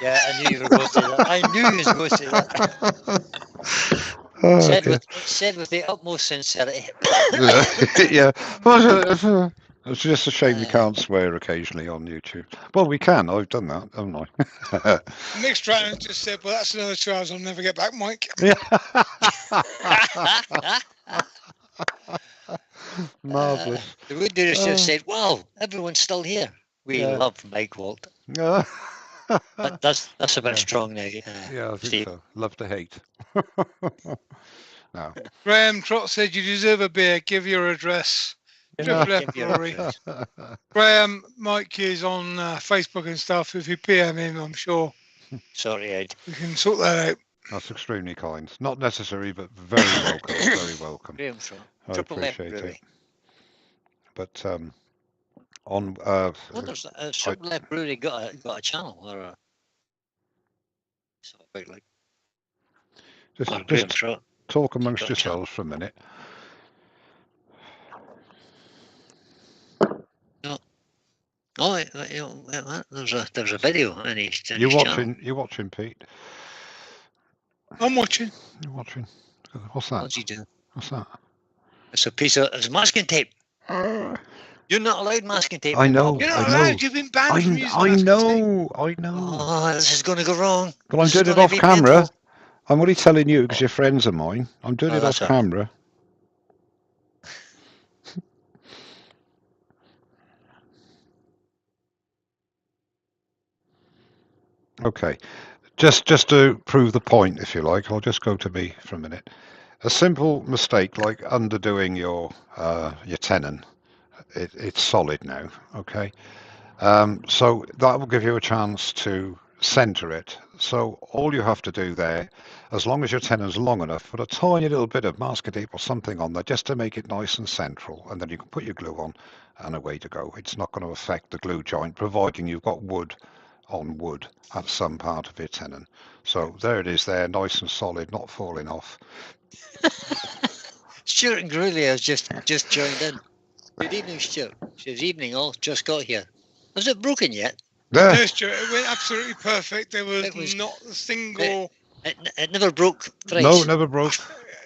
Yeah, I knew you were going to say that. I knew you was going to say that. Said with the utmost sincerity. Yeah. It's just a shame we can't swear occasionally on YouTube. Well, we can. I've done that, haven't I? Nick Stratton just said, well, that's another 2 hours I'll never get back, Mike. Yeah. Marvellous. The wood doers just said, wow, everyone's still here. We love Mike Walt. But that's a bit strong now. Yeah, I think Steve. so. Love to hate. No. Graham Trott said, you deserve a beer. Give your address. Graham, Mike is on Facebook and stuff. If you PM him, I'm sure. Sorry, Ed. We can sort that out. That's extremely kind. Not necessary, but very welcome. Very welcome. Graham Trott. I appreciate it. But there's Triple F Brewery got a channel or something like. Just talk amongst yourselves for a minute. Oh, there's a video in his You're channel. watching, Pete? I'm watching. You're watching. What's that? What's he doing? What's that? It's a piece of masking tape. You're not allowed masking tape. I know. You're not allowed. You've been banned from using masking tape. I know. Oh, this is going to go wrong. But I'm doing it off camera. Painful. I'm only telling you because you're friends of mine. I'm doing it off camera. Okay, just to prove the point, if you like, I'll just go to me for a minute. A simple mistake like underdoing your tenon, it's solid now, okay? So that will give you a chance to center it. So all you have to do there, as long as your tenon's long enough, put a tiny little bit of masking tape or something on there just to make it nice and central, and then you can put your glue on and away to go. It's not going to affect the glue joint, providing you've got wood on wood at some part of your tenon. So there it is there, nice and solid, not falling off. Stuart and Gruley has just joined in. Good evening, Stuart. Says evening all, just got here. Was it broken yet? No, Stuart, it went absolutely perfect. There was not a single... It never broke thrice. No, it never broke.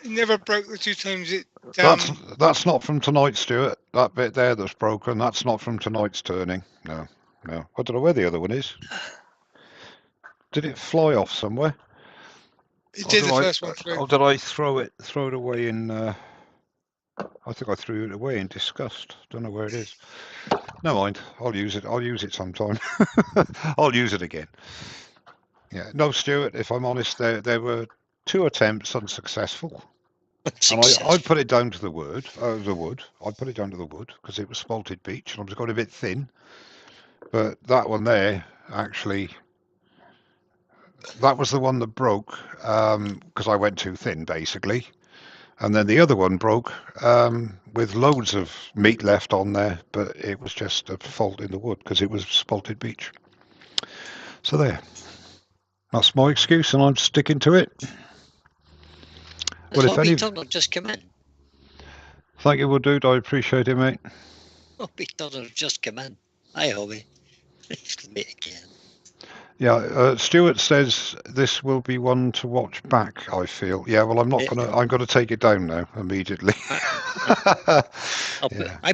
It never broke the 2 times it... That's not from tonight, Stuart. That bit there that's broken, that's not from tonight's turning. No. I don't know where the other one is. Did it fly off somewhere? It did the first one through. Or did I throw it away in... I think I threw it away in disgust. Don't know where it is. Never mind. I'll use it sometime. I'll use it again. Yeah. No, Stuart, if I'm honest, there were 2 attempts unsuccessful. And I put it down to the wood. I put it down to the wood because it was spalted beech and I was going a bit thin. But that one there, actually, that was the one that broke because I went too thin, basically. And then the other one broke with loads of meat left on there, but it was just a fault in the wood because it was spalted beech. So there. That's my excuse, and I'm sticking to it. Well, if any... Turner just come in. Thank you, Wood. I appreciate it, mate. Hobby Turner just come in. Hi, Hobby. Again. Yeah, Stuart says this will be one to watch back, I feel. Yeah, well, I'm not gonna. I'm gonna take it down now immediately. I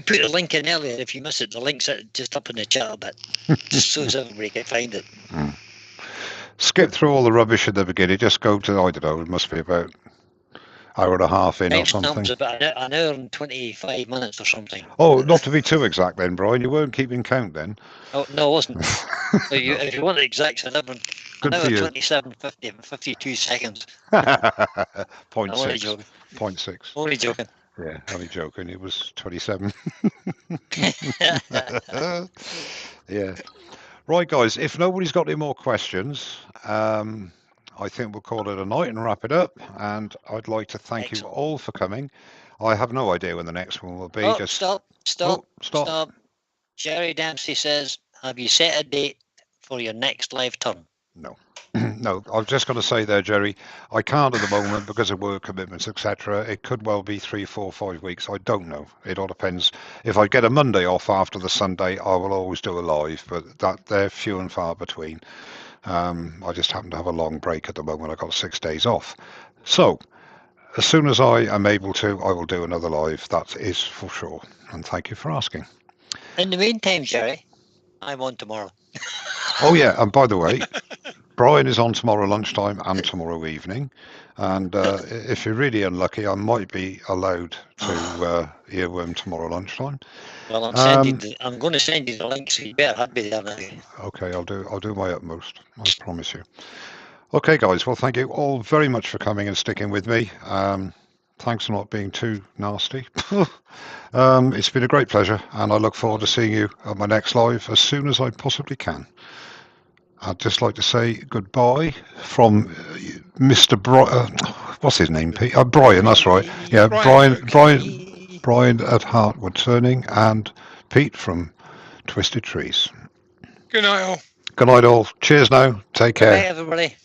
put a link in earlier. If you miss it, the link's just up in the chat a bit, just so as everybody can find it. Skip through all the rubbish at the beginning. Just go to, I don't know, it must be about hour and a half in or something. About an hour and 25 minutes or something. Oh, not to be too exact then, Brian. You weren't keeping count then. Oh, no, I wasn't. If you want the exact, an hour 27, 50, 52 seconds. 0.6. 0.6. Only joking. Yeah, only joking. It was 27. Yeah. Right, guys, if nobody's got any more questions, I think we'll call it a night and wrap it up. And I'd like to thank you all for coming. I have no idea when the next one will be. Oh, stop. Jerry Dempsey says, have you set a date for your next live turn? No. No, I've just got to say there, Jerry, I can't at the moment because of work commitments, etc. It could well be 3, 4, 5 weeks. I don't know. It all depends. If I get a Monday off after the Sunday, I will always do a live, but they're few and far between. I just happen to have a long break at the moment. I've got 6 days off. So, as soon as I am able to, I will do another live. That is for sure. And thank you for asking. In the meantime, Jerry, I'm on tomorrow. Oh, yeah. And by the way, Brian is on tomorrow lunchtime and tomorrow evening. And if you're really unlucky, I might be allowed to earworm tomorrow lunchtime. Well, I'm going to send you the link, so you better be there now. Okay, I'll do my utmost. I promise you. Okay, guys. Well, thank you all very much for coming and sticking with me. Thanks for not being too nasty. It's been a great pleasure, and I look forward to seeing you at my next live as soon as I possibly can. I'd just like to say goodbye from Mr. What's his name, Pete? Brian, that's right. Yeah, Brian at Heartwood Turning, and Pete from Twisted Trees. Good night, all. Good night, all. Cheers now. Take care. Good night, everybody.